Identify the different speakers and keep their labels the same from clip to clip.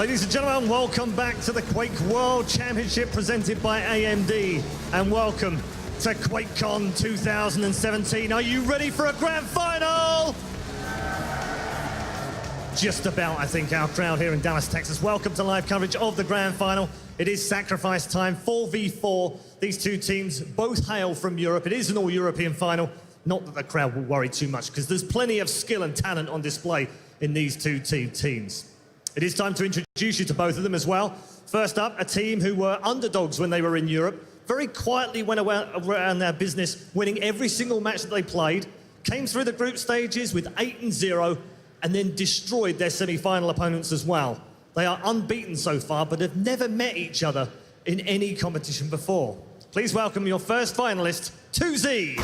Speaker 1: Ladies and gentlemen, welcome back to the Quake World Championship presented by AMD, and welcome to QuakeCon 2017. Are you ready for a grand final? Just about, I think, our crowd here in Dallas, Texas. Welcome to live coverage of the grand final. It is sacrifice time, 4v4. These two teams both hail from Europe. It is an all-European final. Not that the crowd will worry too much, because there's plenty of skill and talent on display in these two teams. It is time to introduce you to both of them as well. First up, a team who were underdogs when they were in Europe, very quietly went around their business, winning every single match that they played, came through the group stages with 8-0, and then destroyed their semi-final opponents as well. They are unbeaten so far, but have never met each other in any competition before. Please welcome your first finalist, 2Z.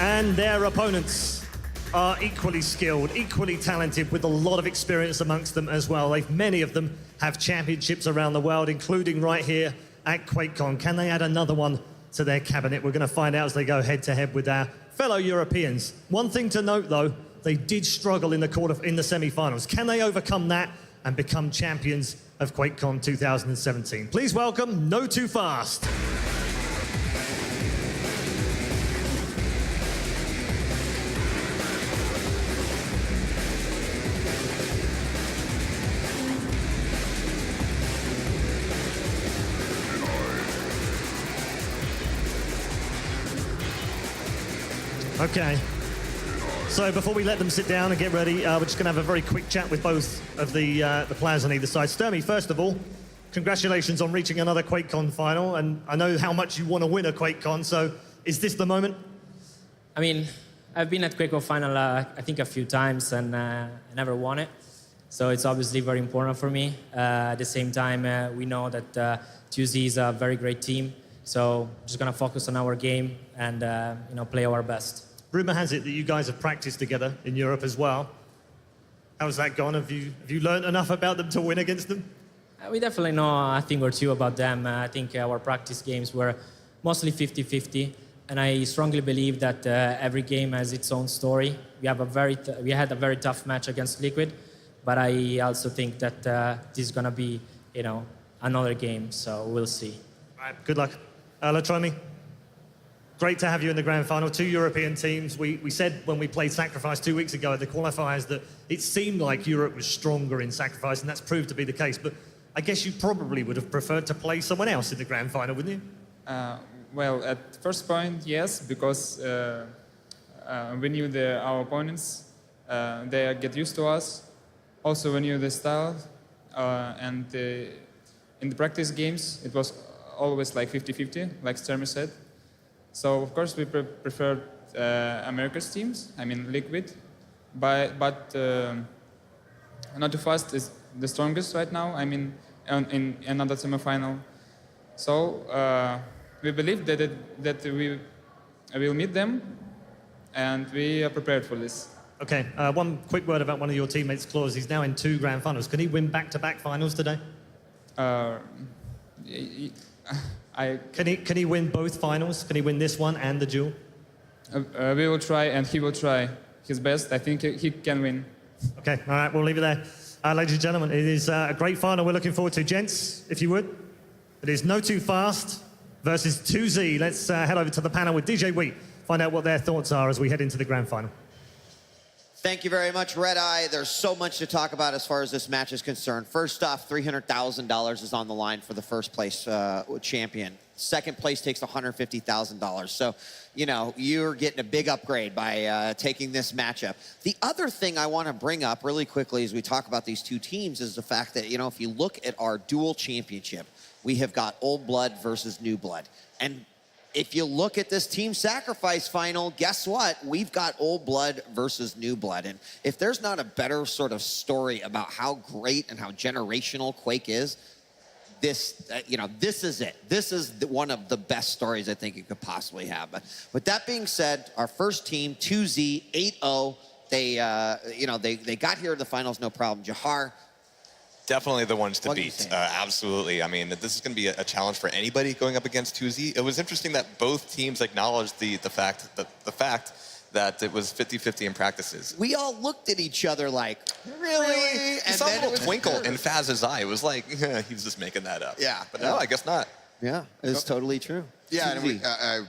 Speaker 1: And their opponents are equally skilled, equally talented, with a lot of experience amongst them as well. Many of them have championships around the world, including right here at QuakeCon. Can they add another one to their cabinet? We're going to find out as they go head-to-head with our fellow Europeans. One thing to note, though, they did struggle in the semi-finals. Can they overcome that and become champions of QuakeCon 2017? Please welcome NOTOFAST. Okay, so before we let them sit down and get ready, we're just going to have a very quick chat with both of the players on either side. Sturmy, first of all, congratulations on reaching another QuakeCon final, and I know how much you want to win a QuakeCon, so is this the moment?
Speaker 2: I mean, I've been at QuakeCon final, I think, a few times, and I never won it, so it's obviously very important for me. At the same time, we know that 2Z is a very great team, so we're just going to focus on our game and play our best.
Speaker 1: Rumor has it that you guys have practiced together in Europe as well. How's that gone? Have you learned enough about them to win against them?
Speaker 2: We definitely know a thing or two about them. I think our practice games were mostly 50-50, and I strongly believe that every game has its own story. We had a very tough match against Liquid, but I also think that this is going to be, another game, so we'll see.
Speaker 1: All right, good luck. Latromi, great to have you in the grand final. Two European teams. We said when we played Sacrifice 2 weeks ago at the qualifiers that it seemed like Europe was stronger in Sacrifice, and that's proved to be the case. But I guess you probably would have preferred to play someone else in the grand final, wouldn't you?
Speaker 3: Well, at first point, yes, because we knew our opponents. They get used to us. Also, we knew the style. And in the practice games, it was always like 50-50, like Sturmy said. So, of course, we preferred America's teams, I mean Liquid, but NOTOFAST is the strongest right now, I mean, in another semifinal. So, we believe that we will meet them, and we are prepared for this.
Speaker 1: Okay, one quick word about one of your teammates, Claus. He's now in 2 grand finals. Can he win back-to-back finals today? Can he win both finals? Can he win this one and the duel?
Speaker 3: We will try, and he will try his best. I think he can win.
Speaker 1: Okay, all right, we'll leave it there. Ladies and gentlemen, it is a great final we're looking forward to. Gents, if you would. It is NOTOFAST versus 2Z. Let's head over to the panel with DJ Wheat, find out what their thoughts are as we head into the grand final.
Speaker 4: Thank you very much, Red Eye. There's so much to talk about as far as this match is concerned. First off, $300,000 is on the line for the first place champion. Second place takes $150,000. So, you're getting a big upgrade by taking this matchup. The other thing I want to bring up really quickly as we talk about these two teams is the fact that, if you look at our dual championship, we have got Old Blood versus New Blood. And if you look at this team sacrifice final, guess what? We've got Old Blood versus New Blood. And if there's not a better sort of story about how great and how generational Quake is, this is it. This is one of the best stories I think you could possibly have. But with that being said, our first team, 2Z, 8-0, They, they got here to the finals, no problem. Jahar,
Speaker 5: Definitely the ones to
Speaker 4: What do you
Speaker 5: beat.
Speaker 4: think?
Speaker 5: Absolutely. I mean, this is going to be a challenge for anybody going up against 2Z. It was interesting that both teams acknowledged the fact that it was 50-50 in practices.
Speaker 4: we all looked at each other like, really?
Speaker 5: You
Speaker 4: And
Speaker 5: saw a
Speaker 4: then it
Speaker 5: little
Speaker 4: was
Speaker 5: twinkle
Speaker 4: clear.
Speaker 5: in Faz's eye. It was like, he's just making that up.
Speaker 4: Yeah.
Speaker 5: But no, I guess not.
Speaker 4: Yeah, it's totally true.
Speaker 6: Yeah, and
Speaker 4: 2Z.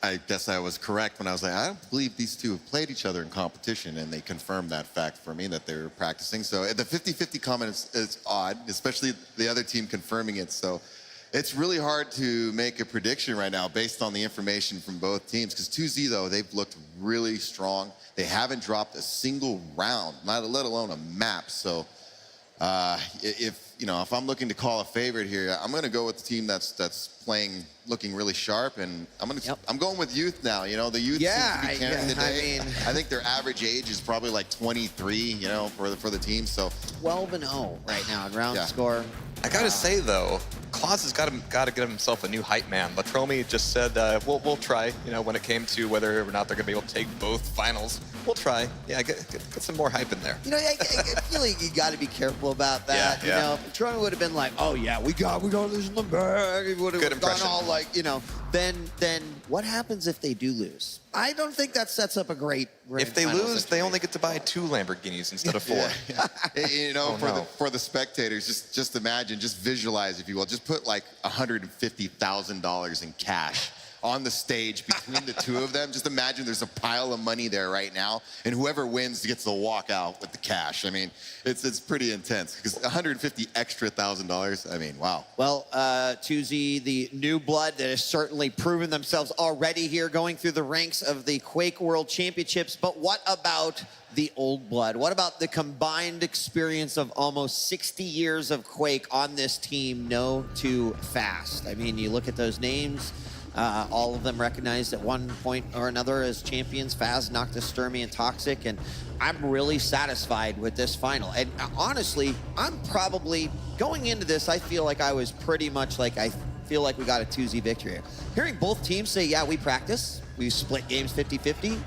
Speaker 6: I guess I was correct when I was like, I don't believe these two have played each other in competition, and they confirmed that fact for me that they were practicing. So the 50-50 comment is odd, especially the other team confirming it. So it's really hard to make a prediction right now based on the information from both teams. Because 2Z, though, they've looked really strong. They haven't dropped a single round, let alone a map. So if I'm looking to call a favorite here, I'm going to go with the team that's looking really sharp, and I'm going with youth now. The youth
Speaker 4: Yeah,
Speaker 6: seems to be carrying the
Speaker 4: I
Speaker 6: day.
Speaker 4: mean-
Speaker 6: I think their average age is probably like 23. For the team. So
Speaker 4: 12-0 right now in round
Speaker 6: Yeah.
Speaker 4: score.
Speaker 5: I got to say, though, Claus has got to get himself a new hype man. Latromi just said, we'll try, when it came to whether or not they're going to be able to take both finals. We'll try. Yeah, get some more hype in there.
Speaker 4: I feel like you got to be careful about that.
Speaker 5: Yeah.
Speaker 4: If Toronto would have been like, oh yeah, we got this in the bag. It would
Speaker 5: Good
Speaker 4: have gone
Speaker 5: impression.
Speaker 4: all like, then what happens if they do lose? I don't think that sets up a great.
Speaker 5: If they
Speaker 4: final
Speaker 5: lose, they
Speaker 4: situation.
Speaker 5: only get to buy 2 Lamborghinis instead of 4.
Speaker 6: For the spectators, just imagine, just visualize, if you will, just put like $150,000 in cash on the stage between the two of them. Just imagine there's a pile of money there right now, and whoever wins gets to walk out with the cash. I mean, it's pretty intense because $150,000 extra. I mean, wow.
Speaker 4: Well, 2Z, the new blood that has certainly proven themselves already here going through the ranks of the Quake World Championships. But what about the old blood? What about the combined experience of almost 60 years of Quake on this team? NOTOFAST. I mean, you look at those names. All of them recognized at one point or another as champions. Faz, Noctis, Sturmy, and Toxic. And I'm really satisfied with this final. And honestly, I'm probably, going into this, I feel like I was pretty much like, I feel like we got a 2Z victory here. Hearing both teams say, yeah, we practice, we split games 50-50,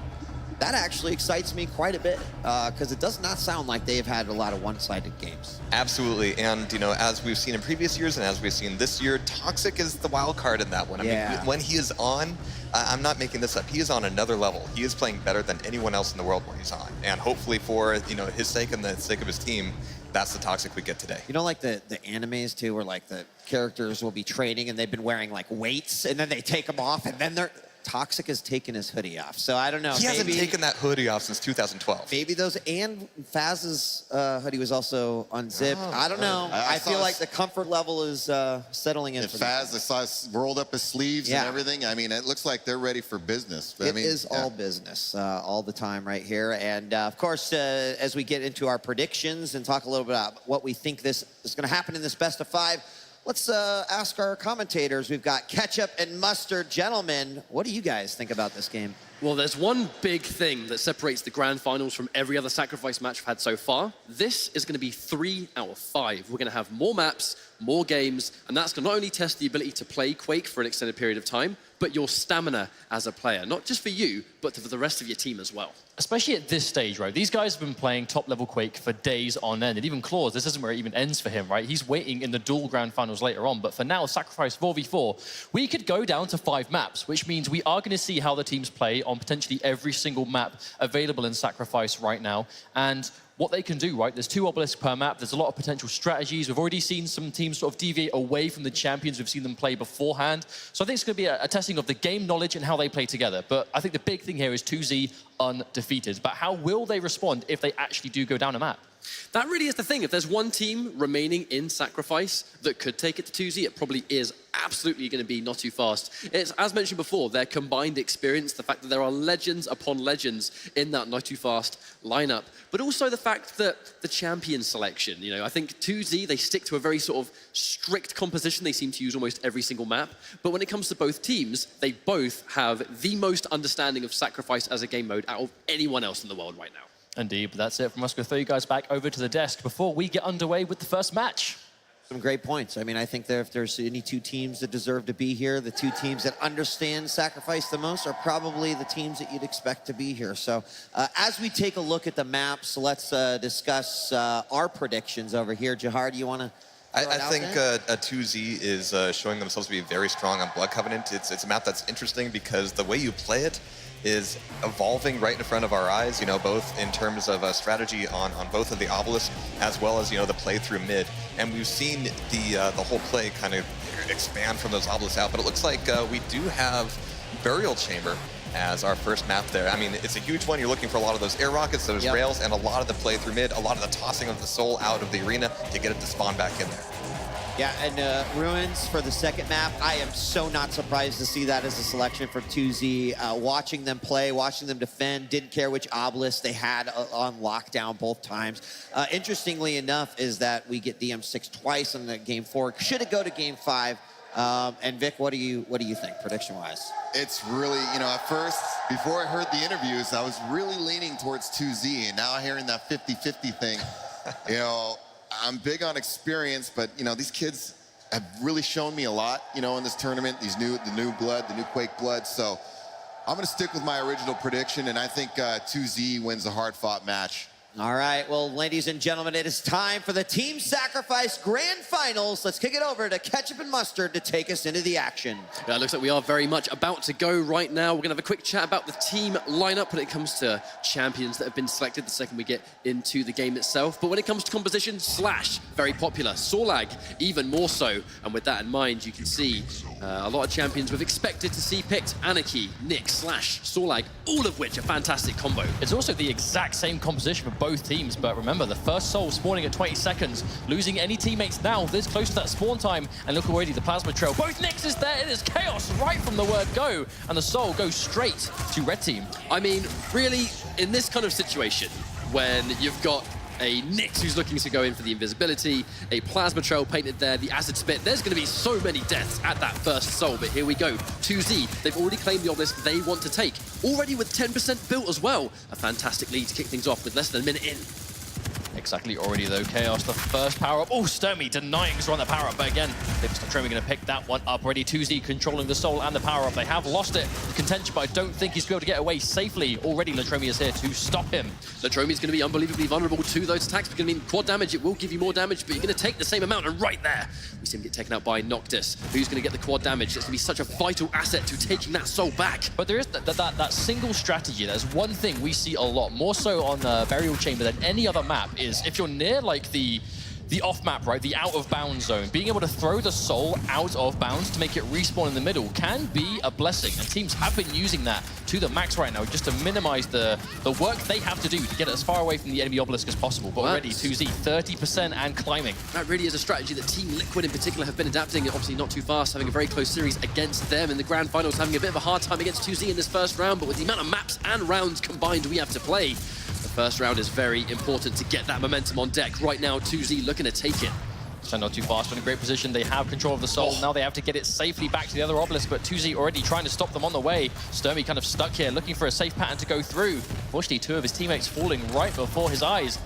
Speaker 4: that actually excites me quite a bit because it does not sound like they've had a lot of one-sided games.
Speaker 5: Absolutely, and as we've seen in previous years and as we've seen this year, Toxic is the wild card in that one. I mean, when he is on, I'm not making this up, he is on another level. He is playing better than anyone else in the world when he's on. And hopefully for his sake and the sake of his team, that's the Toxic we get today.
Speaker 4: Like the animes too, where like the characters will be training and they've been wearing like weights and then they take them off and then they're Toxic has taken his hoodie off. So I don't know.
Speaker 5: He hasn't taken that hoodie off since 2012.
Speaker 4: Maybe those, and Faz's hoodie was also unzipped. I don't know. I feel like the comfort level is settling in. For
Speaker 6: Faz, I saw us rolled up his sleeves and everything. I mean, it looks like they're ready for business.
Speaker 4: It is all business all the time right here. And of course, as we get into our predictions and talk a little bit about what we think this is going to happen in this best of 5, let's ask our commentators. We've got Ketchup and Mustard. Gentlemen, what do you guys think about this game?
Speaker 7: Well, there's one big thing that separates the grand finals from every other sacrifice match we've had so far. This is going to be 3 out of 5. We're going to have more maps, more games, and that's going to not only test the ability to play Quake for an extended period of time, but your stamina as a player. Not just for you, but for the rest of your team as well.
Speaker 8: Especially at this stage, right? These guys have been playing top-level Quake for days on end. And even Claus, this isn't where it even ends for him, right? He's waiting in the dual grand finals later on. But for now, Sacrifice 4v4, we could go down to 5 maps, which means we are going to see how the teams play on potentially every single map available in Sacrifice right now. And what they can do, right? There's 2 obelisks per map. There's a lot of potential strategies. We've already seen some teams sort of deviate away from the champions. We've seen them play beforehand. So I think it's going to be a testing of the game knowledge and how they play together. But I think the big thing here is 2Z undefeated. But how will they respond if they actually do go down a map?
Speaker 7: That really is the thing. If there's one team remaining in Sacrifice that could take it to 2Z, it probably is absolutely going to be NOTOFAST. It's, as mentioned before, their combined experience, the fact that there are legends upon legends in that NOTOFAST lineup, but also the fact that the champion selection, I think 2Z, they stick to a very sort of strict composition. They seem to use almost every single map. But when it comes to both teams, they both have the most understanding of Sacrifice as a game mode out of anyone else in the world right now.
Speaker 8: Indeed, but that's it from us. We'll throw you guys back over to the desk before we get underway with the first match.
Speaker 4: Some great points. I mean, I think that if there's any two teams that deserve to be here, the two teams that understand sacrifice the most are probably the teams that you'd expect to be here. So as we take a look at the maps, let's discuss our predictions over here. Jahar, do you want to?
Speaker 5: I think a 2Z is showing themselves to be very strong on Blood Covenant. It's a map that's interesting because the way you play it is evolving right in front of our eyes, you know, both in terms of strategy on both of the obelisks, as well as, you know, the play through mid. And we've seen the whole play kind of expand from those obelisks out, but it looks like we do have Burial Chamber as our first map there. I mean, it's a huge one. You're looking for a lot of those air rockets, those rails, and a lot of the play through mid, a lot of the tossing of the soul out of the arena to get it to spawn back in there.
Speaker 4: Yeah, and Ruins for the second map, I am so not surprised to see that as a selection for 2Z. Watching them play, watching them defend, didn't care which obelisk they had on lockdown both times. Interestingly enough is that we get DM6 twice in the game 4. Should it go to game 5? And Vic, what do you think, prediction-wise?
Speaker 6: It's really, you know, at first, before I heard the interviews, I was really leaning towards 2Z, and now hearing that 50-50 thing, you know, I'm big on experience, but, you know, these kids have really shown me a lot, you know, in this tournament, the new blood, the new Quake blood. So I'm going to stick with my original prediction, and I think 2Z wins a hard-fought match.
Speaker 4: All right, well, ladies and gentlemen, it is time for the Team Sacrifice Grand Finals. Let's kick it over to Ketchup and Mustard to take us into the action.
Speaker 7: Yeah, it looks like we are very much about to go right now. We're going to have a quick chat about the team lineup when it comes to champions that have been selected the second we get into the game itself. But when it comes to composition, Slash, very popular. Sorlag, even more so. And with that in mind, you can see a lot of champions we've expected to see picked. Anarchy, Nick, Slash, Sorlag, all of which are fantastic combo.
Speaker 8: It's also the exact same composition for both teams, but remember, the first soul spawning at 20 seconds, losing any teammates now this close to that spawn time, and look already, the plasma trail. Both Nicks is there, it is chaos right from the word go, and the soul goes straight to red team.
Speaker 7: I mean, really, in this kind of situation, when you've got a Nyx who's looking to go in for the invisibility, a plasma trail painted there, the acid spit. There's going to be so many deaths at that first soul, but here we go. 2Z, they've already claimed the obelisk they want to take. Already with 10% built as well. A fantastic lead to kick things off with less than a minute in.
Speaker 8: Exactly already though, Chaos, the first power-up. Oh, Sturmy denying us on the power-up, but again, Tremi going to pick that one up. Already 2Z controlling the soul and the power-up. They have lost it, the contention, but I don't think he's going to be able to get away safely. Already Latromi is here to stop him.
Speaker 7: Latromi is going to be unbelievably vulnerable to those attacks. It's going to mean quad damage. It will give you more damage, but you're going to take the same amount, and right there, we see him get taken out by Noctis, who's going to get the quad damage. It's going to be such a vital asset to taking that soul back.
Speaker 8: But there is that single strategy. There's one thing we see a lot, more so on the Burial Chamber than any other map, is if you're near like the off-map, right, the out-of-bounds zone, being able to throw the soul out of bounds to make it respawn in the middle can be a blessing, and teams have been using that to the max right now just to minimize the work they have to do to get it as far away from the enemy obelisk as possible. But already 2Z 30% and climbing.
Speaker 7: That really is a strategy that Team Liquid in particular have been adapting. Obviously not too fast, having a very close series against them in the grand finals, having a bit of a hard time against 2Z in this first round, but with the amount of maps and rounds combined we have to play, the first round is very important to get that momentum on deck. Right now, 2Z looking to take it.
Speaker 8: So not too fast, in a great position. They have control of the soul. Now they have to get it safely back to the other obelisk, but 2Z already trying to stop them on the way. Sturmy kind of stuck here, looking for a safe pattern to go through. Unfortunately, two of his teammates falling right before his eyes.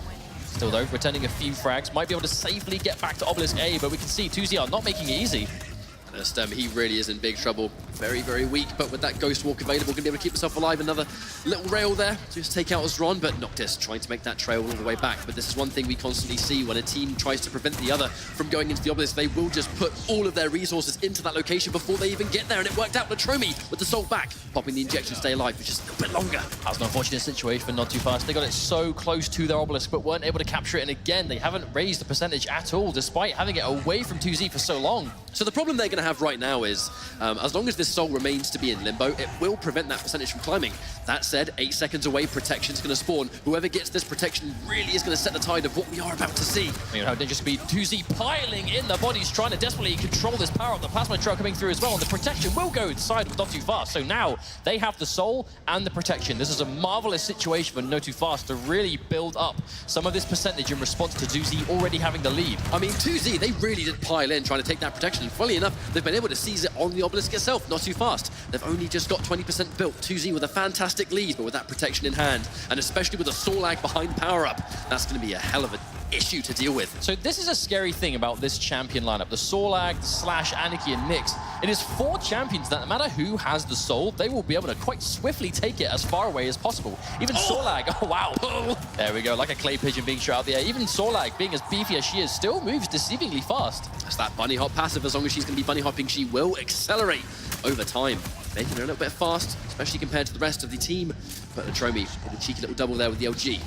Speaker 8: Still though, returning a few frags. Might be able to safely get back to obelisk A, but we can see 2Z are not making it easy.
Speaker 7: He really is in big trouble. Very, very weak, but with that Ghost Walk available, going to be able to keep himself alive. Another little rail there, just take out Ron, but Noctis trying to make that trail all the way back. But this is one thing we constantly see when a team tries to prevent the other from going into the obelisk. They will just put all of their resources into that location before they even get there, and it worked out. Latromi with the soul back, popping the injection, stay alive for just a little bit longer.
Speaker 8: That was an unfortunate situation, but not too fast. They got it so close to their obelisk, but weren't able to capture it. And again, they haven't raised the percentage at all, despite having it away from 2Z for so long.
Speaker 7: So the problem they're going to have right now is, as long as this soul remains to be in limbo, it will prevent that percentage from climbing. That said, 8 seconds away, protection's going to spawn. Whoever gets this protection really is going to set the tide of what we are about to see.
Speaker 8: I mean, how dangerous to be 2Z piling in the bodies, trying to desperately control this power up. The plasma trail coming through as well, and the protection will go inside with Not Too Fast. So now they have the soul and the protection. This is a marvelous situation for Not Too Fast to really build up some of this percentage in response to 2Z already having the lead.
Speaker 7: I mean, 2Z, they really did pile in trying to take that protection. And funnily enough, they've been able to seize it on the obelisk itself. Not Too Fast. They've only just got 20% built. 2Z with a fantastic lead, but with that protection in hand, and especially with a soul lag behind power up, that's going to be a hell of a issue to deal with.
Speaker 8: So this is a scary thing about this champion lineup. The Sorlag, the Slash, Anarchy, and Nyx. It is 4 champions that no matter who has the soul, they will be able to quite swiftly take it as far away as possible. Even Sorlag, oh wow. There we go, like a clay pigeon being shot out the air. Even Sorlag, being as beefy as she is, still moves deceivingly fast.
Speaker 7: That's that bunny hop passive. As long as she's going to be bunny hopping, she will accelerate over time, making her a little bit fast, especially compared to the rest of the team. But Natromi with a cheeky little double there with the LG.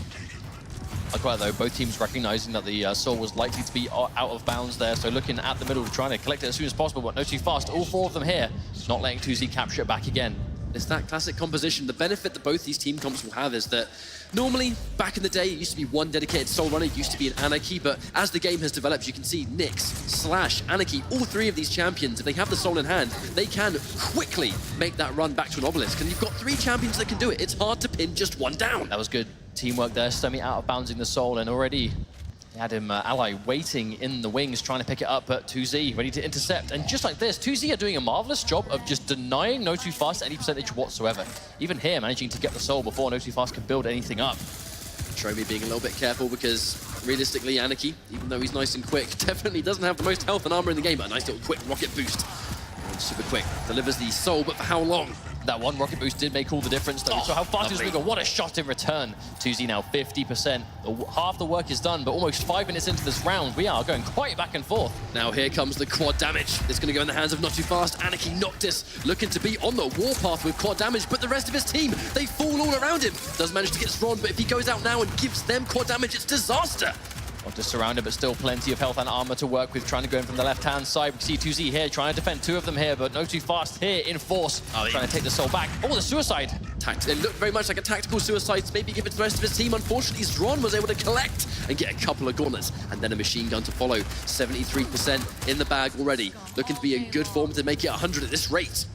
Speaker 8: Like that though, both teams recognizing that the soul was likely to be out of bounds there, so looking at the middle, trying to collect it as soon as possible, but NOTOFAST, all 4 of them here, not letting 2Z capture it back again.
Speaker 7: It's that classic composition. The benefit that both these team comps will have is that normally, back in the day, it used to be one dedicated soul runner, it used to be an Anarchy, but as the game has developed, you can see Nyx, Slash, Anarchy, all 3 of these champions, if they have the soul in hand, they can quickly make that run back to an obelisk. And you've got 3 champions that can do it. It's hard to pin just one down.
Speaker 8: That was good teamwork there. Sturmy out of bouncing the soul, and already they had him ally waiting in the wings, trying to pick it up, but 2Z ready to intercept. And just like this, 2Z are doing a marvelous job of just denying NOTOFAST any percentage whatsoever. Even here, managing to get the soul before NOTOFAST can build anything up.
Speaker 7: Natromi being a little bit careful because realistically, Anarchy, even though he's nice and quick, definitely doesn't have the most health and armor in the game, but a nice little quick rocket boost. And super quick, delivers the soul, but for how long?
Speaker 8: That one rocket boost did make all the difference, though. So how fast is Luger? What a shot in return. 2Z now 50%. Half the work is done, but almost 5 minutes into this round, we are going quite back and forth.
Speaker 7: Now here comes the quad damage. It's going to go in the hands of NOTOFAST. Anarchy Noctis looking to be on the warpath with quad damage, but the rest of his team, they fall all around him. Does manage to get Sron, but if he goes out now and gives them quad damage, it's disaster.
Speaker 8: Just surrounded, but still plenty of health and armor to work with, trying to go in from the left-hand side. We see 2Z here, trying to defend 2 of them here, but NOTOFAST here in force, trying to take the soul back. Oh, the suicide!
Speaker 7: It looked very much like a tactical suicide, maybe give it to the rest of his team. Unfortunately, Zron was able to collect and get a couple of gauntlets, and then a machine gun to follow. 73% in the bag already. Looking to be in good form to make it 100 at this rate.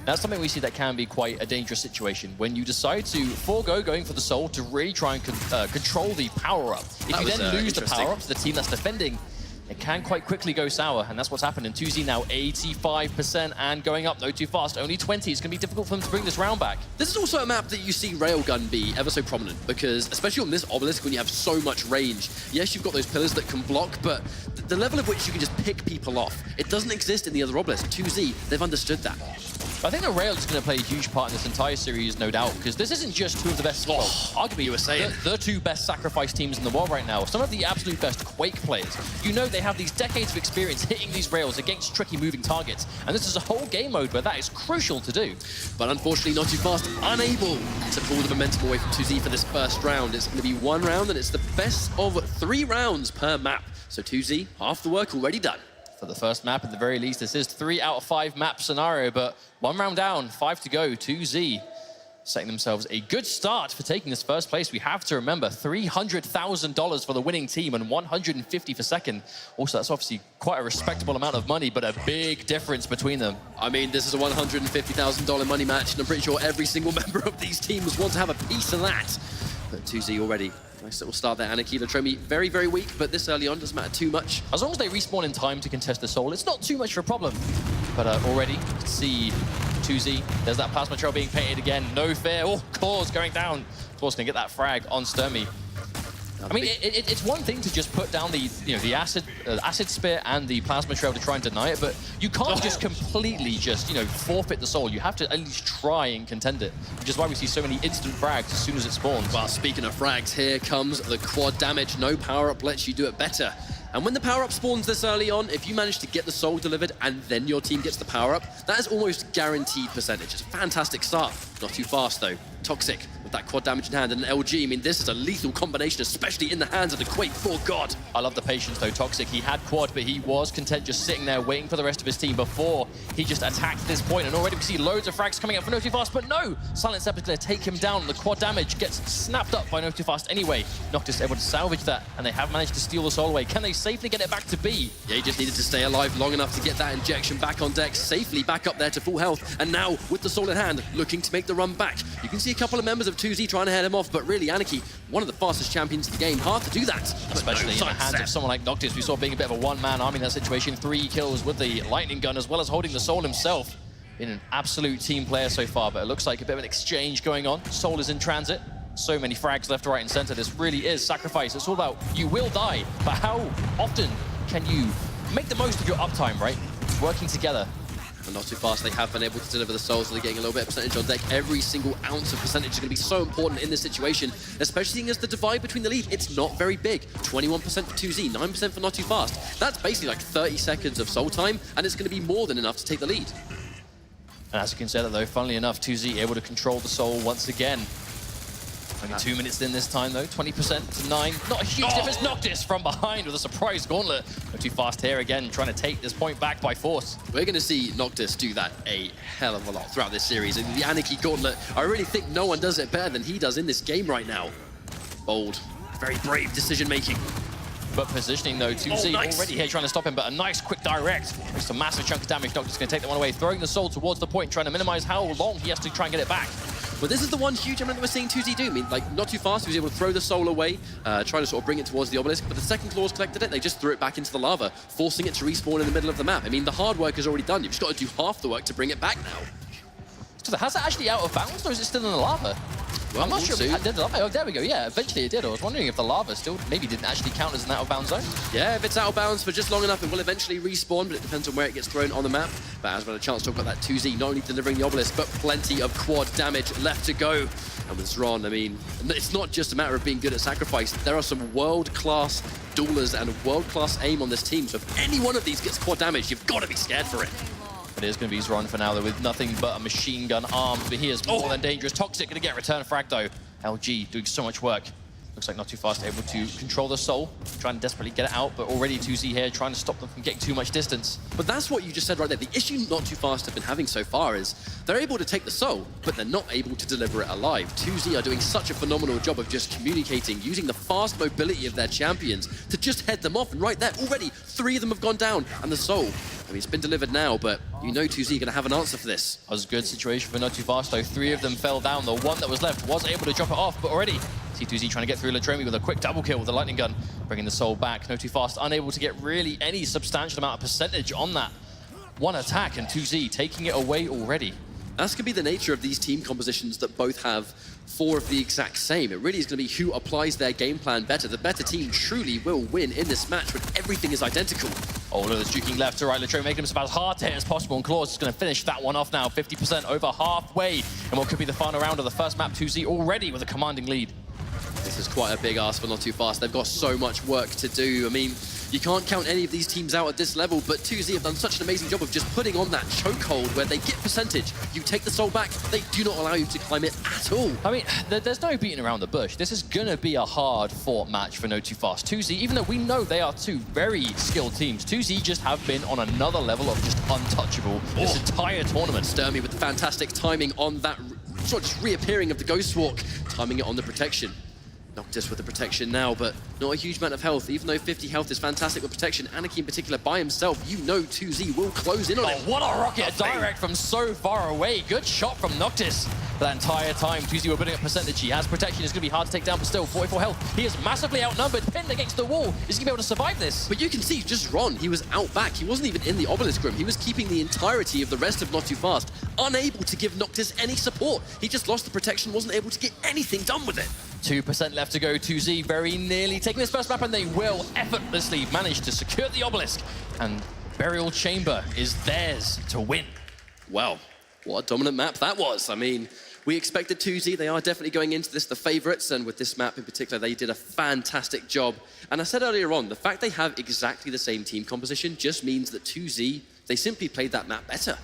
Speaker 8: That's something we see that can be quite a dangerous situation when you decide to forego going for the soul to really try and control the power-up. If you then lose the power-up to the team that's defending, it can quite quickly go sour, and that's what's happened. In 2Z now 85% and going up, NOTOFAST only 20. It's going to be difficult for them to bring this round back.
Speaker 7: This is also a map that you see Railgun be ever so prominent, because especially on this obelisk when you have so much range, yes, you've got those pillars that can block, but the level of which you can just pick people off, it doesn't exist in the other obelisk. 2Z, they've understood that.
Speaker 8: I think the rail is going to play a huge part in this entire series, no doubt, because this isn't just 2 of the best, well, arguably
Speaker 7: you were saying
Speaker 8: the 2 best sacrifice teams in the world right now. Some of the absolute best Quake players. You know they have these decades of experience hitting these rails against tricky moving targets, and this is a whole game mode where that is crucial to do.
Speaker 7: But unfortunately, NOTOFAST unable to pull the momentum away from 2Z for this first round. It's going to be 1 round, and it's the best of 3 rounds per map. So 2Z, half the work already done.
Speaker 8: For the first map, at the very least, this is 3 out of 5 map scenario, but 1 round down, 5 to go. 2Z setting themselves a good start for taking this first place. We have to remember $300,000 for the winning team and $150 for second. Also, that's obviously quite a respectable amount of money, but a big difference between them.
Speaker 7: I mean, this is a $150,000 money match, and I'm pretty sure every single member of these teams wants to have a piece of that. But 2Z already. Nice little start there. Anarchy, Natromi, very, very weak, but this early on doesn't matter too much.
Speaker 8: As long as they respawn in time to contest the soul, it's not too much of a problem. But already, you can see 2Z. There's that plasma trail being painted again. No fear. Oh, Claw's going down. Claw's going to get that frag on Sturmy. I mean, it's one thing to just put down the acid spear and the plasma trail to try and deny it, but you can't just completely forfeit the soul. You have to at least try and contend it, which is why we see so many instant frags as soon as it spawns.
Speaker 7: Well, speaking of frags, here comes the quad damage. No power-up lets you do it better. And when the power-up spawns this early on, if you manage to get the soul delivered and then your team gets the power-up, that is almost guaranteed percentage. It's a fantastic start. Not too fast, though. Toxic with that quad damage in hand and an LG. I mean, this is a lethal combination, especially in the hands of the Quake 4 God.
Speaker 8: I love the patience, though. Toxic, he had quad, but he was content just sitting there waiting for the rest of his team before he just attacked this point. And already we see loads of frags coming out for NOTOFAST, but no! Silent Scepter's going to take him down. The quad damage gets snapped up by NOTOFAST anyway. Noctis able to salvage that, and they have managed to steal the soul away. Can they safely get it back to B?
Speaker 7: Yeah, he just needed to stay alive long enough to get that injection back on deck, safely back up there to full health. And now, with the soul in hand, looking to make the run back. You can see a couple of members of 2Z trying to head him off, but really, Anarchy, one of the fastest champions in the game. Hard to do that.
Speaker 8: Especially in the hands of someone like Noctis. We saw being a bit of a one-man army in that situation. 3 kills with the lightning gun, as well as holding the soul himself. Been an absolute team player so far, but it looks like a bit of an exchange going on. Soul is in transit. So many frags left, right, and center. This really is Sacrifice. It's all about you will die, but how often can you make the most of your uptime, right? Working together.
Speaker 7: And not too fast, they have been able to deliver the souls, so they're getting a little bit of percentage on deck. Every single ounce of percentage is going to be so important in this situation, especially seeing as the divide between the lead, it's not very big. 21% for 2Z, 9% for Not Too Fast. That's basically like 30 seconds of soul time, and it's going to be more than enough to take the lead.
Speaker 8: And as you can see that though, funnily enough, 2Z able to control the soul once again. Only 2 minutes in this time though, 20% to 9. Not a huge difference. Noctis from behind with a surprise gauntlet. Not too fast here again, trying to take this point back by force.
Speaker 7: We're going to see Noctis do that a hell of a lot throughout this series. And the Anarchy Gauntlet, I really think no one does it better than he does in this game right now. Bold, very brave decision making.
Speaker 8: But positioning though, 2Z already here trying to stop him, but a nice quick direct. Makes a massive chunk of damage. Noctis going to take that one away, throwing the soul towards the point, trying to minimize how long he has to try and get it back.
Speaker 7: But this is the one huge element that we're seeing 2Z do. I mean, like, Not Too Fast, he was able to throw the soul away, trying to sort of bring it towards the obelisk, but the second claws collected it, they just threw it back into the lava, forcing it to respawn in the middle of the map. I mean, the hard work is already done. You've just got to do half the work to bring it back now.
Speaker 8: So has it actually out of bounds, or is it still in the lava?
Speaker 7: Well,
Speaker 8: I'm not
Speaker 7: we'll
Speaker 8: sure.
Speaker 7: see.
Speaker 8: Oh, there we go. Yeah, eventually it did. I was wondering if the lava still maybe didn't actually count as an out-of-bounds zone.
Speaker 7: Yeah, if it's out of bounds for just long enough, it will eventually respawn, but it depends on where it gets thrown on the map. But as well, a chance to talk about that 2Z, not only delivering the obelisk, but plenty of quad damage left to go. And with Zron, I mean, it's not just a matter of being good at Sacrifice. There are some world-class duelers and world-class aim on this team. So if any one of these gets quad damage, you've got to be scared for it.
Speaker 8: It is going to be Zron for now, though, with nothing but a machine gun arm. But he is more than dangerous. Toxic going to get return frag, though. LG doing so much work. Looks like Not Too Fast able to control the soul, trying to desperately get it out, but already 2Z here trying to stop them from getting too much distance.
Speaker 7: But that's what you just said right there. The issue Not Too Fast have been having so far is they're able to take the soul, but they're not able to deliver it alive. 2Z are doing such a phenomenal job of just communicating, using the fast mobility of their champions to just head them off. And right there, already 3 of them have gone down. And the soul, I mean, it's been delivered now, but you know 2Z are going to have an answer for this.
Speaker 8: That was a good situation for Not Too Fast, though. 3 of them fell down. The one that was left was able to drop it off, but already C2Z trying to get through Latromi with a quick double kill with the lightning gun, bringing the soul back. Not Too Fast unable to get really any substantial amount of percentage on that one attack, and 2Z taking it away already.
Speaker 7: That's going to be the nature of these team compositions that both have 4 of the exact same. It really is going to be who applies their game plan better. The better team truly will win in this match when everything is identical.
Speaker 8: Oh, look at the juking left to right. Latromi making himself as hard to hit as possible, and Claws is going to finish that one off now. 50% over halfway, and what could be the final round of the first map. 2Z already with a commanding lead.
Speaker 7: This is quite a big ask for Not Too Fast. They've got so much work to do. I mean, you can't count any of these teams out at this level, but 2Z have done such an amazing job of just putting on that chokehold where they get percentage. You take the soul back, they do not allow you to climb it at all.
Speaker 8: I mean, there's no beating around the bush. This is going to be a hard-fought match for Not Too Fast. 2Z, even though we know they are 2 very skilled teams, 2Z just have been on another level of just untouchable this entire tournament.
Speaker 7: Sturmy with the fantastic timing on that sort of just reappearing of the Ghost Walk, timing it on the protection. Noctis with the protection now, but not a huge amount of health. Even though 50 health is fantastic with protection, Anarchy in particular by himself, you know 2Z will close in on him.
Speaker 8: What a rocket direct from so far away. Good shot from Noctis. That entire time, 2Z were building up percentage. He has protection. It's going to be hard to take down, but still, 44 health. He is massively outnumbered, pinned against the wall. Is he going to be able to survive this?
Speaker 7: But you can see, just Ron, he was out back. He wasn't even in the obelisk room. He was keeping the entirety of the rest of Not Too Fast, unable to give Noctis any support. He just lost the protection, wasn't able to get anything done with it.
Speaker 8: 2% left to go. 2Z very nearly taking this first map, and they will effortlessly manage to secure the obelisk. And Burial Chamber is theirs to win.
Speaker 7: Well, what a dominant map that was. I mean, we expected 2Z. They are definitely going into this the favorites, and with this map in particular, they did a fantastic job. And I said earlier on, the fact they have exactly the same team composition just means that 2Z, they simply played that map better.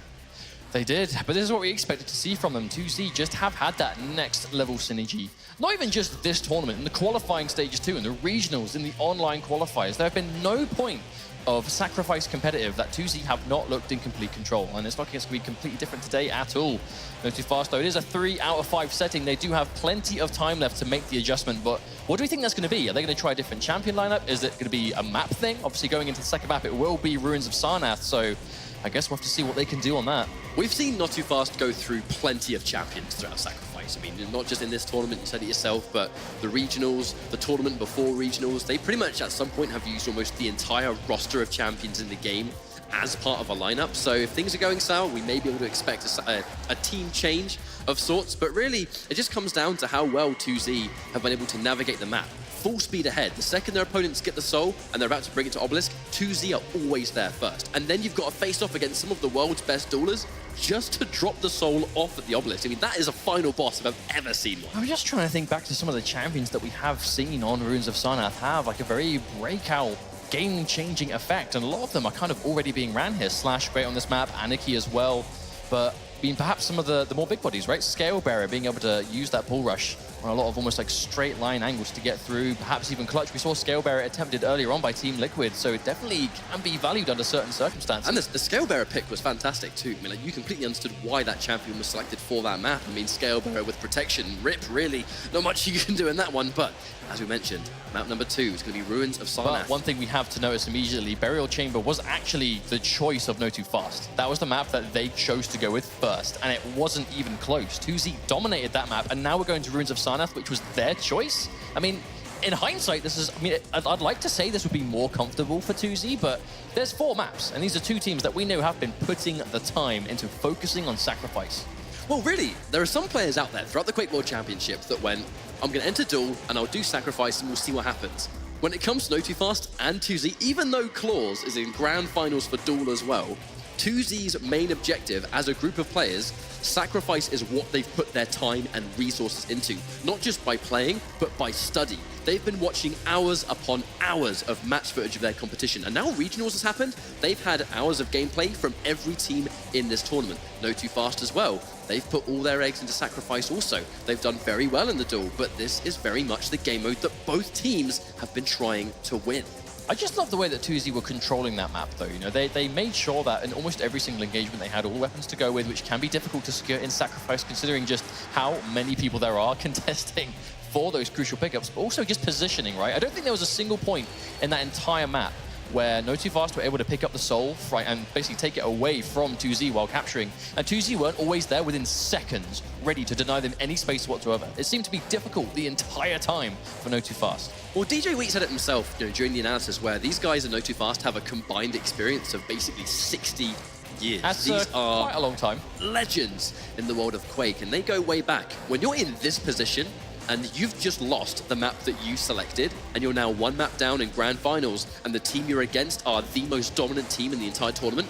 Speaker 8: They did, but this is what we expected to see from them. 2Z just have had that next level synergy. Not even just this tournament, in the qualifying stages too, in the regionals, in the online qualifiers. There have been no point of Sacrifice competitive that 2Z have not looked in complete control, and it's looking to be completely different today at all. Not Too Fast though, it is a 3 out of 5 setting. They do have plenty of time left to make the adjustment, but what do we think that's going to be? Are they going to try a different champion lineup? Is it going to be a map thing? Obviously going into the second map, it will be Ruins of Sarnath, so I guess we'll have to see what they can do on that.
Speaker 7: We've seen Not Too Fast go through plenty of champions throughout Sacrifice. I mean, not just in this tournament, you said it yourself, but the regionals, the tournament before regionals, they pretty much at some point have used almost the entire roster of champions in the game as part of a lineup. So if things are going sour, we may be able to expect a a team change of sorts, but really it just comes down to how well 2Z have been able to navigate the map. Full speed ahead. The second their opponents get the soul and they're about to bring it to Obelisk, 2Z are always there first. And then you've got to face off against some of the world's best duelers just to drop the soul off at the Obelisk. I mean, that is a final boss if I've ever seen one.
Speaker 8: I was just trying to think back to some of the champions that we have seen on Runes of Sarnath have like a very breakout, game-changing effect, and a lot of them are kind of already being ran here. Slash great on this map, Anarchy as well, but being perhaps some of the more big bodies, right? Scalebearer being able to use that bull rush on a lot of almost like straight line angles to get through, perhaps even clutch. We saw Scalebearer attempted earlier on by Team Liquid, so it definitely can be valued under certain circumstances.
Speaker 7: And the Scalebearer pick was fantastic too. I mean, like, you completely understood why that champion was selected for that map. I mean, Scalebearer with protection, rip, really, not much you can do in that one, but as we mentioned, map number 2 is going to be Ruins of Sarnath.
Speaker 8: But one thing we have to notice immediately, Burial Chamber was actually the choice of NOTOFAST. That was the map that they chose to go with first, and it wasn't even close. 2Z dominated that map, and now we're going to Ruins of Sarnath, which was their choice. I mean, in hindsight, this is, I mean, I'd like to say this would be more comfortable for 2Z, but there's 4 maps, and these are 2 teams that we know have been putting the time into focusing on Sacrifice.
Speaker 7: Well, really, there are some players out there throughout the Quake World Championship that went, I'm going to enter Duel and I'll do Sacrifice and we'll see what happens. When it comes to NOTOFAST and 2Z, even though Claws is in Grand Finals for Duel as well, 2Z's main objective as a group of players, Sacrifice is what they've put their time and resources into, not just by playing, but by study. They've been watching hours upon hours of match footage of their competition, and now Regionals has happened, they've had hours of gameplay from every team in this tournament. NOTOFAST as well. They've put all their eggs into Sacrifice also. They've done very well in the duel, but this is very much the game mode that both teams have been trying to win.
Speaker 8: I just love the way that 2Z were controlling that map, though. You know, they made sure that in almost every single engagement they had all weapons to go with, which can be difficult to secure in Sacrifice, considering just how many people there are contesting for those crucial pickups, but also just positioning, right? I don't think there was a single point in that entire map where NOTOFAST were able to pick up the soul, right, and basically take it away from 2Z while capturing. And 2Z weren't always there within seconds, ready to deny them any space whatsoever. It seemed to be difficult the entire time for NOTOFAST.
Speaker 7: Well, DJ Wheat said it himself, you know, during the analysis, where these guys in NOTOFAST have a combined experience of basically 60 years.
Speaker 8: That's
Speaker 7: These are
Speaker 8: quite a long time.
Speaker 7: Legends in the world of Quake, and they go way back. When you're in this position, and you've just lost the map that you selected, and you're now 1 map down in Grand Finals, and the team you're against are the most dominant team in the entire tournament,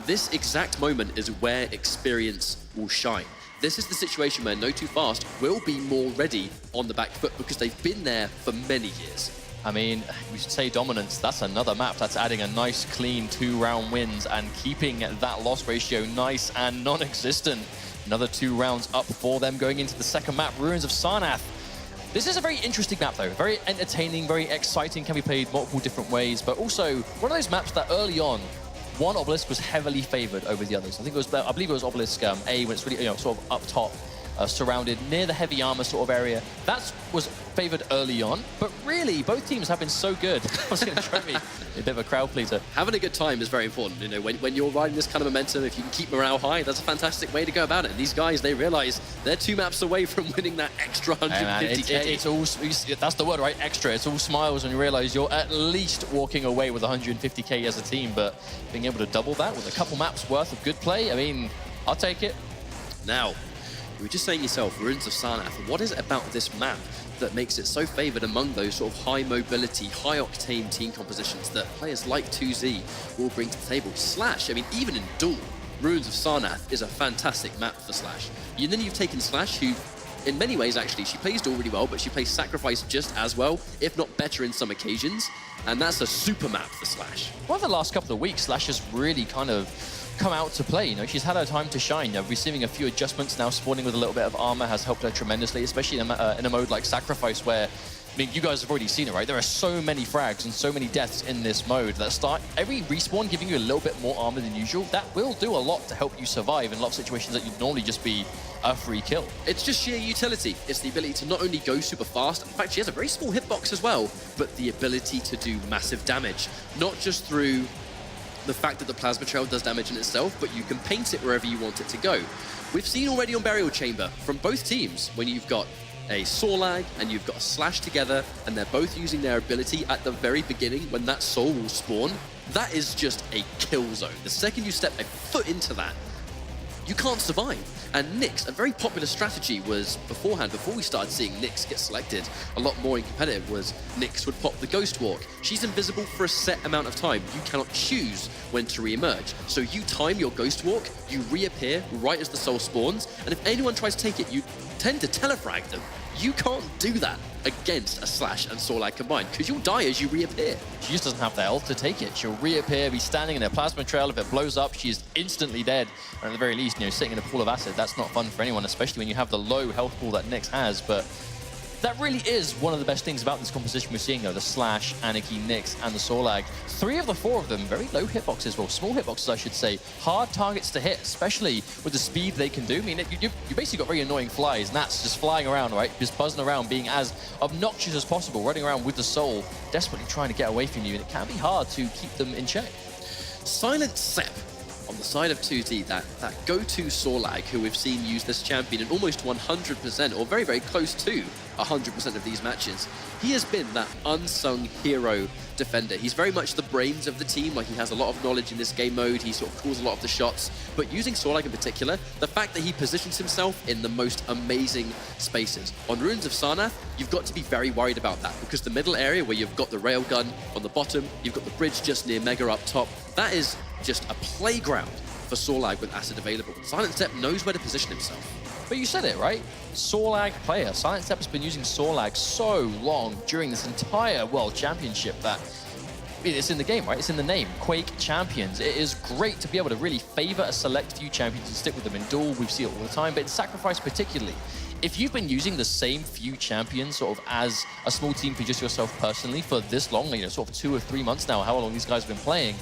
Speaker 7: this exact moment is where experience will shine. This is the situation where NOTOFAST will be more ready on the back foot because they've been there for many years.
Speaker 8: I mean, we should say dominance. That's another map that's adding a nice, clean 2-round wins and keeping that loss ratio nice and non-existent. Another 2 rounds up for them going into the second map, Ruins of Sarnath. This is a very interesting map, though. Very entertaining, very exciting, can be played multiple different ways, but also one of those maps that early on, one Obelisk was heavily favored over the others. I believe it was Obelisk A when it's really, you know, sort of up top, surrounded near the heavy armor sort of area. That was favored early on, but really both teams have been so good. I was going to throw me a bit of a crowd pleaser.
Speaker 7: Having a good time is very important. You know, when you're riding this kind of momentum, if you can keep morale high, that's a fantastic way to go about it. And these guys, they realize they're 2 maps away from winning that extra 150K.
Speaker 8: It's all, that's the word, right? Extra. It's all smiles when you realize you're at least walking away with 150K as a team, but being able to double that with a couple maps worth of good play, I mean, I'll take it.
Speaker 7: Now, you were just saying yourself, Ruins of Sarnath, what is it about this map that makes it so favored among those sort of high mobility, high octane team compositions that players like 2Z will bring to the table? Slash, I mean, even in Duel, Ruins of Sarnath is a fantastic map for Slash. And then you've taken Slash, who in many ways actually, she plays Duel really well, but she plays Sacrifice just as well, if not better in some occasions, and that's a super map for Slash.
Speaker 8: Well, the last couple of weeks, Slash has really kind of come out to play. You know, she's had her time to shine. Receiving a few adjustments now, spawning with a little bit of armor has helped her tremendously, especially in a mode like Sacrifice, where, I mean, you guys have already seen it, right? There are so many frags and so many deaths in this mode that start every respawn giving you a little bit more armor than usual. That will do a lot to help you survive in a lot of situations that you'd normally just be a free kill.
Speaker 7: It's just sheer utility. It's the ability to not only go super fast, in fact, she has a very small hitbox as well, but the ability to do massive damage, not just through the fact that the plasma trail does damage in itself, but you can paint it wherever you want it to go. We've seen already on Burial Chamber from both teams when you've got a Saw Lag and you've got a Slash together, and they're both using their ability at the very beginning when that soul will spawn. That is just a kill zone. The second you step a foot into that, you can't survive. And Nyx, a very popular strategy was beforehand, before we started seeing Nyx get selected a lot more in competitive, was Nyx would pop the Ghost Walk. She's invisible for a set amount of time. You cannot choose when to re-emerge. So you time your Ghost Walk, you reappear right as the soul spawns, and if anyone tries to take it, you tend to telefrag them. You can't do that against a Slash and Sorlag combined, because you'll die as you reappear.
Speaker 8: She just doesn't have the health to take it. She'll reappear, be standing in a plasma trail. If it blows up, she is instantly dead. Or at the very least, sitting in a pool of acid, that's not fun for anyone, especially when you have the low health pool that Nyx has. But that really is one of the best things about this composition we're seeing, though. The Slash, Anarchy, Nyx, and the Sorlag. 3 of the 4 of them, very low hitboxes, well, small hitboxes, I should say. Hard targets to hit, especially with the speed they can do. I mean, you basically got very annoying flies, and that's just flying around, right? Just buzzing around, being as obnoxious as possible, running around with the soul, desperately trying to get away from you, and it can be hard to keep them in check.
Speaker 7: Silent Sep on the side of 2Z, that go-to Sorlag who we've seen use this champion in almost 100%, or very, very close to 100% of these matches. He has been that unsung hero defender. He's very much the brains of the team, like he has a lot of knowledge in this game mode, he sort of calls a lot of the shots, but using Sorlag in particular, the fact that he positions himself in the most amazing spaces. On Ruins of Sarnath, you've got to be very worried about that, because the middle area where you've got the railgun on the bottom, you've got the bridge just near Mega up top, that is just a playground for Sorlag with Acid available. Silent Step knows where to position himself.
Speaker 8: But you said it, right? Sorlag player. Silent Step has been using Sorlag so long during this entire World Championship that it's in the game, right? It's in the name, Quake Champions. It is great to be able to really favor a select few champions and stick with them in Duel. We see it all the time, but in Sacrifice particularly. If you've been using the same few champions sort of as a small team for just yourself personally for this long, sort of 2 or 3 months now, how long these guys have been playing,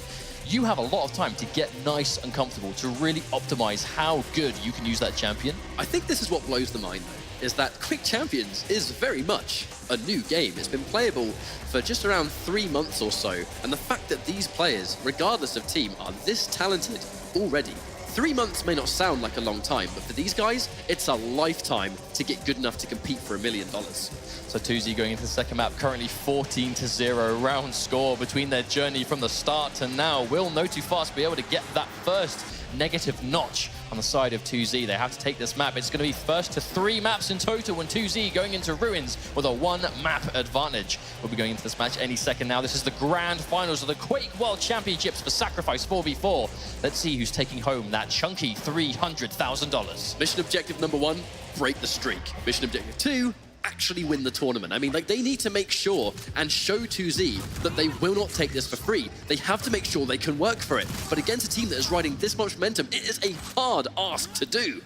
Speaker 8: you have a lot of time to get nice and comfortable to really optimize how good you can use that champion.
Speaker 7: I think this is what blows the mind, though, is that Quake Champions is very much a new game. It's been playable for just around 3 months or so, and the fact that these players, regardless of team, are this talented already. 3 months may not sound like a long time, but for these guys, it's a lifetime to get good enough to compete for $1 million.
Speaker 8: So 2Z going into the second map, currently 14-0 round score between their journey from the start to now. Will NOTOFAST be able to get that first negative notch on the side of 2Z? They have to take this map. It's going to be first to 3 maps in total, when 2Z going into Ruins with a 1-map advantage. We'll be going into this match any second now. This is the grand finals of the Quake World Championships for Sacrifice 4v4. Let's see who's taking home that chunky $300,000.
Speaker 7: Mission objective number 1, break the streak. Mission objective 2, actually win the tournament. I mean, they need to make sure and show 2Z that they will not take this for free. They have to make sure they can work for it. But against a team that is riding this much momentum, it is a hard ask to do.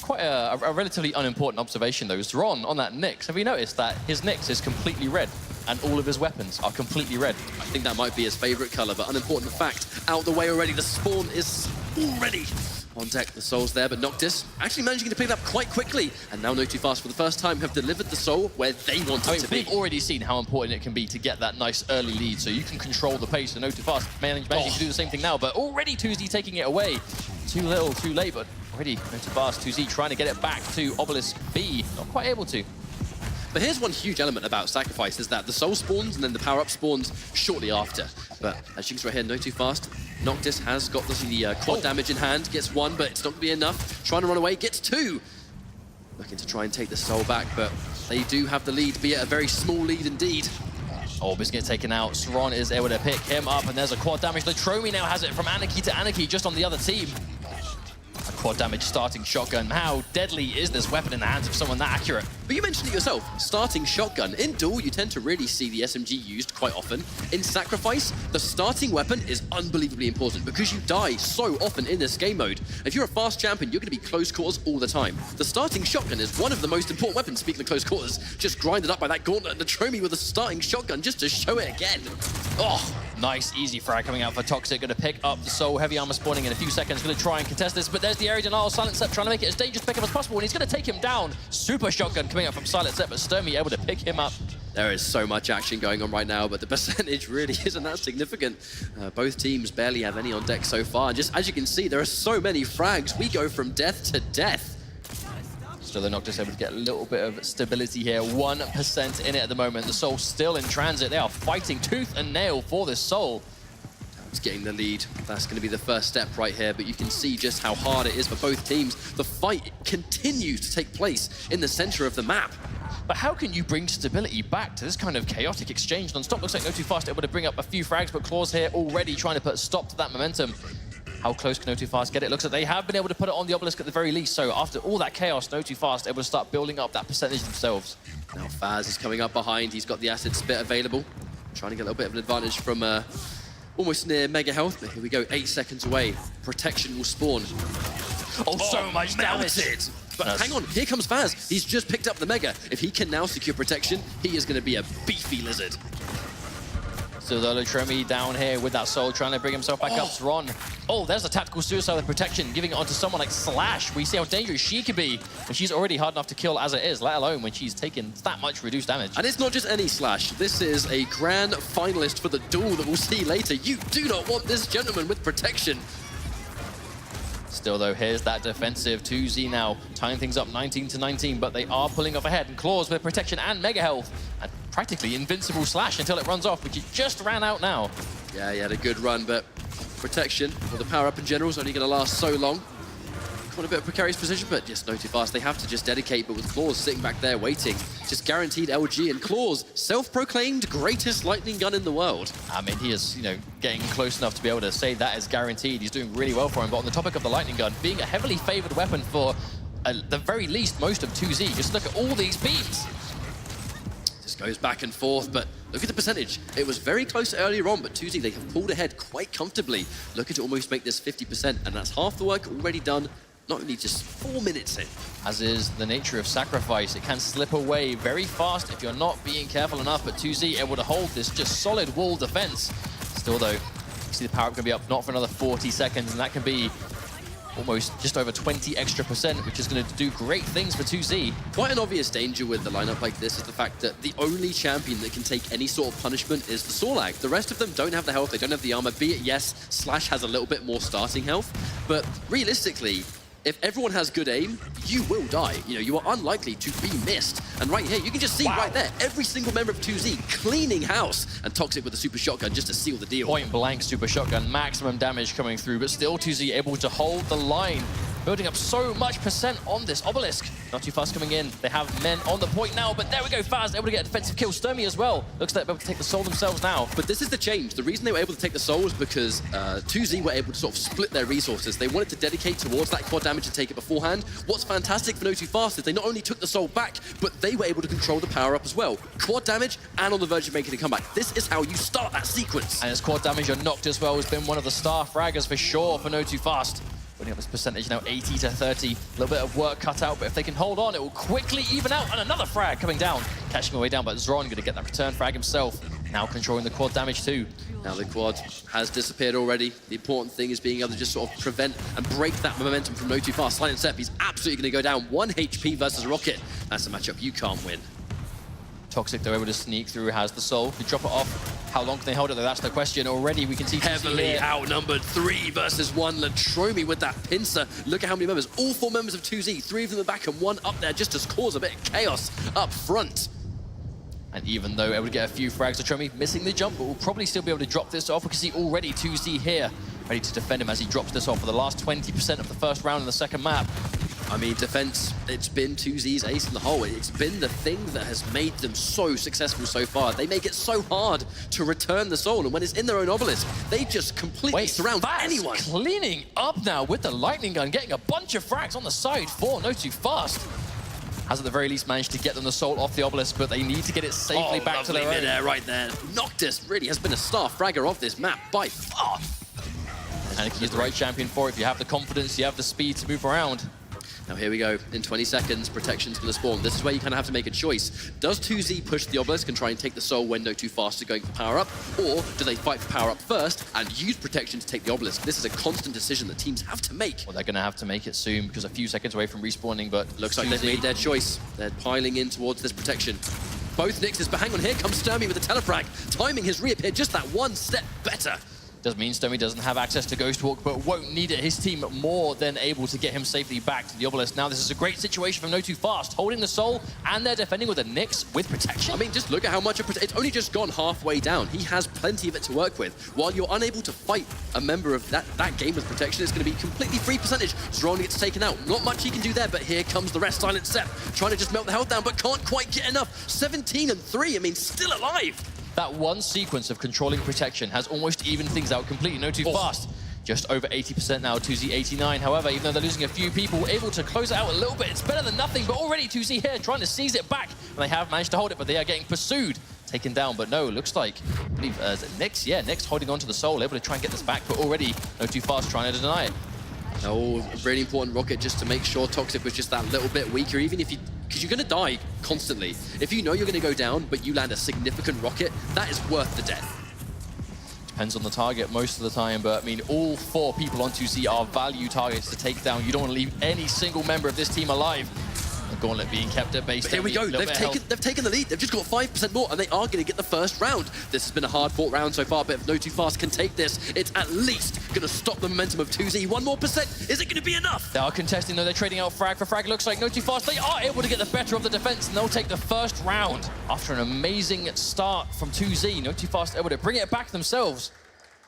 Speaker 8: Quite a relatively unimportant observation, though, is Ron on that Nyx. Have you noticed that his Nyx is completely red and all of his weapons are completely red?
Speaker 7: I think that might be his favorite color, but unimportant fact, out the way already. The spawn is already on deck. The soul's there, but Noctis actually managing to pick it up quite quickly. And now NOTOFAST for the first time have delivered the soul where they want it to be.
Speaker 8: We've already seen how important it can be to get that nice early lead, so you can control the pace. And NOTOFAST managing to do the same thing now, but already 2Z taking it away. Too little, too late, but already NOTOFAST, 2Z trying to get it back to Obelisk B. Not quite able to.
Speaker 7: But here's one huge element about Sacrifice, is that the soul spawns and then the power-up spawns shortly after. But as you can see right here, NOTOFAST, Noctis has got the quad damage in hand, gets 1, but it's not going to be enough. Trying to run away, gets 2. Looking to try and take the soul back, but they do have the lead, be it a very small lead indeed.
Speaker 8: Orbis get taken out, Saron is able to pick him up, and there's a quad damage. Latromi now has it from Anarchy to Anarchy, just on the other team. A quad damage starting shotgun. How deadly is this weapon in the hands of someone that accurate?
Speaker 7: But you mentioned it yourself, starting shotgun. In Duel, you tend to really see the SMG used quite often. In Sacrifice, the starting weapon is unbelievably important because you die so often in this game mode. If you're a fast champion, you're going to be close quarters all the time. The starting shotgun is one of the most important weapons, speaking of close quarters. Just grinded up by that gauntlet and the Natromi with a starting shotgun just to show it again.
Speaker 8: Oh, nice, easy frag coming out for Toxic. Going to pick up the soul. Heavy armor spawning in a few seconds. Going to try and contest this, but there's the area denial. Silent Step trying to make it as dangerous pickup as possible, and he's going to take him down. Super shotgun coming out from Silent Step, but Sturmy able to pick him up.
Speaker 7: There is so much action going on right now, but the percentage really isn't that significant. Both teams barely have any on deck so far. And just as you can see, there are so many frags. We go from death to death.
Speaker 8: Still, the Noctis able to get a little bit of stability here. 1% in it at the moment. The soul still in transit. They are fighting tooth and nail for this soul.
Speaker 7: is getting the lead. That's going to be the first step right here, but you can see just how hard it is for both teams. The fight continues to take place in the center of the map.
Speaker 8: But how can you bring stability back to this kind of chaotic exchange non-stop? Looks like NOTOFAST able to bring up a few frags, but Claws here already trying to put a stop to that momentum. How close can NOTOFAST get it? Looks like they have been able to put it on the obelisk at the very least. So after all that chaos, NOTOFAST able to start building up that percentage themselves.
Speaker 7: Now Faz is coming up behind. He's got the acid spit available. Trying to get a little bit of an advantage from almost near mega health. But here we go, 8 seconds away. Protection will spawn.
Speaker 8: Oh, so much damage.
Speaker 7: But hang on, here comes Faz. He's just picked up the mega. If he can now secure protection, he is going to be a beefy lizard.
Speaker 8: So Tremi down here with that soul, trying to bring himself back up to Ron. Oh, there's a tactical suicide with protection, giving it onto someone like Slash. We see how dangerous she could be, and she's already hard enough to kill as it is, let alone when she's taken that much reduced damage.
Speaker 7: And it's not just any Slash. This is a grand finalist for the duel that we'll see later. You do not want this gentleman with protection.
Speaker 8: Still though, here's that defensive 2Z now, tying things up 19-19, but they are pulling off ahead, and Claws with protection and mega health, and practically invincible Slash until it runs off, which it just ran out now.
Speaker 7: Yeah, he had a good run, but protection, well, the power up in general is only going to last so long. Quite a bit of precarious position, but just NOTOFAST, they have to just dedicate, but with Claws sitting back there waiting, just guaranteed LG, and Claws, self-proclaimed greatest lightning gun in the world.
Speaker 8: I mean, he is, getting close enough to be able to say that is guaranteed. He's doing really well for him, but on the topic of the lightning gun, being a heavily favored weapon for, at the very least, most of 2Z, just look at all these beams.
Speaker 7: Just goes back and forth, but look at the percentage. It was very close earlier on, but 2Z, they have pulled ahead quite comfortably. Looking to almost make this 50%, and that's half the work already done. Not only just 4 minutes in.
Speaker 8: As is the nature of Sacrifice, it can slip away very fast if you're not being careful enough, but 2Z able to hold this just solid wall defense. Still though, you see the power-up can be up not for another 40 seconds, and that can be almost just over 20 extra percent, which is going to do great things for 2Z.
Speaker 7: Quite an obvious danger with the lineup like this is the fact that the only champion that can take any sort of punishment is the Sorlag. The rest of them don't have the health, they don't have the armor, be it, yes, Slash has a little bit more starting health, but realistically, if everyone has good aim, you will die. You are unlikely to be missed. And right here, you can just see right there, every single member of 2Z cleaning house, and Toxic with the super shotgun just to seal the deal.
Speaker 8: Point blank super shotgun, maximum damage coming through, but still 2Z able to hold the line, building up so much percent on this obelisk. NOTOFAST coming in. They have men on the point now, but there we go, Faz able to get a defensive kill. Sturmy as well. Looks like they're able to take the soul themselves now.
Speaker 7: But this is the change. The reason they were able to take the soul is because 2Z were able to sort of split their resources. They wanted to dedicate towards that quad damage and take it beforehand. What's fantastic for NOTOFAST is they not only took the soul back, but they were able to control the power up as well. Quad damage and on the verge of making a comeback. This is how you start that sequence.
Speaker 8: And his quad damage on Noct as well has been one of the star fraggers for sure for NOTOFAST. Putting up this percentage now 80-30. A little bit of work cut out, but if they can hold on, it will quickly even out. And another frag coming down, catching away down, but Zron going to get that return frag himself. Now controlling the quad damage too.
Speaker 7: Now the quad has disappeared already. The important thing is being able to just sort of prevent and break that momentum from NOTOFAST. Silent Step, he's absolutely going to go down. 1 HP versus Rocket. That's a matchup you can't win.
Speaker 8: Toxic, they're able to sneak through, has the soul. They drop it off. How long can they hold it, though? That's the question. Already, we can see
Speaker 7: heavily outnumbered. 3 versus 1. Latromi with that pincer. Look at how many members. All 4 members of 2Z. 3 of them in the back and 1 up there just to cause a bit of chaos up front.
Speaker 8: And even though able to get a few frags, Latromi missing the jump, but will probably still be able to drop this off. We can see already 2Z here, ready to defend him as he drops this off for the last 20% of the first round in the second map.
Speaker 7: I mean, defense, it's been 2Z's ace in the hole. It's been the thing that has made them so successful so far. They make it so hard to return the soul, and when it's in their own obelisk, they just completely surround anyone.
Speaker 8: Cleaning up now with the lightning gun, getting a bunch of frags on the side for NOTOFAST. Has at the very least managed to get them the soul off the obelisk, but they need to get it safely back to their own.
Speaker 7: Midair right there. Noctis really has been a star fragger of this map by far.
Speaker 8: And if you use the right champion for it, if you have the confidence, you have the speed to move around.
Speaker 7: Now here we go, in 20 seconds, protection's gonna spawn. This is where you kind of have to make a choice. Does 2Z push the obelisk and try and take the soul when NOTOFAST are going for power up? Or do they fight for power up first and use protection to take the obelisk? This is a constant decision that teams have to make.
Speaker 8: Well, they're gonna have to make it soon because a few seconds away from respawning, but
Speaker 7: looks like they've made their choice. They're piling in towards this protection. Both Nixes, but hang on, here comes Sturmy with the telefrag. Timing his reappear just that 1 step better.
Speaker 8: Does mean Stomey doesn't have access to Ghost Walk, but won't need it. His team more than able to get him safely back to the obelisk. Now, this is a great situation from NOTOFAST, holding the soul, and they're defending with a Nyx with protection.
Speaker 7: I mean, just look at how much it's only just gone halfway down. He has plenty of it to work with. While you're unable to fight a member of that game with protection, it's going to be completely free percentage. Zron gets taken out. Not much he can do there, but here comes the rest. Silent Sep trying to just melt the health down, but can't quite get enough. 17 and 3, I mean, still alive.
Speaker 8: That one sequence of controlling protection has almost evened things out completely. NOTOFAST just over 80% now, 2Z 89. However, even though they're losing a few people, able to close it out a little bit. It's better than nothing, but already 2Z here trying to seize it back. And they have managed to hold it, but they are getting pursued, taken down. But no, looks like, I believe, is it Nyx? Yeah, Nyx holding on to the soul, able to try and get this back, but already NOTOFAST trying to deny it.
Speaker 7: Oh, a really important rocket just to make sure Toxic was just that little bit weaker, even if you... Because you're going to die constantly. If you know you're going to go down, but you land a significant rocket, that is worth the death.
Speaker 8: Depends on the target most of the time, but I mean, all 4 people on 2C are value targets to take down. You don't want to leave any single member of this team alive. The Gauntlet being kept at base.
Speaker 7: But here we go. They've taken the lead. They've just got 5% more, and they are going to get the first round. This has been a hard-fought round so far, but if NOTOFAST can take this, it's at least going to stop the momentum of 2Z. 1 more percent. Is it going to be enough?
Speaker 8: They are contesting, though. They're trading out frag for frag. Looks like NOTOFAST, they are able to get the better of the defense, and they'll take the first round. After an amazing start from 2Z, NOTOFAST able to bring it back themselves.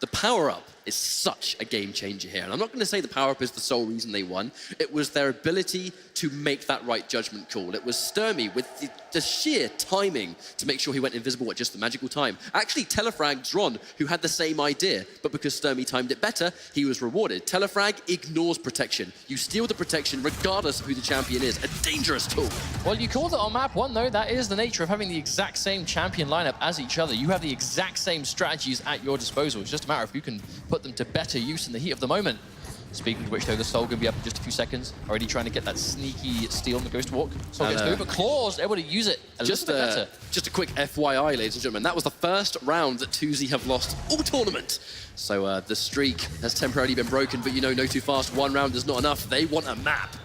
Speaker 7: The power-up is such a game changer here. And I'm not going to say the power-up is the sole reason they won. It was their ability to make that right judgment call. It was Sturmy with the sheer timing to make sure he went invisible at just the magical time. Actually, Telefrag Zron, who had the same idea, but because Sturmy timed it better, he was rewarded. Telefrag ignores protection. You steal the protection regardless of who the champion is. A dangerous tool.
Speaker 8: Well, you called it on map 1, though. That is the nature of having the exact same champion lineup as each other. You have the exact same strategies at your disposal. It's just a matter of who can put them to better use in the heat of the moment. Speaking of which, though, the Soul going to be up in just a few seconds. Already trying to get that sneaky steal on the Ghost Walk. Soul gets through, but Claws able to use it a little bit better.
Speaker 7: Just a quick FYI, ladies and gentlemen. That was the first round that 2Z have lost all tournament. So the streak has temporarily been broken, but you know, NOTOFAST, 1 round is not enough. They want a map.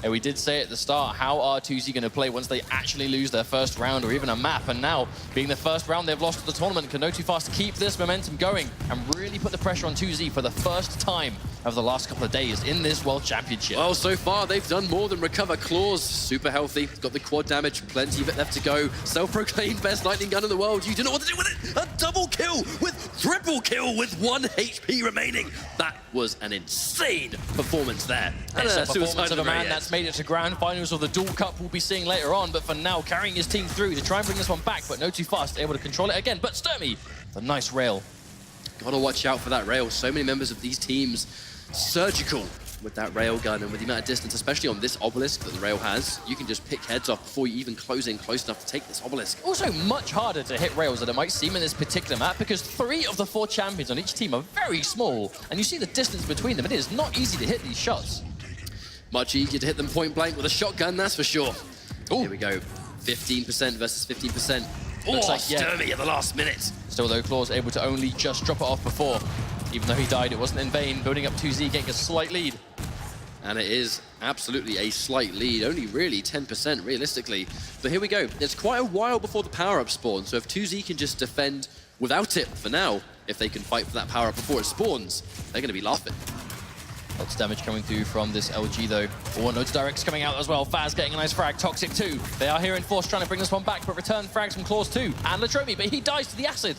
Speaker 8: And we did say at the start, how are 2Z going to play once they actually lose their first round or even a map? And now, being the first round they've lost to the tournament, can NOTOFAST keep this momentum going and really put the pressure on 2Z for the first time over the last couple of days in this World Championship?
Speaker 7: Well, so far, they've done more than recover. Claws, super healthy, got the quad damage, plenty of it left to go. Self-proclaimed best lightning gun in the world. You don't know what to do with it. A double kill with triple kill with 1 HP remaining. That was an insane performance there.
Speaker 8: And a performance of a man that's made it to grand finals of the Dual Cup we'll be seeing later on, but for now, carrying his team through to try and bring this one back, but NOTOFAST able to control it again. But Sturmy, the nice rail.
Speaker 7: Gotta watch out for that rail. So many members of these teams surgical with that rail gun, and with the amount of distance, especially on this obelisk that the rail has, you can just pick heads off before you even close in close enough to take this obelisk.
Speaker 8: Also much harder to hit rails than it might seem in this particular map, because 3 of the 4 champions on each team are very small, and you see the distance between them. It is not easy to hit these shots.
Speaker 7: Much easier to hit them point blank with a shotgun, that's for sure.
Speaker 8: Ooh.
Speaker 7: Here we go. 15% versus 15%.
Speaker 8: Looks like,
Speaker 7: Sturmy at the last minute.
Speaker 8: Still, though, Claws able to only just drop it off before. Even though he died, it wasn't in vain. Building up 2Z, getting a slight lead.
Speaker 7: And it is absolutely a slight lead, only really 10% realistically. But here we go. It's quite a while before the power-up spawn, so if 2Z can just defend without it for now, if they can fight for that power-up before it spawns, they're going to be laughing.
Speaker 8: Lots of damage coming through from this LG, though. Oh, Notes Direct's coming out as well. Faz getting a nice frag. Toxic too. They are here in force, trying to bring this one back, but return frags from Claws too. And Latromi, but he dies to the acid.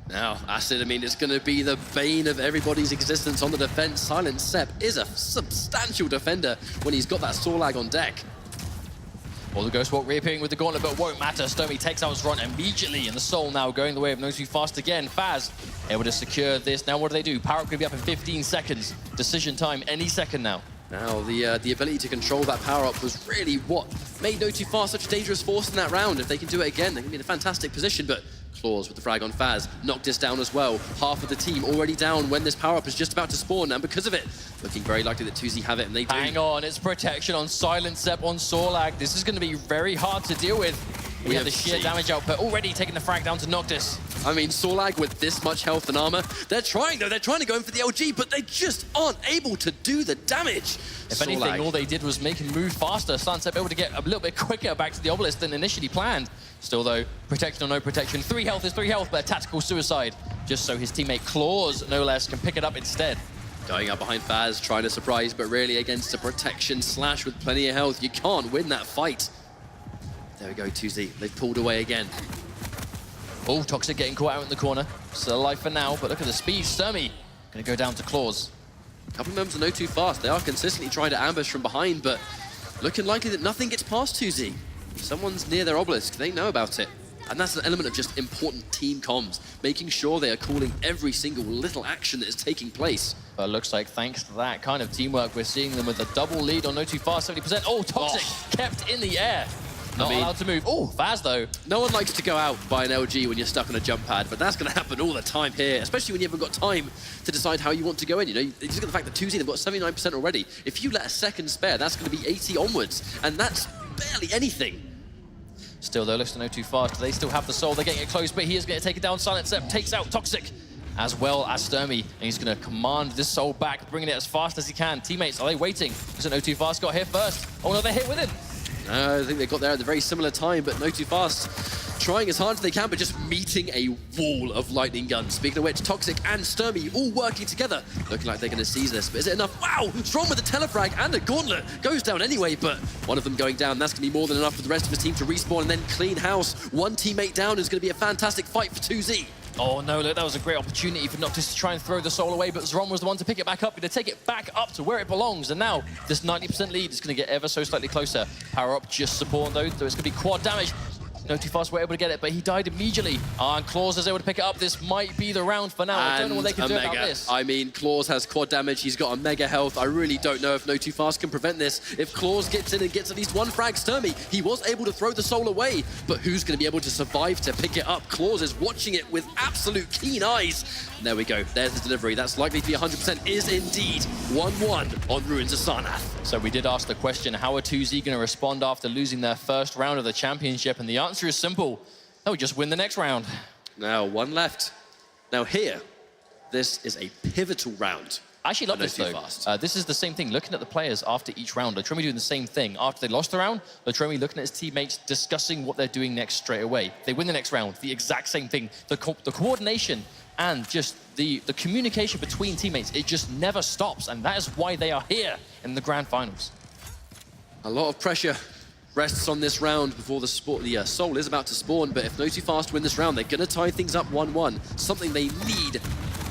Speaker 7: Now, Acid, I mean, it's going to be the bane of everybody's existence on the defense. Silent Sep is a substantial defender when he's got that Sorlag on deck.
Speaker 8: Well, the Ghost Walk reappearing with the Gauntlet, but won't matter. Sturmy takes out his run immediately, and the Soul now going the way of NOTOFAST again. Faz able to secure this. Now what do? Power-up could be up in 15 seconds. Decision time any second now.
Speaker 7: Now, the ability to control that power-up was really what made NOTOFAST such a dangerous force in that round. If they can do it again, they can be in a fantastic position, but Claws with the frag on Faz knocked this down as well. Half of the team already down when this power-up is just about to spawn, and because of it, looking very likely that 2Z have it, and they do.
Speaker 8: Hang on, it's protection on Silent Sep on Sorlag. This is going to be very hard to deal with. We have the sheer damage output already taking the frag down to Noctis.
Speaker 7: I mean, Sorlag with this much health and armor, they're trying though, they're trying to go in for the LG, but they just aren't able to do the damage.
Speaker 8: If anything, all they did was make him move faster. Sunset able to get a little bit quicker back to the obelisk than initially planned. Still though, protection or no protection, 3 health is 3 health, but a tactical suicide, just so his teammate Claws, no less, can pick it up instead.
Speaker 7: Going up behind Faz, trying to surprise, but really against a protection Slash with plenty of health, you can't win that fight. There we go, 2Z, they've pulled away again.
Speaker 8: Oh, Toxic getting caught out in the corner. Still alive for now, but look at the speed. Sturmy gonna go down to Claws.
Speaker 7: A couple of members are NOTOFAST. They are consistently trying to ambush from behind, but looking likely that nothing gets past 2Z. Someone's near their obelisk, they know about it. And that's an element of just important team comms, making sure they are calling every single little action that is taking place.
Speaker 8: But it looks like thanks to that kind of teamwork, we're seeing them with a double lead on NOTOFAST, 70%. Oh, Toxic kept in the air. Not allowed to move. Oh, Faz though.
Speaker 7: No one likes to go out by an LG when you're stuck on a jump pad, but that's going to happen all the time here, especially when you haven't got time to decide how you want to go in. You know, you just look at the fact that 2Z, they've got 79% already. If you let a second spare, that's going to be 80 onwards, and that's barely anything.
Speaker 8: Still though, looks to NOTOFAST. They still have the soul. They're getting it close, but he is going to take it down. Silent Step takes out Toxic, as well as Sturmy, and he's going to command this soul back, bringing it as fast as he can. Teammates, are they waiting? Because NOTOFAST got here first. Oh no, they're hit with him.
Speaker 7: I think they got there at a very similar time, but NOTOFAST trying as hard as they can, but just meeting a wall of lightning guns. Speaking of which, Toxic and Sturmy all working together. Looking like they're going to seize this, but is it enough? Wow, Strong with the telefrag and a gauntlet. Goes down anyway, but one of them going down, that's going to be more than enough for the rest of his team to respawn and then clean house. One teammate down is going to be a fantastic fight for 2Z.
Speaker 8: Oh no, look, that was a great opportunity for Noctis to try and throw the soul away, but Zron was the one to pick it back up, going to take it back up to where it belongs, and now this 90% lead is going to get ever so slightly closer. Power up just support though, so it's going to be quad damage. NOTOFAST were able to get it, but he died immediately. And Claws is able to pick it up. This might be the round for now. I don't know what they can do about this.
Speaker 7: I mean, Claws has quad damage. He's got a mega health. I really don't know if NOTOFAST can prevent this. If Claws gets in and gets at least one frag, Sturmy, he was able to throw the soul away. But who's going to be able to survive to pick it up? Claws is watching it with absolute keen eyes. And there we go. There's the delivery. That's likely to be 100%. Is indeed 1-1 on Ruins of Sarnath.
Speaker 8: So we did ask the question, how are 2Z going to respond after losing their first round of the championship? And the answer is simple. They'll just win the next round.
Speaker 7: Now, one left. Now here, this is a pivotal round.
Speaker 8: I actually love this though. This is the same thing. Looking at the players after each round, Latromi doing the same thing. After they lost the round, Latromi looking at his teammates, discussing what they're doing next straight away. They win the next round, the exact same thing. The coordination and just the communication between teammates, it just never stops. And that is why they are here in the grand finals.
Speaker 7: A lot of pressure rests on this round before the soul is about to spawn, but if NOTOFAST win this round, they're going to tie things up 1-1, something they need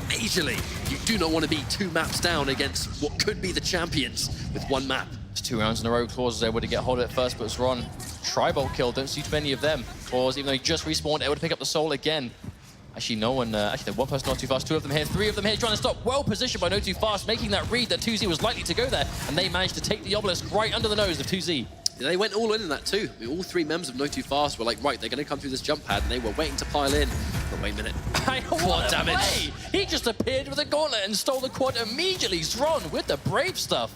Speaker 7: majorly. You do not want to be 2 maps down against what could be the champions with 1 map.
Speaker 8: It's 2 rounds in a row. Claws was able to get hold of it first, but it's Ron. Tri-bolt kill, don't see too many of them. Claws, even though he just respawned, able to pick up the soul again. Actually, no one, actually, one person NOTOFAST, 2 of them here, 3 of them here, trying to stop. Well positioned by NOTOFAST, making that read that 2Z was likely to go there, and they managed to take the obelisk right under the nose of 2Z.
Speaker 7: They went all in that too. I mean, all 3 members of NOTOFAST were like, right, they're going to come through this jump pad, and they were waiting to pile in. But wait a minute.
Speaker 8: Quad damage. Play. He just appeared with a gauntlet and stole the quad immediately. Zron with the brave stuff.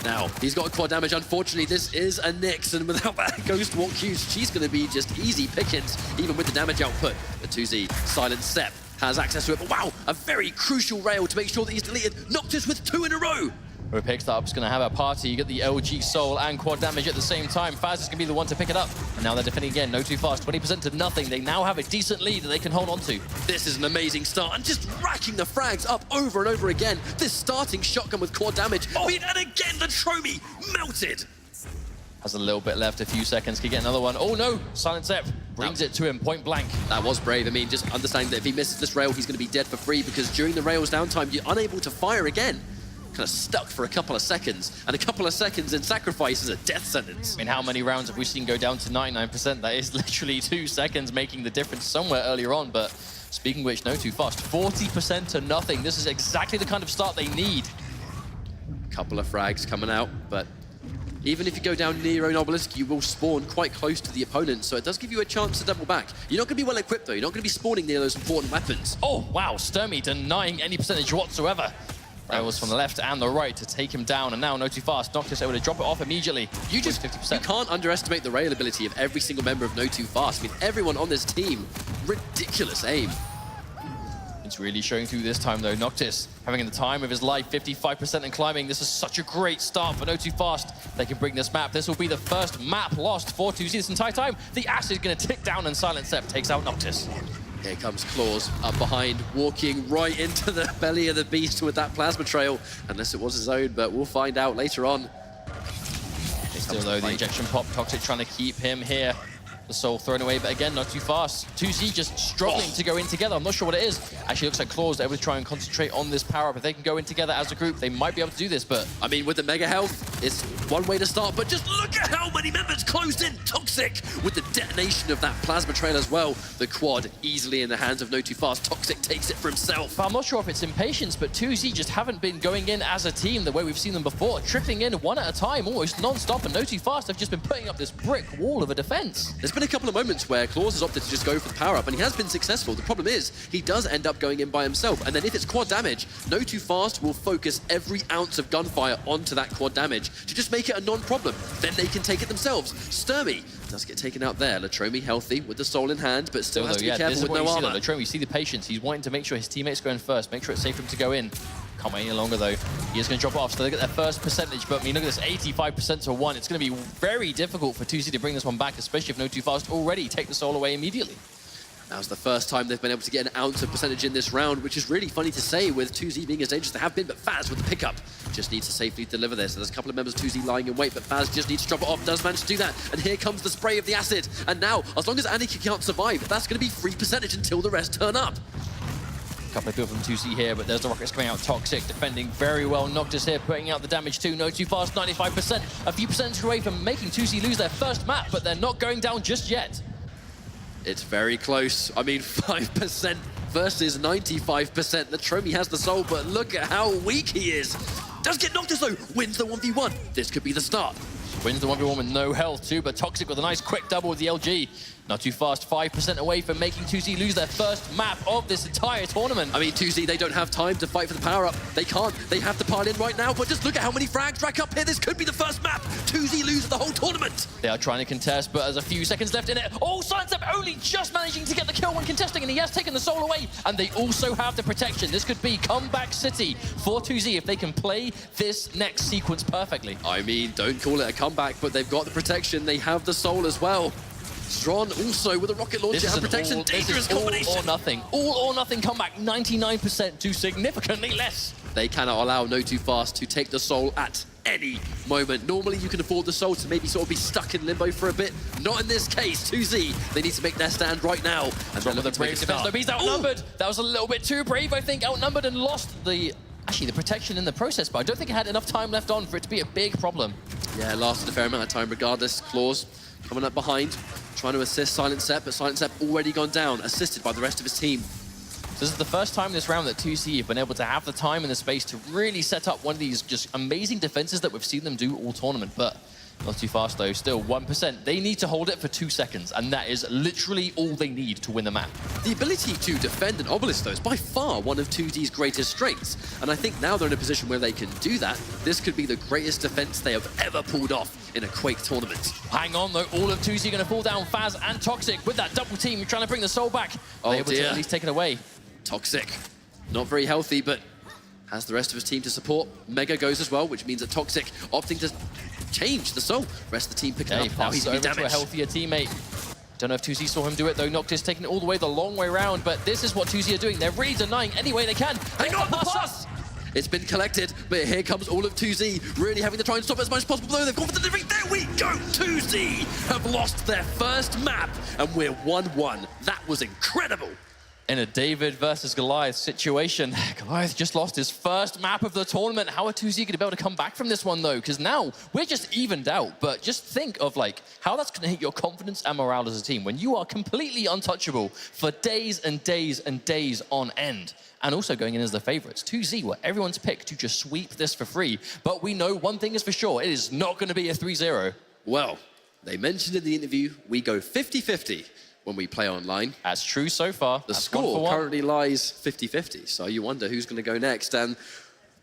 Speaker 7: Now, he's got quad damage. Unfortunately, this is a Nyx, and without that Ghost Walk Q's, she's going to be just easy pickings, even with the damage output. The 2Z, Silent Step, has access to it, but wow, a very crucial rail to make sure that he's deleted. Noctis with 2 in a row.
Speaker 8: Who picks that up is going to have a party. You get the LG soul and quad damage at the same time. Faz is going to be the one to pick it up. And now they're defending again. NOTOFAST, 20% to nothing. They now have a decent lead that they can hold on to.
Speaker 7: This is an amazing start. And just racking the frags up over and over again. This starting shotgun with quad damage. Oh, and again, the Tromi melted.
Speaker 8: Has a little bit left, a few seconds. Can get another one. Oh no, Silent Step brings it to him, point blank.
Speaker 7: That was brave. I mean, just understanding that if he misses this rail, he's going to be dead for free, because during the rail's downtime, you're unable to fire again. Kind of stuck for a couple of seconds, and a couple of seconds in sacrifice is a death sentence.
Speaker 8: I mean, how many rounds have we seen go down to 99%? That is literally 2 seconds making the difference somewhere earlier on, but speaking of which, NOTOFAST, 40% to nothing. This is exactly the kind of start they need.
Speaker 7: Couple of frags coming out, but even if you go down near your own obelisk, you will spawn quite close to the opponent, so it does give you a chance to double back. You're not going to be well equipped though, you're not going to be spawning near those important weapons.
Speaker 8: Oh wow, Sturmy denying any percentage whatsoever. Rails from the left and the right to take him down, and now NOTOFAST, Noctis able to drop it off immediately.
Speaker 7: You
Speaker 8: 50%.
Speaker 7: can't underestimate the rail ability of every single member of NOTOFAST. I mean, everyone on this team, ridiculous aim.
Speaker 8: It's really showing through this time, though. Noctis having the time of his life, 55% and climbing. This is such a great start for NOTOFAST. They can bring this map. This will be the first map lost for 2Z this entire time. The Acid is going to tick down, and Silent Sep takes out Noctis.
Speaker 7: Here comes Claws up behind, walking right into the belly of the beast with that plasma trail. Unless it was his own, but we'll find out later on.
Speaker 8: Still, though, the injection pop, Toxic trying to keep him here. The soul thrown away, but again, NOTOFAST. 2Z just struggling to go in together. I'm not sure what it is. Actually, looks like Claws able to try and concentrate on this power-up. If they can go in together as a group, they might be able to do this, but...
Speaker 7: I mean, with the mega health, it's one way to start, but just look at how many members closed in. Toxic with the detonation of that plasma trail as well. The quad easily in the hands of NOTOFAST. Toxic takes it for himself.
Speaker 8: But I'm not sure if it's impatience, but 2Z just haven't been going in as a team the way we've seen them before, trickling in one at a time, almost non-stop, and NOTOFAST have just been putting up this brick wall of a defense.
Speaker 7: There's been a couple of moments where Claws has opted to just go for the power-up, and he has been successful. The problem is, he does end up going in by himself, and then if it's quad damage, NOTOFAST will focus every ounce of gunfire onto that quad damage to just make it a non-problem. Then they can take it themselves. Sturmy does get taken out there. Latromi healthy with the soul in hand, but still has to be careful with no armor.
Speaker 8: Latromi, you see the patience. He's wanting to make sure his teammates go in first, make sure it's safe for him to go in. Can't wait any longer, though. He is going to drop off, so they get their first percentage, but I mean, look at this, 85% to 1. It's going to be very difficult for 2Z to bring this one back, especially if NOTOFAST already take the soul away immediately.
Speaker 7: Now's the first time they've been able to get an ounce of percentage in this round, which is really funny to say with 2Z being as dangerous as they have been, but Faz with the pickup just needs to safely deliver this. So there's a couple of members of 2Z lying in wait, but Faz just needs to drop it off, does manage to do that, and here comes the spray of the acid. And now, as long as Aniki can't survive, that's going to be free percentage until the rest turn up.
Speaker 8: Couple of people from 2C here, but there's the rockets coming out. Toxic defending very well. Noctis here putting out the damage too. NOTOFAST 95%. A few percentage away from making 2C lose their first map, but they're not going down just yet.
Speaker 7: It's very close. I mean, 5% versus 95%. Latromi has the soul, but look at how weak he is. Does get Noctis though, wins the 1v1. This could be the start.
Speaker 8: Wins the 1v1 with no health too, but Toxic with a nice quick double with the LG. NOTOFAST 5% away from making 2Z lose their first map of this entire tournament.
Speaker 7: I mean, 2Z, they don't have time to fight for the power-up. They can't. They have to pile in right now, but just look at how many frags rack up here. This could be the first map. 2Z lose the whole tournament.
Speaker 8: They are trying to contest, but there's a few seconds left in it. Oh, Silent Sep only just managing to get the kill when contesting, and he has taken the soul away. And they also have the protection. This could be comeback city for 2Z if they can play this next sequence perfectly.
Speaker 7: I mean, don't call it a comeback, but they've got the protection. They have the soul as well. Strawn also with a rocket launcher and protection. Dangerous combination.
Speaker 8: All or nothing. All or nothing comeback. 99% to significantly less.
Speaker 7: They cannot allow NOTOFAST to take the soul at any moment. Normally, you can afford the soul to maybe sort of be stuck in limbo for a bit. Not in this case. 2Z, they need to make their stand right now. And
Speaker 8: they're looking to make a start. He's outnumbered.
Speaker 7: Ooh.
Speaker 8: That was a little bit too brave, I think. Outnumbered and lost the protection in the process, but I don't think it had enough time left on for it to be a big problem.
Speaker 7: Yeah, lasted a fair amount of time regardless. Claws coming up behind, trying to assist Silent Sep, but Silent Sep already gone down, assisted by the rest of his team.
Speaker 8: So this is the first time this round that 2C have been able to have the time and the space to really set up one of these just amazing defenses that we've seen them do all tournament, but not too fast though, still 1%. They need to hold it for 2 seconds, and that is literally all they need to win the map.
Speaker 7: The ability to defend an obelisk though is by far one of 2D's greatest strengths, and I think now they're in a position where they can do that. This could be the greatest defense they have ever pulled off in a Quake tournament.
Speaker 8: Hang on though, all of 2Z going to fall down. Faz and Toxic with that double team trying to bring the soul back.
Speaker 7: Oh
Speaker 8: able
Speaker 7: dear.
Speaker 8: to at least take it away.
Speaker 7: Toxic, not very healthy, but has the rest of his team to support. Mega goes as well, which means that Toxic opting to change the soul. Rest of the team picking up. Now he's
Speaker 8: over
Speaker 7: damaged.
Speaker 8: to a healthier teammate. Don't know if 2Z saw him do it though. Noctis taking it all the way the long way round, but this is what 2Z are doing. They're really denying any way they can.
Speaker 7: Hang on, the pass! It's been collected, but here comes all of 2Z, really having to try and stop it as much as possible, though they've gone for the delivery. There we go! 2Z have lost their first map, and we're 1-1. That was incredible.
Speaker 8: In a David versus Goliath situation, Goliath just lost his first map of the tournament. How are 2Z going to be able to come back from this one, though? Because now we're just evened out. But just think of, like, how that's going to hit your confidence and morale as a team when you are completely untouchable for days and days and days on end. And also going in as the favorites. 2Z were everyone's pick to just sweep this for free. But we know one thing is for sure. It is not going to be a 3-0.
Speaker 7: Well, they mentioned in the interview, we go 50-50. When we play online.
Speaker 8: That's true so far.
Speaker 7: The score currently lies 50-50, so you wonder who's going to go next. And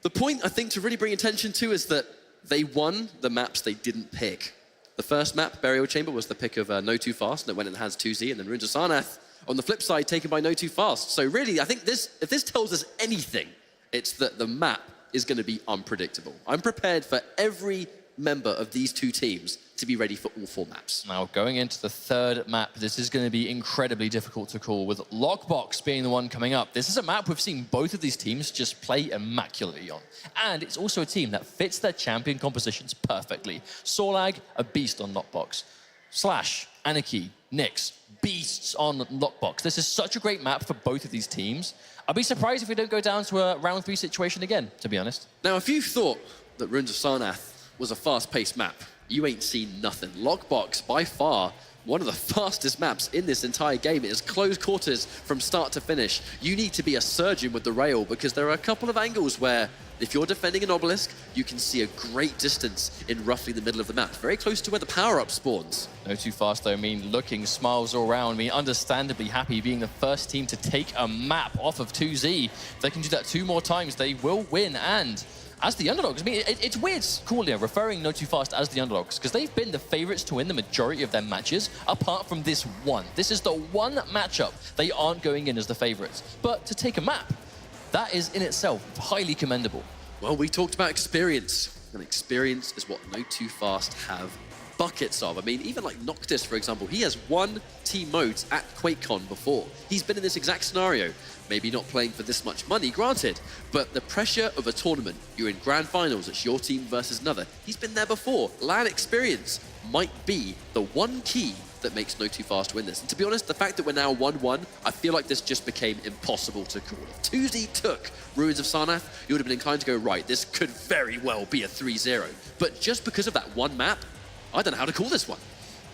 Speaker 7: The point, I think, to really bring attention to is that they won the maps they didn't pick. The first map, Burial Chamber, was the pick of NOTOFAST, and it went in hands 2Z, and then Runes of Sarnath, on the flip side, taken by NOTOFAST. So really, I think if this tells us anything, it's that the map is going to be unpredictable. I'm prepared for every member of these two teams to be ready for all 4 maps.
Speaker 8: Now, going into the third map, this is going to be incredibly difficult to call, with Lockbox being the one coming up. This is a map we've seen both of these teams just play immaculately on. And it's also a team that fits their champion compositions perfectly. Sorlag, a beast on Lockbox. Slash, Anarchy, Nyx, beasts on Lockbox. This is such a great map for both of these teams. I'd be surprised if we don't go down to a round 3 situation again, to be honest.
Speaker 7: Now, if you thought that Runes of Sarnath was a fast-paced map, you ain't seen nothing. Lockbox, by far, one of the fastest maps in this entire game. It is close quarters from start to finish. You need to be a surgeon with the rail, because there are a couple of angles where, if you're defending an obelisk, you can see a great distance in roughly the middle of the map, very close to where the power-up spawns.
Speaker 8: NOTOFAST, though, looking smiles all around, understandably happy being the first team to take a map off of 2Z. If they can do that 2 more times, they will win, and as the underdogs, it's weird calling, referring NOTOFAST as the underdogs, because they've been the favorites to win the majority of their matches, apart from this one. This is the one matchup they aren't going in as the favorites. But to take a map, that is in itself highly commendable.
Speaker 7: Well, we talked about experience, and experience is what NOTOFAST have buckets of. Even like Noctis, for example, he has won team modes at QuakeCon before. He's been in this exact scenario. Maybe not playing for this much money, granted, but the pressure of a tournament, you're in grand finals, it's your team versus another. He's been there before. LAN experience might be the one key that makes NOTOFAST win this. And to be honest, the fact that we're now 1-1, I feel like this just became impossible to call. If 2Z took Ruins of Sarnath, you would have been inclined to go, right, this could very well be a 3-0. But just because of that one map, I don't know how to call this one.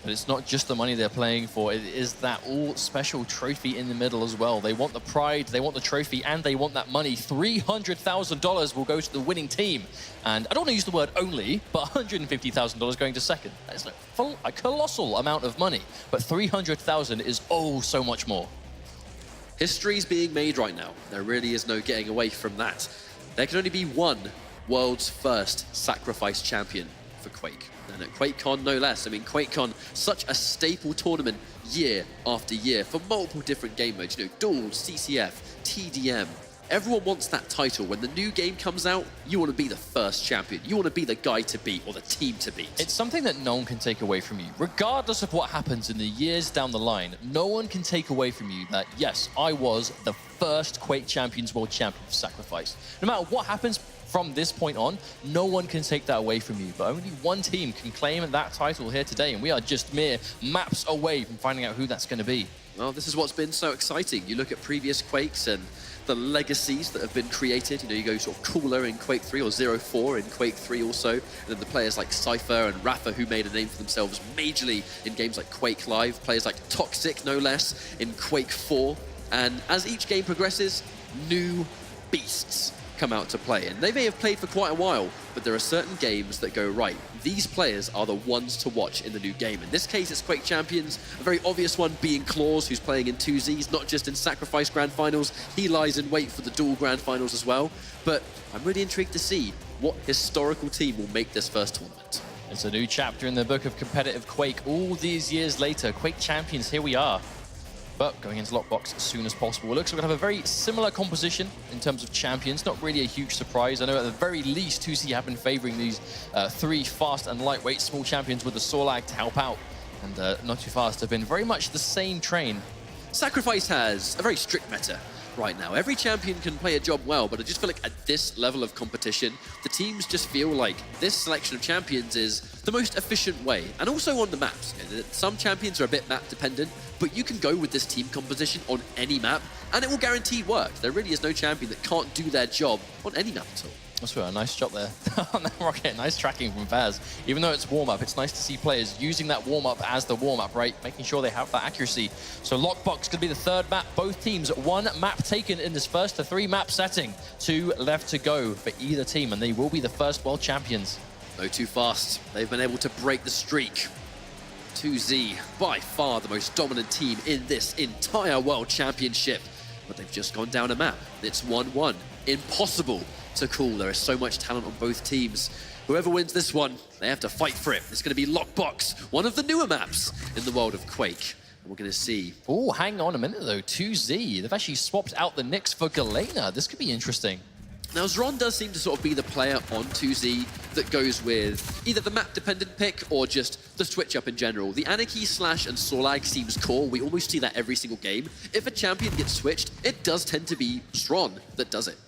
Speaker 8: But it's not just the money they're playing for, it is that all-special trophy in the middle as well. They want the pride, they want the trophy, and they want that money. $300,000 will go to the winning team. And I don't want to use the word only, but $150,000 going to second. That's a colossal amount of money. But $300,000 is oh so much more.
Speaker 7: History's being made right now. There really is no getting away from that. There can only be one world's first sacrifice champion for Quake. And at QuakeCon, no less. QuakeCon, such a staple tournament year after year for multiple different game modes. Duels, CCF, TDM. Everyone wants that title. When the new game comes out, you want to be the first champion. You want to be the guy to beat or the team to beat.
Speaker 8: It's something that no one can take away from you. Regardless of what happens in the years down the line, no one can take away from you that, yes, I was the first Quake Champions World Champion for Sacrifice. No matter what happens from this point on, no one can take that away from you, but only one team can claim that title here today, and we are just mere maps away from finding out who that's going to be.
Speaker 7: Well, this is what's been so exciting. You look at previous Quakes and the legacies that have been created. You go sort of Cooler in Quake 3 or 0-4 in Quake 3 also, and then the players like Cypher and Rafa who made a name for themselves majorly in games like Quake Live, players like Toxic, no less, in Quake 4, and as each game progresses, new beasts come out to play. And they may have played for quite a while, but there are certain games that go right. These players are the ones to watch in the new game. In this case, it's Quake Champions. A very obvious one being Claws, who's playing in 2Zs, not just in Sacrifice Grand Finals. He lies in wait for the dual Grand Finals as well. But I'm really intrigued to see what historical team will make this first tournament.
Speaker 8: It's a new chapter in the book of competitive Quake. All these years later, Quake Champions, here we are. But going into Lockbox as soon as possible. It looks like we're going to have a very similar composition in terms of champions. Not really a huge surprise. I know at the very least 2C have been favoring these 3 fast and lightweight small champions with the Sorlag to help out. And NOTOFAST have been very much the same train.
Speaker 7: Sacrifice has a very strict meta right now. Every champion can play a job well, but I just feel like at this level of competition, the teams just feel like this selection of champions is the most efficient way. And also on the maps. Some champions are a bit map dependent, but you can go with this team composition on any map, and it will guarantee work. There really is no champion that can't do their job on any map at all.
Speaker 8: That's a nice shot there on that rocket. Nice tracking from Vaz. Even though it's warm-up, it's nice to see players using that warm-up as the warm-up, right? Making sure they have that accuracy. So Lockbox could be the third map. Both teams, 1 map taken in this first to 3 map setting. 2 left to go for either team, and they will be the first world champions.
Speaker 7: NOTOFAST, they've been able to break the streak. 2Z, by far the most dominant team in this entire World Championship. But they've just gone down a map. It's 1-1. Impossible to call. There is so much talent on both teams. Whoever wins this one, they have to fight for it. It's going to be Lockbox, one of the newer maps in the world of Quake. And we're going to see.
Speaker 8: Oh, hang on a minute though. 2Z, they've actually swapped out the Nyx for Galena. This could be interesting.
Speaker 7: Now, Zron does seem to sort of be the player on 2Z that goes with either the map-dependent pick or just the switch-up in general. The Anarchy, Slash, and Solag seems core. We almost see that every single game. If a champion gets switched, it does tend to be Zron that does it.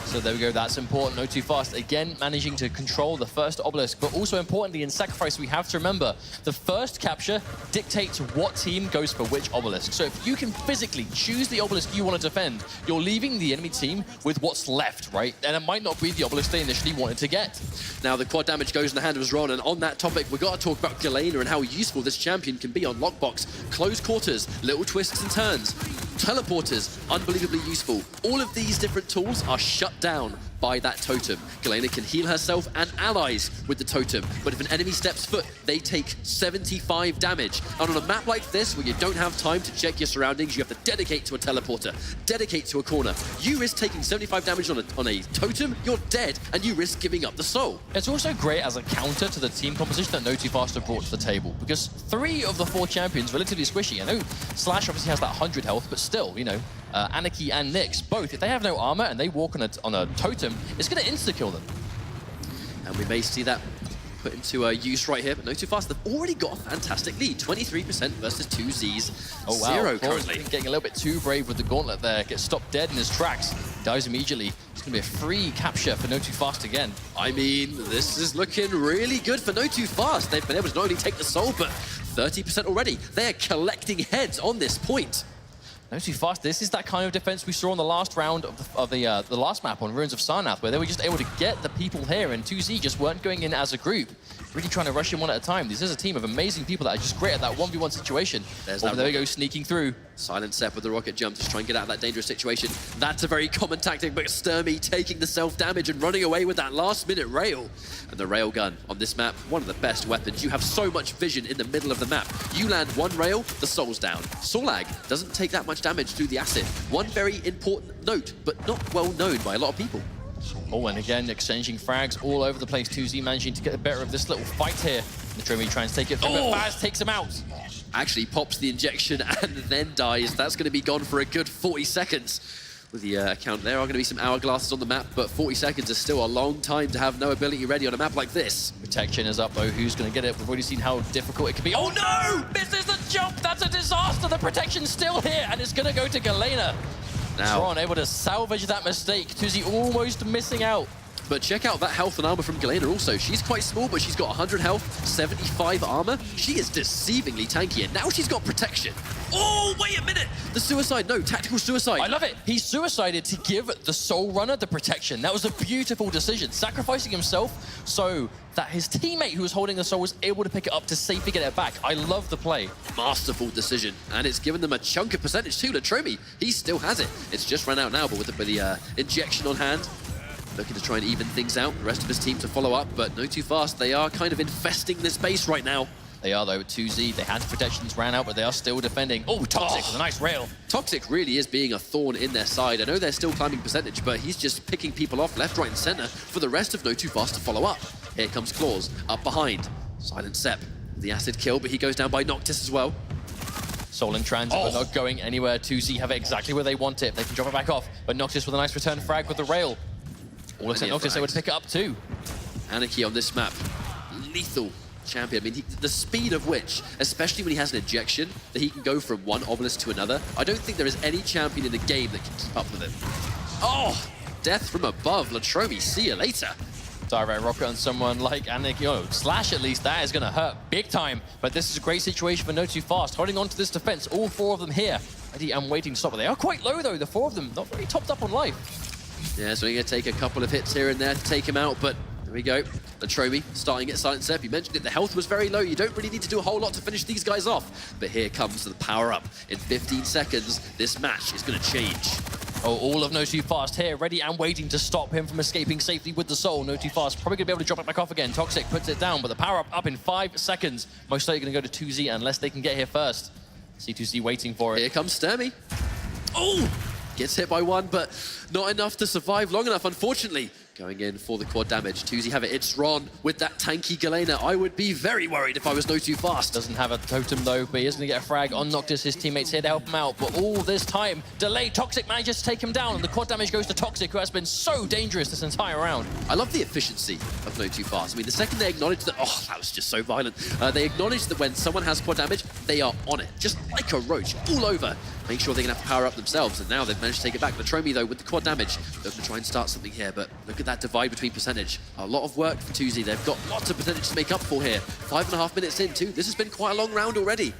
Speaker 8: So there we go, that's important. NOTOFAST, again, managing to control the first obelisk, but also importantly in Sacrifice, we have to remember, the first capture dictates what team goes for which obelisk. So if you can physically choose the obelisk you want to defend, you're leaving the enemy team with what's left, right? And it might not be the obelisk they initially wanted to get.
Speaker 7: Now, the quad damage goes in the hand of Zron, and on that topic, we've got to talk about Galena and how useful this champion can be on Lockbox. Close quarters, little twists and turns. Teleporters, unbelievably useful. All of these different tools are shut down by that totem. Galena can heal herself and allies with the totem, but if an enemy steps foot, they take 75 damage. And on a map like this, where you don't have time to check your surroundings, you have to dedicate to a teleporter, dedicate to a corner. You risk taking 75 damage on a totem, you're dead, and you risk giving up the soul.
Speaker 8: It's also great as a counter to the team composition that NOTOFAST have brought to the table, because 3 of the 4 champions relatively squishy. I know Slash obviously has that 100 health, but still, you know, Anarchy and Nyx, both, if they have no armor and they walk on a totem, it's going to insta-kill them.
Speaker 7: And we may see that put into use right here, but NOTOFAST, they've already got a fantastic lead. 23% versus 2Z's.
Speaker 8: Oh, wow.
Speaker 7: 0
Speaker 8: Claws
Speaker 7: currently.
Speaker 8: getting a little bit too brave with the gauntlet there. Gets stopped dead in his tracks. Dies immediately. It's going to be a free capture for NOTOFAST again.
Speaker 7: I mean, this is looking really good for NOTOFAST. They've been able to not only take the soul, but 30% already. They're collecting heads on this point.
Speaker 8: NOTOFAST, this is that kind of defense we saw on the last round of the last map on Ruins of Sarnath, where they were just able to get the people here, and 2Z just weren't going in as a group, really trying to rush in one at a time. This is a team of amazing people that are just great at that 1v1 situation. There we go, sneaking through.
Speaker 7: Silent Sep with the rocket jump to try and get out of that dangerous situation. That's a very common tactic, but Sturmy taking the self-damage and running away with that last-minute rail. And the rail gun on this map, one of the best weapons. You have so much vision in the middle of the map. You land one rail, the soul's down. Solag doesn't take that much damage through the acid. One very important note, but not well known by a lot of people.
Speaker 8: Oh, and again, exchanging frags all over the place. 2Z managing to get the better of this little fight here. Natromi trying to take it through, but Faz takes him out.
Speaker 7: Actually pops the injection and then dies. That's going to be gone for a good 40 seconds. With the account, there are going to be some hourglasses on the map, but 40 seconds is still a long time to have no ability ready on a map like this.
Speaker 8: Protection is up, though. Who's going to get it? We've already seen how difficult it can be. Oh, no! Misses the jump! That's a disaster! The protection's still here, and it's going to go to Galena.
Speaker 7: Now,
Speaker 8: Tron able to salvage that mistake. 2Z almost missing out.
Speaker 7: But check out that health and armor from Galena also. She's quite small, but she's got 100 health, 75 armor. She is deceivingly tanky, and now she's got protection. Oh, wait a minute! The suicide, no, tactical suicide.
Speaker 8: I love it. He suicided to give the Soul Runner the protection. That was a beautiful decision, sacrificing himself so that his teammate who was holding the soul was able to pick it up to safely get it back. I love the play.
Speaker 7: Masterful decision, and it's given them a chunk of percentage too. Latromi, he still has it. It's just run out now, but with the injection on hand, looking to try and even things out. The rest of his team to follow up, but NOTOFAST, they are kind of infesting this base right now.
Speaker 8: They are, though, with 2Z. They had protections ran out, but they are still defending. Oh, Toxic with a nice rail.
Speaker 7: Toxic really is being a thorn in their side. I know they're still climbing percentage, but he's just picking people off left, right, and center for the rest of NOTOFAST to follow up. Here comes Claws, up behind. Silent Sep, the acid kill, but he goes down by Noctis as well.
Speaker 8: Soul in transit, but not going anywhere. 2Z have it exactly where they want it. They can drop it back off, but Noctis with a nice return frag with the rail. All except Noctis, they would pick it up too.
Speaker 7: Anarchy on this map, lethal champion. I mean, the speed of which, especially when he has an injection, that he can go from one obelisk to another. I don't think there is any champion in the game that can keep up with him. Oh, death from above. Latromi, see you later.
Speaker 8: Direct rocket on someone like Anarchy. Oh, Slash at least, that is going to hurt big time. But this is a great situation for NOTOFAST, holding on to this defense. All 4 of them here, ready and waiting to stop. But they are quite low though, the 4 of them, not very topped up on life.
Speaker 7: Yeah, so we're going to take a couple of hits here and there to take him out, but there we go. Latromi starting at Silent Sep. You mentioned it, the health was very low. You don't really need to do a whole lot to finish these guys off. But here comes the power-up. In 15 seconds, this match is going to change.
Speaker 8: Oh, all of NOTOFAST here, ready and waiting to stop him from escaping safely with the soul. NOTOFAST probably going to be able to drop it back off again. Toxic puts it down, but the power-up up in 5 seconds. Most likely going to go to 2Z unless they can get here first. C2Z waiting for it.
Speaker 7: Here comes Sturmy. Oh! Gets hit by one, but not enough to survive long enough, unfortunately. Going in for the quad damage. 2Z have it. It's Ron with that tanky Galena. I would be very worried if I was NOTOFAST.
Speaker 8: Doesn't have a totem though, but he is going to get a frag on Noctis. His teammates here to help him out. But all this time, delayed. Toxic manages to take him down, and the quad damage goes to Toxic, who has been so dangerous this entire round.
Speaker 7: I love the efficiency of NOTOFAST. I mean, the second they acknowledge that, oh, that was just so violent. They acknowledge that when someone has quad damage, they are on it, just like a roach, all over. Make sure they're going to have to power up themselves, and now they've managed to take it back. Latromi, though, with the quad damage, they're going to try and start something here, but look at that divide between percentage. A lot of work for 2Z. They've got lots of percentage to make up for here. 5.5 minutes in, too. This has been quite a long round already.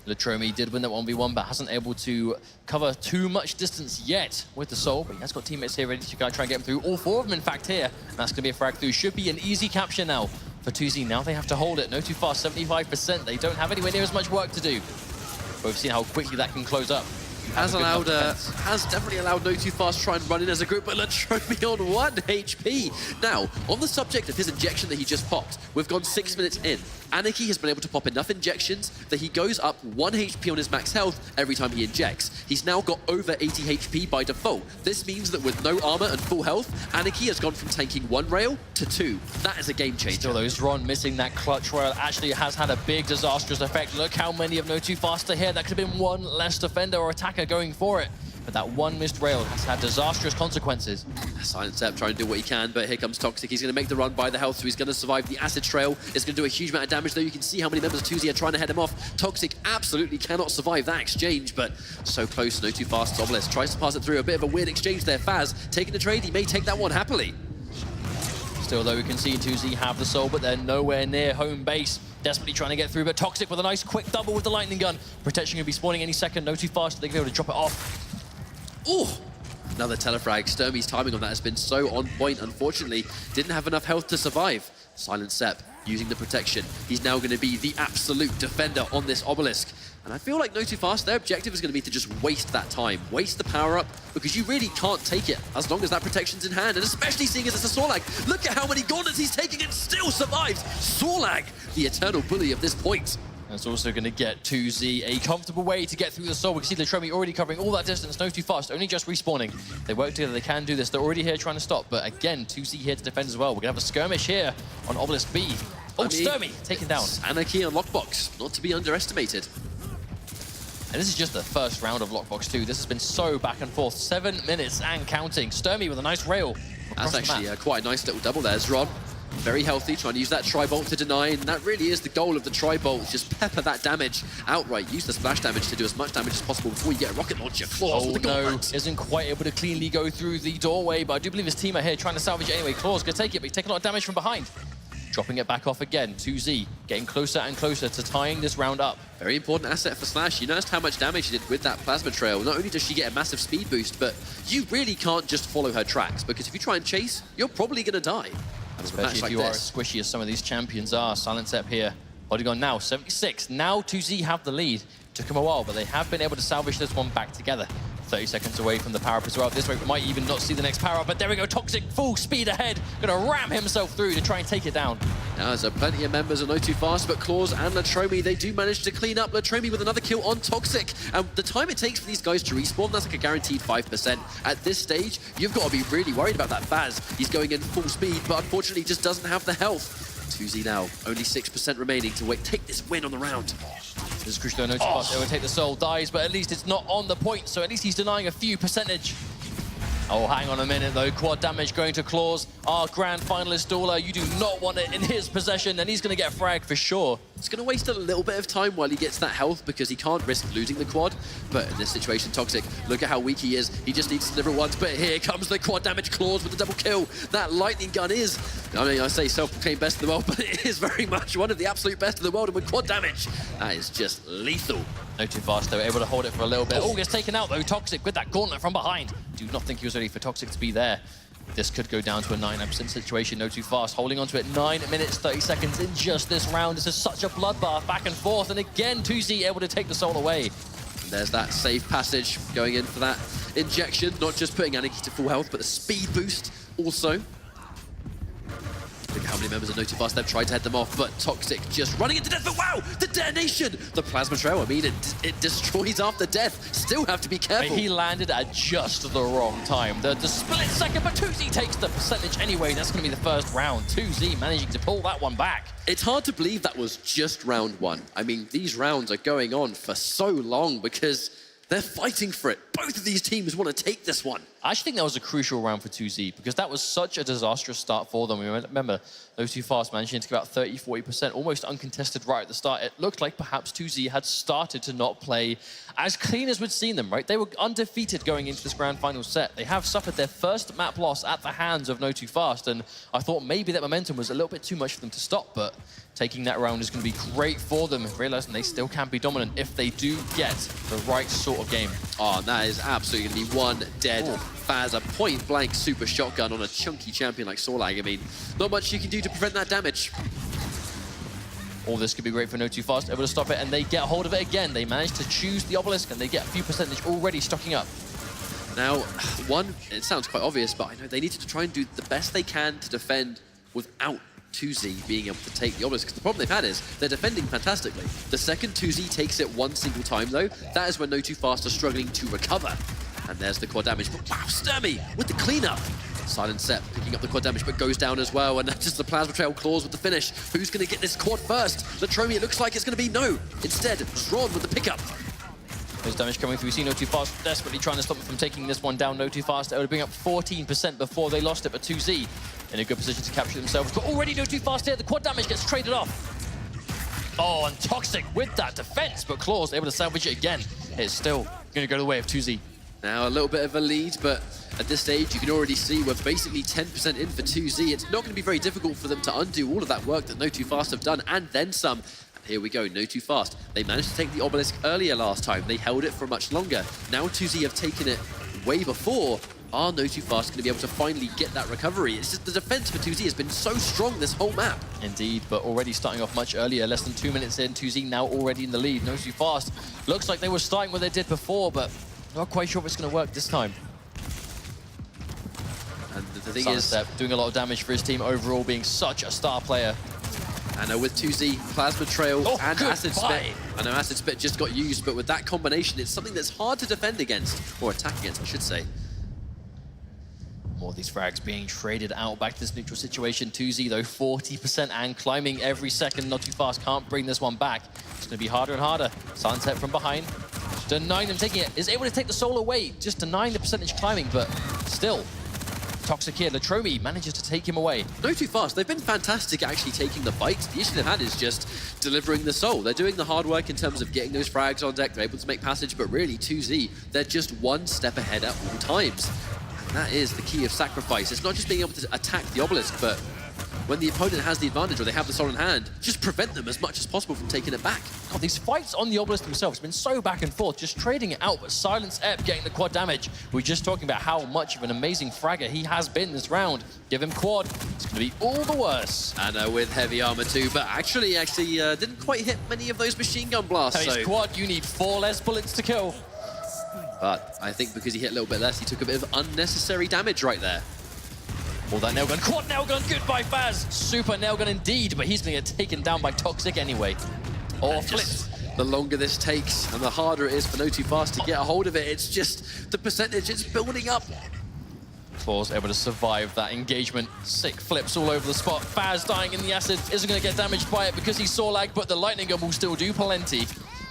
Speaker 8: Latromi did win that 1v1, but hasn't able to cover too much distance yet with the Soul, but he has got teammates here ready to try and get him through. All 4 of them, in fact, here. And that's going to be a frag through. Should be an easy capture now for 2Z. Now they have to hold it. NOTOFAST, 75%. They don't have anywhere near as much work to do. But we've seen how quickly that can close up.
Speaker 7: Has definitely allowed NOTOFAST try and run in as a group, but Latromi on 1 HP. Now, on the subject of his injection that he just popped, we've gone 6 minutes in. Anarchy has been able to pop enough injections that he goes up 1 HP on his max health every time he injects. He's now got over 80 HP by default. This means that with no armor and full health, Anarchy has gone from tanking 1 rail to 2. That is a game changer.
Speaker 8: Still, though, is Ron missing that clutch rail actually has had a big disastrous effect. Look how many of NOTOFAST are here. That could have been 1 less defender or attacker going for it. But that 1 missed rail has had disastrous consequences.
Speaker 7: Silent Step trying to do what he can, but here comes Toxic. He's going to make the run by the health, so he's going to survive the acid trail. It's going to do a huge amount of damage, though. You can see how many members of 2Z are trying to head him off. Toxic absolutely cannot survive that exchange, but so close. NOTOFAST Obelisk tries to pass it through. A bit of a weird exchange there. Faz taking the trade. He may take that one happily.
Speaker 8: Still, though, we can see 2Z have the Soul, but they're nowhere near home base. Desperately trying to get through, but Toxic with a nice quick double with the lightning gun. Protection going to be spawning any second. NOTOFAST, they're going to be able to drop it off.
Speaker 7: Ooh, another telefrag. Sturmy's timing on that has been so on point. Unfortunately, didn't have enough health to survive. Silent Sep using the protection. He's now going to be the absolute defender on this Obelisk. And I feel like NOTOFAST, their objective is going to be to just waste that time, waste the power-up, because you really can't take it as long as that protection's in hand, and especially seeing as it's a Sorlag. Look at how many gauntlets he's taking and still survives. Sorlag, the eternal bully of this point.
Speaker 8: That's also going to get 2Z a comfortable way to get through the Soul. We can see Latromi already covering all that distance. NOTOFAST only just respawning. They work together, they can do this. They're already here trying to stop, but again, 2Z here to defend as well. We're going to have a skirmish here on Obelisk B. Oh, Sturmy taken down.
Speaker 7: Anarchy on Lockbox, not to be underestimated.
Speaker 8: And this is just the first round of Lockbox 2. This has been so back and forth. 7 minutes and counting. Sturmy with a nice rail.
Speaker 7: That's actually quite a nice little double there. Ron, very healthy, trying to use that Tri-Bolt to deny, and that really is the goal of the Tri-Bolt, just pepper that damage outright. Use the splash damage to do as much damage as possible before you get a rocket launcher. Claws with the gauntlet.
Speaker 8: Isn't quite able to cleanly go through the doorway, but I do believe his team are here trying to salvage it anyway. Claws gonna take it, but he's taking a lot of damage from behind. Dropping it back off again. 2Z getting closer and closer to tying this round up.
Speaker 7: Very important asset for Slash. You noticed how much damage she did with that plasma trail. Not only does she get a massive speed boost, but you really can't just follow her tracks, because if you try and chase, you're probably gonna die.
Speaker 8: Especially if you are as squishy as some of these champions are. Silent Step here. Polygon now, 76. Now 2Z have the lead. Took him a while, but they have been able to salvage this one back together. 30 seconds away from the power-up as well. This way, we might even not see the next power-up, but there we go. Toxic, full speed ahead. Gonna ram himself through to try and take it down.
Speaker 7: Now, there's plenty of members of NOTOFAST, but Claws and Latromi, they do manage to clean up. Latromi with another kill on Toxic. And the time it takes for these guys to respawn, that's like a guaranteed 5%. At this stage, you've got to be really worried about that Faz. He's going in full speed, but unfortunately just doesn't have the health. 2Z now, only 6% remaining to take this win on the round.
Speaker 8: This is crucial. NOTOFAST, they will take the Soul, dies, but at least it's not on the point, so at least he's denying a few percentage. Oh, hang on a minute, though. Quad damage going to Claws. Our grand finalist Dueler, you do not want it in his possession, and he's going to get fragged for sure.
Speaker 7: It's going to waste a little bit of time while he gets that health, because he can't risk losing the quad. But in this situation, Toxic, look at how weak he is. He just needs to deliver once, but here comes the quad damage. Claws with the double kill. That lightning gun is, I mean, I say self-proclaimed best in the world, but it is very much one of the absolute best in the world, and with quad damage, that is just lethal.
Speaker 8: NOTOFAST, they were able to hold it for a little bit. Oh, gets taken out, though. Toxic with that gauntlet from behind. Do not think he was ready for Toxic to be there. This could go down to a 9% situation. NOTOFAST holding on to it. 9 minutes, 30 seconds in just this round. This is such a bloodbath back and forth. And again, 2Z able to take the Soul away.
Speaker 7: And there's that safe passage going in for that injection. Not just putting Anarchy to full health, but the speed boost also. Look at how many many members of NOTOFAST they've tried to head them off, but Toxic just running into death. But wow, the detonation! The plasma trail, I mean, it destroys after death. Still have to be careful.
Speaker 8: He landed at just the wrong time. The split second, but 2Z takes the percentage anyway. That's going to be the first round. 2Z managing to pull that one back.
Speaker 7: It's hard to believe that was just round one. I mean, these rounds are going on for so long because they're fighting for it. Both of these teams want to take this one.
Speaker 8: I actually think that was a crucial round for 2Z because that was such a disastrous start for them. Remember, NOTOFAST managing to get about 30-40%, almost uncontested right at the start. It looked like perhaps 2Z had started to not play as clean as we'd seen them, right? They were undefeated going into this grand final set. They have suffered their first map loss at the hands of NOTOFAST, and I thought maybe that momentum was a little bit too much for them to stop, but taking that round is going to be great for them, realizing they still can be dominant if they do get the right sort of game.
Speaker 7: Oh, and that is absolutely going to be one dead Faz, a point-blank super shotgun on a chunky champion like Sorlag. I mean, not much you can do to prevent that damage.
Speaker 8: All this could be great for NOTOFAST, able to stop it, and they get hold of it again. They manage to choose the obelisk, and they get a few percentage already stocking up.
Speaker 7: Now, one, it sounds quite obvious, but I know they needed to try and do the best they can to defend without 2Z being able to take the obelisk. Because the problem they've had is they're defending fantastically. The second 2Z takes it one single time, though, that is when NOTOFAST are struggling to recover. And there's the quad damage. But wow, Sturmy with the cleanup. Silent Set picking up the quad damage, but goes down as well. And that's just the plasma trail claws with the finish. Who's going to get this quad first? Latromi, it looks like it's going to be no. Instead, Zron with the pickup.
Speaker 8: There's damage coming through. We see NOTOFAST desperately trying to stop them from taking this one down. NOTOFAST able to bring up 14% before they lost it, but 2Z in a good position to capture themselves. But already NOTOFAST here. The quad damage gets traded off. Oh, and Toxic with that defense, but Claws able to salvage it again. It's still going to go the way of 2Z.
Speaker 7: Now a little bit of a lead, but at this stage you can already see we're basically 10% in for 2Z. It's not going to be very difficult for them to undo all of that work that NOTOFAST have done, and then some. And here we go, NOTOFAST. They managed to take the obelisk earlier last time. They held it for much longer. Now 2Z have taken it way before. Are NOTOFAST going to be able to finally get that recovery? It's just the defense for 2Z has been so strong this whole map.
Speaker 8: Indeed, but already starting off much earlier, less than 2 minutes in, 2Z now already in the lead. NOTOFAST looks like they were starting what they did before, but not quite sure if it's going to work this time.
Speaker 7: And the thing
Speaker 8: Silent
Speaker 7: is,
Speaker 8: Step doing a lot of damage for his team overall, being such a star player.
Speaker 7: and with 2Z, Plasma Trail and Acid
Speaker 8: goodbye.
Speaker 7: Spit. I know Acid Spit just got used, but with that combination, it's something that's hard to defend against, or attack against, I should say.
Speaker 8: More of these frags being traded out back to this neutral situation. 2Z though, 40% and climbing every second. NOTOFAST can't bring this one back. It's going to be harder and harder. Silent Step from behind, denying them taking it. Is able to take the soul away, just denying the percentage climbing, but still. Toxic here, Latromi manages to take him away.
Speaker 7: NOTOFAST, they've been fantastic at actually taking the fights. The issue they've had is just delivering the soul. They're doing the hard work in terms of getting those frags on deck. They're able to make passage, but really 2Z, they're just one step ahead at all times. And that is the key of Sacrifice. It's not just being able to attack the obelisk, but when the opponent has the advantage or they have the soul in hand, just prevent them as much as possible from taking it back.
Speaker 8: God, these fights on the obelisk themselves have been so back and forth, just trading it out, but Silence Ep getting the quad damage. We're just talking about how much of an amazing fragger he has been this round. Give him quad, it's going to be all the worse.
Speaker 7: And with heavy armor too, but actually didn't quite hit many of those machine gun blasts.
Speaker 8: So his quad, you need 4 less bullets to kill.
Speaker 7: But I think because he hit a little bit less, he took a bit of unnecessary damage right there.
Speaker 8: All that nail gun, quad nail gun, goodbye Faz. Super nail gun indeed, but he's going to get taken down by Toxic anyway. Or flipped.
Speaker 7: The longer this takes and the harder it is for NOTOFAST to get a hold of it, it's just the percentage is building up.
Speaker 8: Claws able to survive that engagement. Sick flips all over the spot. Faz dying in the acid, isn't going to get damaged by it because he saw lag, but the lightning gun will still do plenty.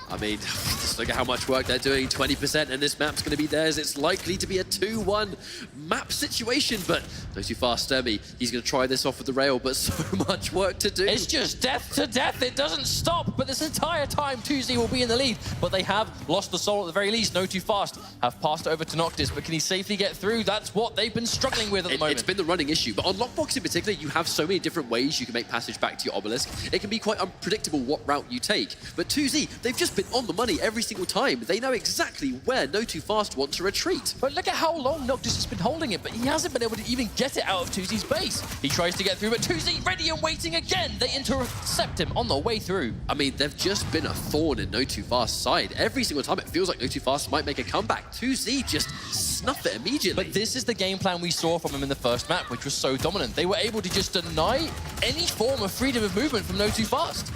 Speaker 7: I mean, just look at how much work they're doing, 20%, and this map's going to be theirs. It's likely to be a 2-1 map situation, but NOTOFAST Sturmy, he's going to try this off with the rail, but so much work to do.
Speaker 8: It's just death to death. It doesn't stop, but this entire time, 2Z will be in the lead, but they have lost the soul at the very least. NOTOFAST have passed over to Noctis, but can he safely get through? That's what they've been struggling with at the moment.
Speaker 7: It's been the running issue, but on Lockbox in particular, you have so many different ways you can make passage back to your obelisk. It can be quite unpredictable what route you take, but 2Z, they've just been on the money every single time. They know exactly where NOTOFAST want to retreat.
Speaker 8: But look at how long Noctis has been holding it, but he hasn't been able to even get get it out of 2Z's base. He tries to get through, but 2Z ready and waiting again. They intercept him on the way through.
Speaker 7: I mean, they've just been a thorn in NOTOFAST's side. Every single time it feels like NOTOFAST might make a comeback. 2Z just snuff it immediately.
Speaker 8: But this is the game plan we saw from him in the first map, which was so dominant. They were able to just deny any form of freedom of movement from NOTOFAST.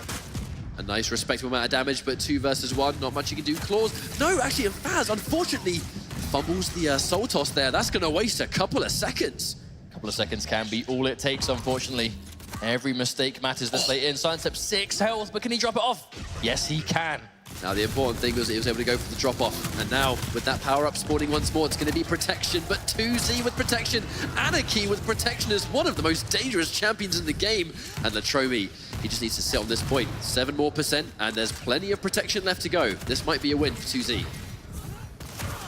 Speaker 7: A nice, respectable amount of damage, but 2 versus 1, not much you can do. Claws, no, actually, and Faz, unfortunately, fumbles the soul toss there. That's going to waste a couple of seconds.
Speaker 8: A couple of seconds can be all it takes, unfortunately. Every mistake matters this late in. Sidestep 6 health, but can he drop it off? Yes, he can.
Speaker 7: Now, the important thing was that he was able to go for the drop-off. And now, with that power-up spawning once more, it's going to be protection. But 2Z with protection, Anarchy with protection is one of the most dangerous champions in the game. And Latromi, he just needs to sit on this point. 7% more, and there's plenty of protection left to go. This might be a win for 2Z.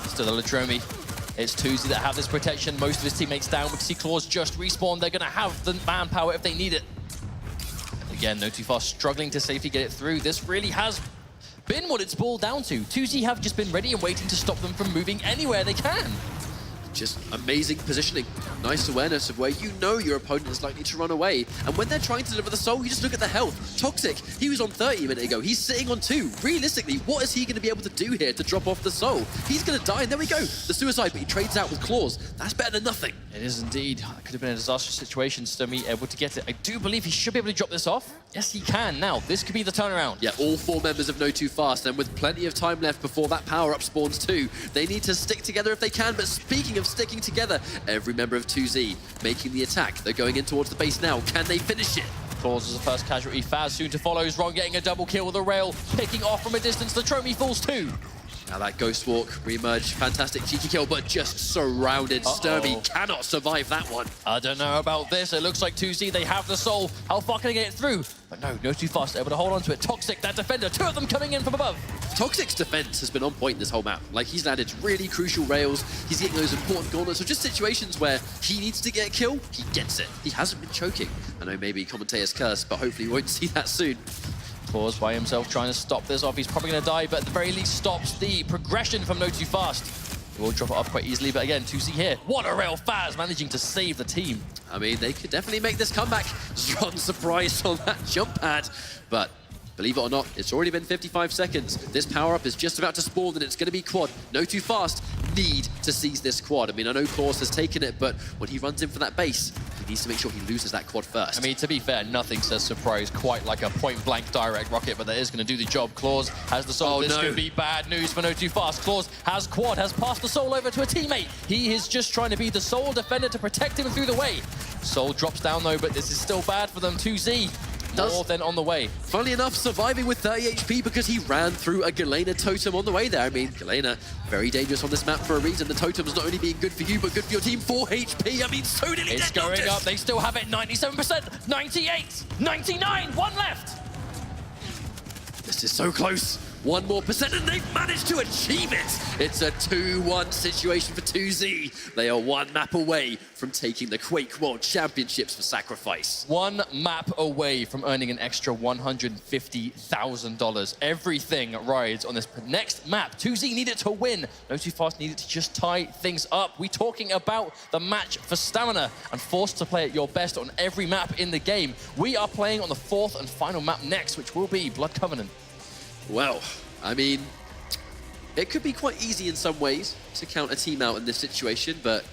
Speaker 8: Still the Latromi. It's 2Z that have this protection. Most of his teammates down. We can see Claws just respawn. They're going to have the manpower if they need it. Again, NOTOFAST struggling to safely get it through. This really has been what it's boiled down to. 2Z have just been ready and waiting to stop them from moving anywhere they can.
Speaker 7: Just amazing positioning. Nice awareness of where you know your opponent is likely to run away. And when they're trying to deliver the soul, you just look at the health. Toxic, he was on 30 a minute ago. He's sitting on 2. Realistically, what is he going to be able to do here to drop off the soul? He's going to die, and there we go. The suicide, but he trades out with Claws. That's better than nothing.
Speaker 8: It is indeed. It could have been a disastrous situation. Stomy able to get it. I do believe he should be able to drop this off. Yes, he can. Now, this could be the turnaround.
Speaker 7: Yeah, all 4 members of NOTOFAST, and with plenty of time left before that power-up spawns too. They need to stick together if they can, but speaking of sticking together, every member of 2Z making the attack. They're going in towards the base now. Can they finish it?
Speaker 8: Claws is the first casualty. Faz soon to follow. Ron getting a double kill with a rail, picking off from a distance. The Tromi falls too.
Speaker 7: Now that Ghost Walk, reemerge, fantastic cheeky kill, but just surrounded. Sturmy cannot survive that one.
Speaker 8: I don't know about this. It looks like 2Z, they have the soul. How far can they get it through? But no, NOTOFAST able to hold on to it. Toxic, that defender, 2 of them coming in from above.
Speaker 7: Toxic's defense has been on point this whole map. Like, he's landed really crucial rails. He's getting those important gauntlets. So just situations where he needs to get a kill, he gets it. He hasn't been choking. I know maybe commentator's curse, but hopefully we won't see that soon.
Speaker 8: Claws by himself trying to stop this off. He's probably going to die, but at the very least stops the progression from NOTOFAST. He will drop it off quite easily, but again, 2Z here. What a rail. Faz managing to save the team.
Speaker 7: I mean, they could definitely make this comeback. Zron surprised on that jump pad, but believe it or not, it's already been 55 seconds. This power-up is just about to spawn, and it's going to be quad. NOTOFAST need to seize this quad. I mean, I know Claws has taken it, but when he runs in for that base, he needs to make sure he loses that quad first.
Speaker 8: I mean, to be fair, nothing says surprise quite like a point-blank direct rocket, but that is going to do the job. Claws has the soul. This could be bad news for NOTOFAST. Claws has quad, has passed the soul over to a teammate. He is just trying to be the sole defender to protect him through the way. Soul drops down, though, but this is still bad for them. 2Z. More than on the way.
Speaker 7: Funnily enough, surviving with 30 HP because he ran through a Galena totem on the way there. I mean, Galena, very dangerous on this map for a reason. The totem's not only being good for you, but good for your team. 4 HP, I mean, so nearly
Speaker 8: It's
Speaker 7: dead.
Speaker 8: going up, they still have it. 97%, 98, 99, 1 left.
Speaker 7: This is so close. 1% more, and they've managed to achieve it. It's a 2-1 situation for 2Z. They are 1 map away from taking the Quake World Championships for Sacrifice.
Speaker 8: 1 map away from earning an extra $150,000. Everything rides on this next map. 2Z needed to win. NOTOFAST needed to just tie things up. We're talking about the match for stamina and forced to play at your best on every map in the game. We are playing on the 4th and final map next, which will be Blood Covenant.
Speaker 7: Well, I mean, it could be quite easy in some ways to count a team out in this situation, but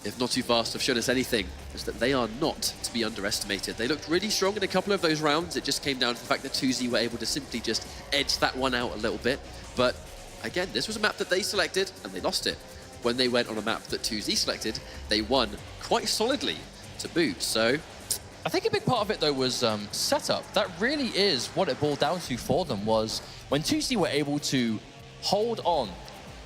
Speaker 7: if NOTOFAST have shown us anything, is that they are not to be underestimated. They looked really strong in a couple of those rounds. It just came down to the fact that 2Z were able to simply just edge that one out a little bit. But again, this was a map that they selected, and they lost it. When they went on a map that 2Z selected, they won quite solidly to boot. So
Speaker 8: I think a big part of it, though, was setup. That really is what it boiled down to for them, was when 2Z were able to hold on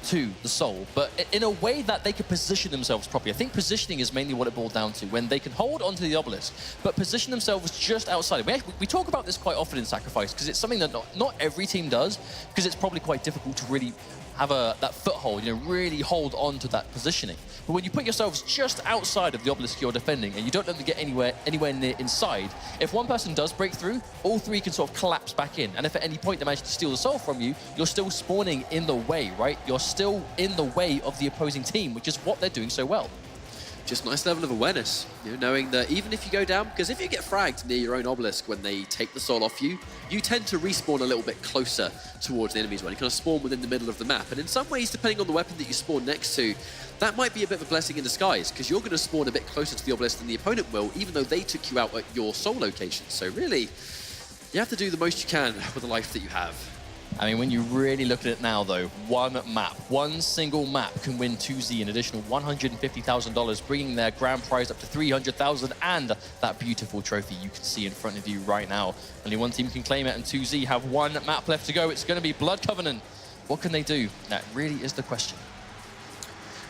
Speaker 8: to the soul, but in a way that they could position themselves properly. I think positioning is mainly what it boiled down to, when they can hold onto the obelisk, but position themselves just outside. We talk about this quite often in Sacrifice, because it's something that not every team does, because it's probably quite difficult to really have that foothold, really hold on to that positioning. But when you put yourselves just outside of the obelisk you're defending and you don't let them get anywhere near inside, if one person does break through, all 3 can sort of collapse back in. And if at any point they manage to steal the soul from you, you're still spawning in the way, right? You're still in the way of the opposing team, which is what they're doing so well.
Speaker 7: just nice level of awareness, knowing that even if you go down, because if you get fragged near your own obelisk when they take the soul off you, you tend to respawn a little bit closer towards the enemies when you kind of spawn within the middle of the map. And in some ways, depending on the weapon that you spawn next to, that might be a bit of a blessing in disguise, because you're going to spawn a bit closer to the obelisk than the opponent will, even though they took you out at your soul location. So really, you have to do the most you can with the life that you have.
Speaker 8: I mean, when you really look at it now, though, one single map can win 2Z an additional $150,000, bringing their grand prize up to $300,000 and that beautiful trophy you can see in front of you right now. Only one team can claim it, and 2Z have one map left to go. It's going to be Blood Covenant. What can they do? That really is the question.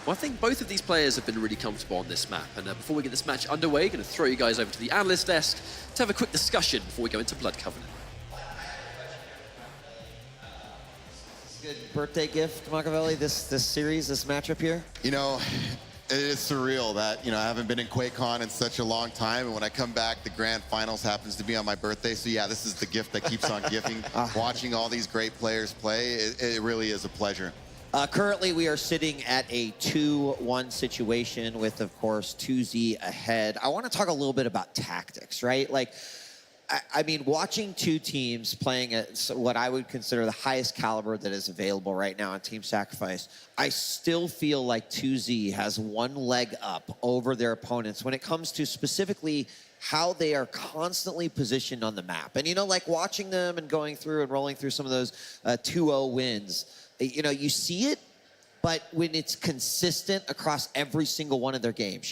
Speaker 7: Well, I think both of these players have been really comfortable on this map. And before we get this match underway, I'm going to throw you guys over to the analyst desk to have a quick discussion before we go into Blood Covenant.
Speaker 4: Good birthday gift, Machiavelli, this series, this matchup here?
Speaker 6: You know, it is surreal that, I haven't been in QuakeCon in such a long time, and when I come back, the grand finals happens to be on my birthday. So yeah, this is the gift that keeps on giving. Watching all these great players play, it really is a pleasure.
Speaker 4: Currently, we are sitting at a 2-1 situation with, of course, 2Z ahead. I want to talk a little bit about tactics, right? Like, I mean, watching two teams playing at what I would consider the highest caliber that is available right now on Team Sacrifice, I still feel like 2Z has one leg up over their opponents when it comes to specifically how they are constantly positioned on the map. And, like watching them and going through and rolling through some of those 2-0 wins, you see it, but when it's consistent across every single one of their games,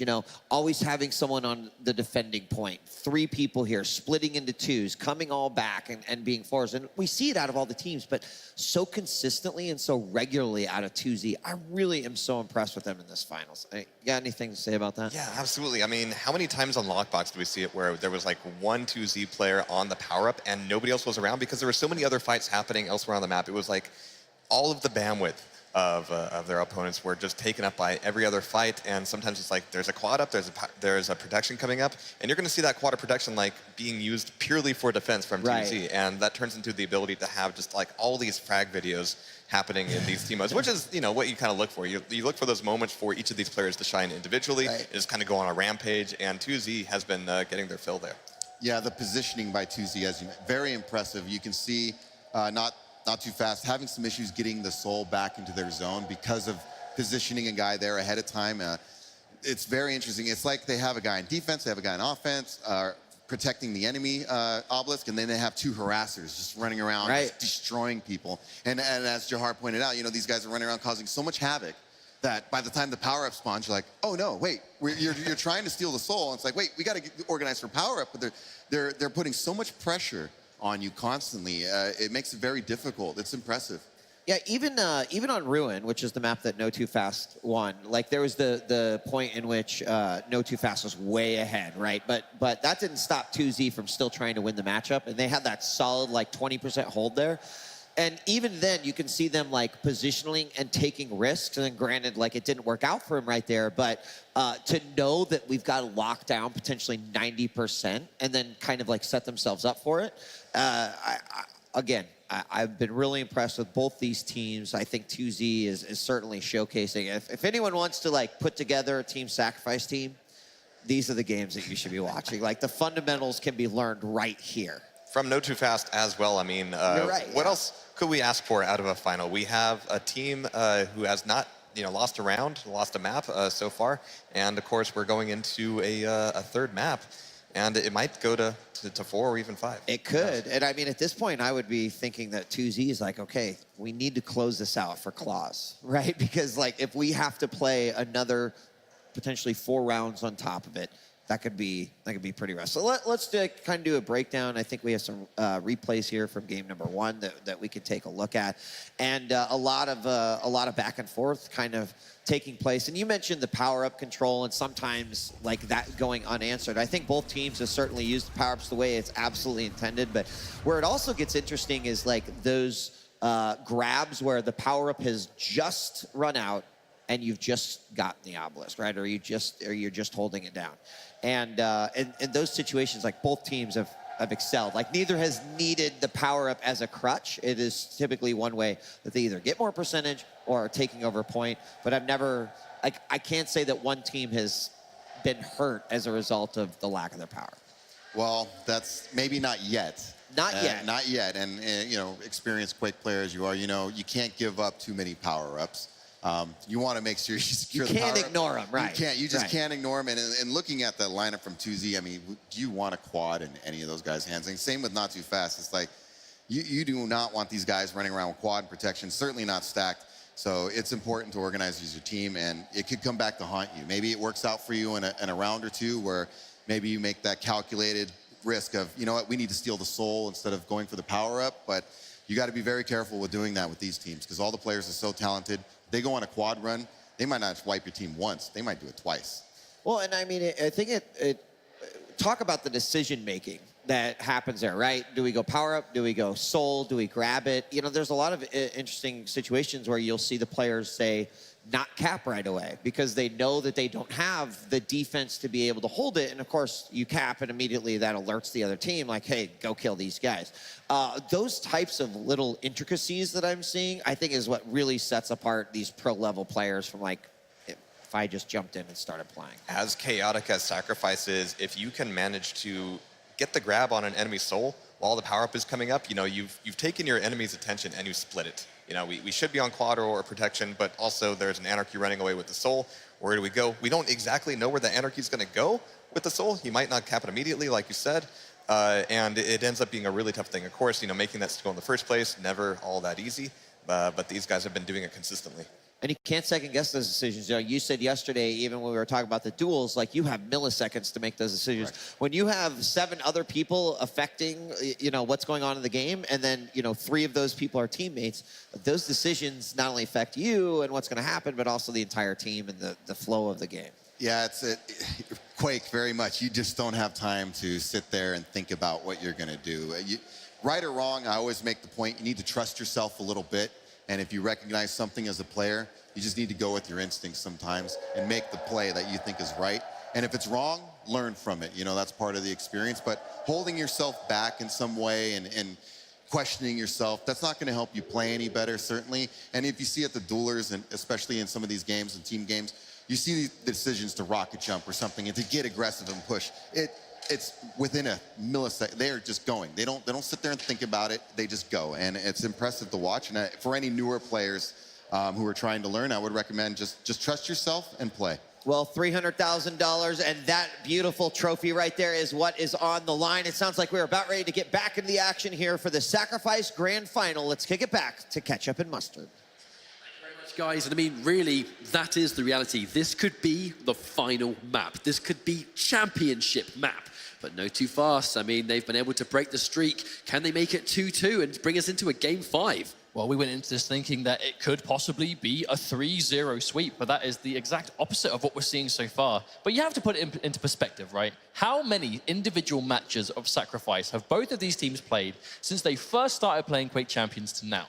Speaker 4: always having someone on the defending point, 3 people here, splitting into 2s, coming all back and being 4s. And we see it out of all the teams, but so consistently and so regularly out of 2Z, I really am so impressed with them in this finals. You got anything to say about that?
Speaker 5: Yeah, absolutely. I mean, how many times on Lockbox do we see it where there was like one 2Z player on the power-up and nobody else was around because there were so many other fights happening elsewhere on the map? It was like all of the bandwidth of their opponents were just taken up by every other fight, and sometimes it's like there's a quad up, there's a protection coming up, and you're going to see that quad of protection like being used purely for defense from TZ, and that turns into the ability to have just like all these frag videos happening in these team modes, which is what you kind of look for. You look for those moments for each of these players to shine individually, and just kind of go on a rampage, and 2Z has been getting their fill there. Yeah, the positioning by 2Z, as you very impressive. You can see not too fast, having some issues getting the soul back into their zone because of positioning a guy there ahead of time. It's very interesting. It's like they have a guy in defense, they have a guy in offense, protecting the enemy obelisk, and then they have 2 harassers just running around, just destroying people. And as Jahar pointed out, these guys are running around causing so much havoc that by the time the power-up spawns, you're like, oh no, wait, you're trying to steal the soul. And it's like, wait, we got to organize for power-up, but they're putting so much pressure on you constantly. It makes it very difficult. It's impressive.
Speaker 4: Yeah, even on Ruin, which is the map that NOTOFAST won, like there was the point in which NOTOFAST was way ahead, right? But that didn't stop 2Z from still trying to win the matchup, and they had that solid like 20% hold there. And even then, you can see them like positioning and taking risks. And then granted, like it didn't work out for him right there, but to know that we've got to lock down potentially 90% and then kind of like set themselves up for it. I've been really impressed with both these teams. I think 2Z is certainly showcasing. If anyone wants to like put together a Team Sacrifice team, these are the games that you should be watching. Like the fundamentals can be learned right here.
Speaker 5: From NOTOFAST as well. I mean, what else could we ask for out of a final? We have a team who has not, lost a map so far, and of course we're going into a third map, and it might go to 4 or even 5.
Speaker 4: It could, and I mean at this point I would be thinking that 2Z is like, okay, we need to close this out for Claws, right? Because like if we have to play another potentially 4 rounds on top of it, that could be pretty rough. So let's kind of do a breakdown. I think we have some replays here from game number 1 that we could take a look at, and a lot of back and forth kind of taking place. And you mentioned the power-up control, and sometimes like that going unanswered. I think both teams have certainly used the power-ups the way it's absolutely intended, but where it also gets interesting is like those grabs where the power-up has just run out and you've just gotten the obelisk, right? Or you're just holding it down. And in those situations, like both teams have excelled. Like neither has needed the power up as a crutch. It is typically one way that they either get more percentage or are taking over a point. But I've never, like, I can't say that one team has been hurt as a result of the lack of their power?
Speaker 6: Well, that's maybe not yet.
Speaker 4: Not yet.
Speaker 6: Not yet. And you know, experienced Quake player as you are, you know, you can't give up too many power-ups. You want to make sure you secure the power-up.
Speaker 4: You can't ignore them, right?
Speaker 6: You can't. You just can't ignore them. And looking at that lineup from 2Z, I mean, do you want a quad in any of those guys' hands? And same with Not Too Fast. It's like, you do not want these guys running around with quad protection, certainly not stacked. So it's important to organize as your team, and it could come back to haunt you. Maybe it works out for you in a round or two where maybe you make that calculated risk of, you know what, we need to steal the soul instead of going for the power-up. But you got to be very careful with doing that with these teams because all the players are so talented. They go on a quad run, they might not wipe your team once. They might do it twice.
Speaker 4: Well, and I mean, I think talk about the decision-making that happens there, right? Do we go power-up? Do we go soul? Do we grab it? You know, there's a lot of interesting situations where you'll see the players say, not cap right away because they know that they don't have the defense to be able to hold it. And of course, you cap and immediately that alerts the other team like, hey, go kill these guys. Those types of little intricacies that I'm seeing, I think is what really sets apart these pro-level players from like, if I just jumped in and started playing.
Speaker 5: As chaotic as Sacrifice is, if you can manage to get the grab on an enemy soul while the power-up is coming up, you know, you've taken your enemy's attention and you split it. You know, we should be on quad or protection, but also there's an anarchy running away with the soul. Where do we go? We don't exactly know where the anarchy is going to go with the soul. He might not cap it immediately, like you said, and it ends up being a really tough thing. Of course, you know, making that go in the first place, never all that easy, but these guys have been doing it consistently.
Speaker 4: And you can't second guess those decisions. You know, you said yesterday, even when we were talking about the duels, like you have milliseconds to make those decisions. Right. When you have 7 other people affecting, you know, what's going on in the game, and then, you know, 3 of those people are teammates, those decisions not only affect you and what's going to happen, but also the entire team and the flow of the game.
Speaker 6: Yeah, Quake very much. You just don't have time to sit there and think about what you're going to do. Right or wrong, I always make the point, you need to trust yourself a little bit. And if you recognize something as a player, you just need to go with your instincts sometimes and make the play that you think is right. And if it's wrong, learn from it. You know, that's part of the experience. But holding yourself back in some way and questioning yourself, that's not going to help you play any better, certainly. And if you see at the duelers, and especially in some of these games and team games, you see the decisions to rocket jump or something and to get aggressive and push. It's within a millisecond. They're just going. They don't sit there and think about it. They just go, and it's impressive to watch. And for any newer players who are trying to learn, I would recommend just trust yourself and play.
Speaker 4: Well, $300,000, and that beautiful trophy right there is what is on the line. It sounds like we're about ready to get back into the action here for the Sacrifice Grand Final. Let's kick it back to Ketchup and Mustard.
Speaker 7: Guys, and I mean, really, that is the reality. This could be the final map. This could be championship map. But no too fast. I mean, they've been able to break the streak. Can they make it 2-2 and bring us into a game 5?
Speaker 8: Well, we went into this thinking that it could possibly be a 3-0 sweep, but that is the exact opposite of what we're seeing so far. But you have to put it into perspective, right? How many individual matches of Sacrifice have both of these teams played since they first started playing Quake Champions to now?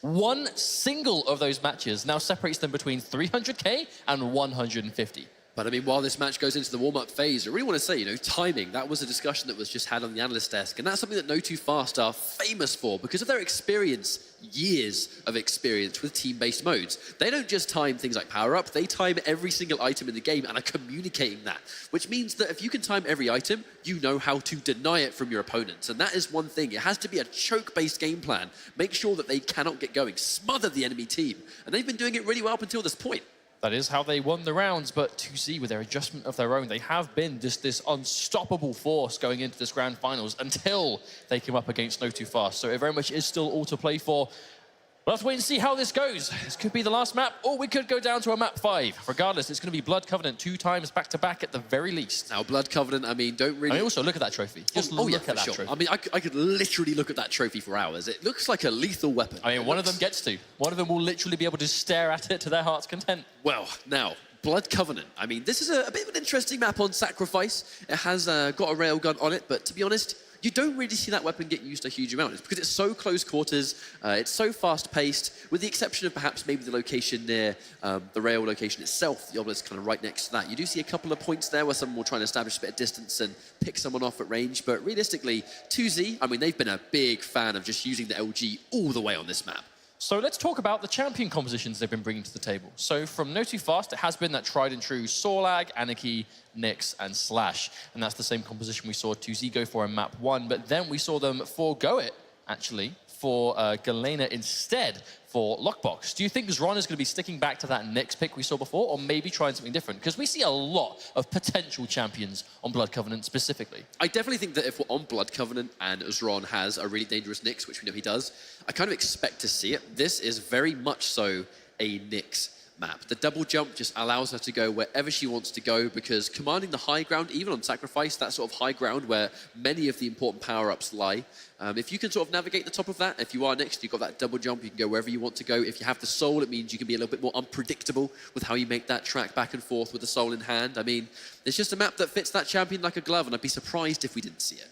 Speaker 8: One single of those matches now separates them between 300K and 150.
Speaker 7: But I mean, while this match goes into the warm-up phase, I really want to say, you know, timing. That was a discussion that was just had on the analyst desk. And that's something that No2Fast are famous for because of their experience, years of experience with team-based modes. They don't just time things like power-up, they time every single item in the game and are communicating that. Which means that if you can time every item, you know how to deny it from your opponents. And that is one thing. It has to be a choke-based game plan. Make sure that they cannot get going. Smother the enemy team. And they've been doing it really well up until this point.
Speaker 8: That is how they won the rounds, but 2Z, with their adjustment of their own, they have been just this unstoppable force going into this grand finals until they came up against No2Fast. So it very much is still all to play for. We'll have to wait and see how this goes. This could be the last map, or we could go down to a map 5. Regardless, it's going to be Blood Covenant 2 times back-to-back at the very least.
Speaker 7: Now, Blood Covenant, I mean, don't really...
Speaker 8: I mean, also, look at that trophy. Just look at that trophy.
Speaker 7: I mean, I could literally look at that trophy for hours. It looks like a lethal weapon.
Speaker 8: I mean, one of them gets to. One of them will literally be able to stare at it to their heart's content.
Speaker 7: Well, now... Blood Covenant. I mean, this is a bit of an interesting map on Sacrifice. It has got a railgun on it, but to be honest, you don't really see that weapon get used a huge amount. It's because it's so close quarters, it's so fast-paced, with the exception of perhaps maybe the location near the rail location itself, the obelisk kind of right next to that. You do see a couple of points there where someone will try and establish a bit of distance and pick someone off at range, but realistically, 2Z, I mean, they've been a big fan of just using the LG all the way on this map.
Speaker 8: So let's talk about the champion compositions they've been bringing to the table. So from NOTOFAST, it has been that tried and true Sorlag, Anarchy, Nyx, and Slash. And that's the same composition we saw 2Z go for in map 1, but then we saw them forego it, actually, for Galena instead for Lockbox. Do you think Zron is going to be sticking back to that Nyx pick we saw before, or maybe trying something different? Because we see a lot of potential champions on Blood Covenant specifically.
Speaker 7: I definitely think that if we're on Blood Covenant and Zron has a really dangerous Nyx, which we know he does, I kind of expect to see it. This is very much so a Nyx map. The double jump just allows her to go wherever she wants to go, because commanding the high ground, even on Sacrifice, that sort of high ground where many of the important power-ups lie, if you can sort of navigate the top of that, if you are next, you've got that double jump, you can go wherever you want to go. If you have the soul, it means you can be a little bit more unpredictable with how you make that track back and forth with the soul in hand. I mean, it's just a map that fits that champion like a glove, and I'd be surprised if we didn't see it.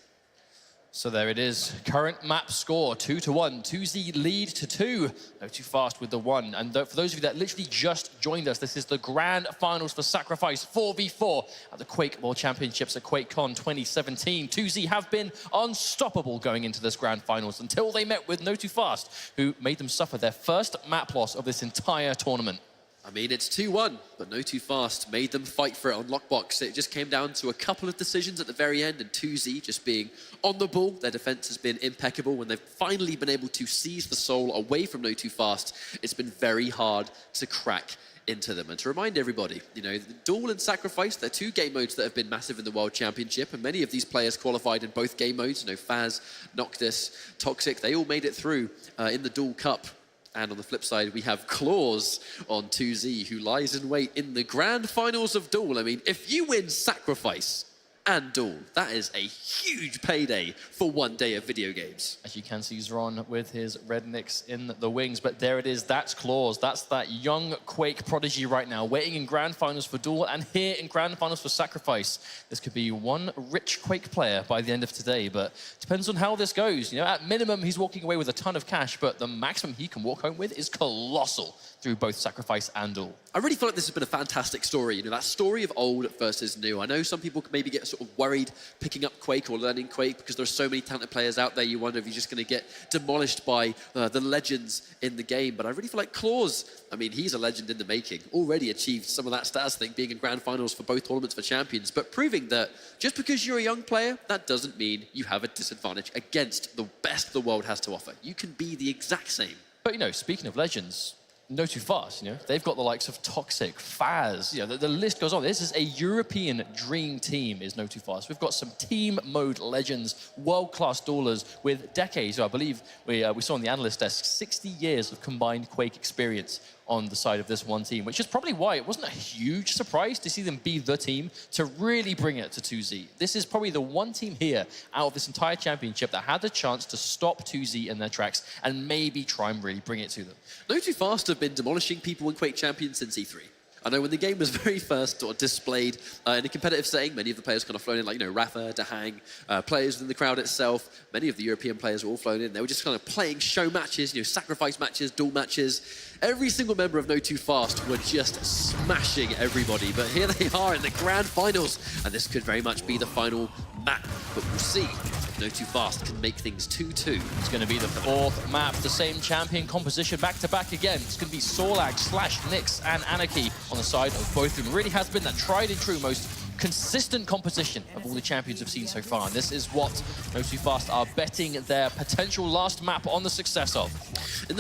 Speaker 8: So there it is. Current map score, 2-1. 2Z lead to 2. NOTOFAST with the 1. And for those of you that literally just joined us, this is the grand finals for Sacrifice 4v4 at the Quake World Championships at QuakeCon 2017. 2Z have been unstoppable going into this grand finals until they met with NOTOFAST, who made them suffer their first map loss of this entire tournament.
Speaker 7: I mean, it's 2-1, but NOTOFAST made them fight for it on Lockbox. It just came down to a couple of decisions at the very end, and 2Z just being on the ball. Their defense has been impeccable. When they've finally been able to seize the soul away from NOTOFAST, it's been very hard to crack into them. And to remind everybody, you know, the Duel and Sacrifice, they're two game modes that have been massive in the World Championship, and many of these players qualified in both game modes. You know, Faz, Noctis, Toxic, they all made it through in the Duel Cup. And on the flip side, we have Claws on 2Z, who lies in wait in the grand finals of Duel. I mean, if you win Sacrifice and Duel, that is a huge payday for one day of video games.
Speaker 8: As you can see, Zron with his red Nyx in the wings, but there it is, that's Claws. That's that young Quake prodigy right now, waiting in grand finals for Duel and here in grand finals for Sacrifice. This could be one rich Quake player by the end of today, but depends on how this goes. You know, at minimum, he's walking away with a ton of cash, but the maximum he can walk home with is colossal through both Sacrifice and Duel.
Speaker 7: I really feel like this has been a fantastic story. You know, that story of old versus new. I know some people could maybe get sort of worried picking up Quake or learning Quake because there's so many talented players out there. You wonder if you're just going to get demolished by the legends in the game. But I really feel like Claws, I mean, he's a legend in the making. Already achieved some of that status thing, being in grand finals for both tournaments for champions, but proving that just because you're a young player, that doesn't mean you have a disadvantage against the best the world has to offer. You can be the exact same.
Speaker 8: But, you know, speaking of legends, NOTOFAST, you know, they've got the likes of Toxic, Faz, you know, the list goes on. This is a European dream team, is NOTOFAST. We've got some team mode legends, world-class duelers with decades, I believe we saw on the analyst desk, 60 years of combined Quake experience on the side of this one team, which is probably why it wasn't a huge surprise to see them be the team to really bring it to 2Z. This is probably the one team here out of this entire championship that had the chance to stop 2Z in their tracks and maybe try and really bring it to them.
Speaker 7: NOTOFAST have been demolishing people in Quake Champions since E3. I know when the game was very first sort of displayed in a competitive setting, many of the players kind of flown in, like, you know, Rafa, Dahang, players within the crowd itself. Many of the European players were all flown in. They were just kind of playing show matches, you know, sacrifice matches, duel matches. Every single member of NOTOFAST were just smashing everybody. But here they are in the grand finals, and this could very much be the final map. But we'll see if NOTOFAST can make things 2-2.
Speaker 8: It's going to be the fourth map, the same champion composition back-to-back again. It's going to be Sorlag, Slash, Nyx, and Anarchy on the side of both of them. Really has been that tried and true, most consistent composition of all the champions we've seen so far. And this is what NOTOFAST are betting their potential last map on the success of.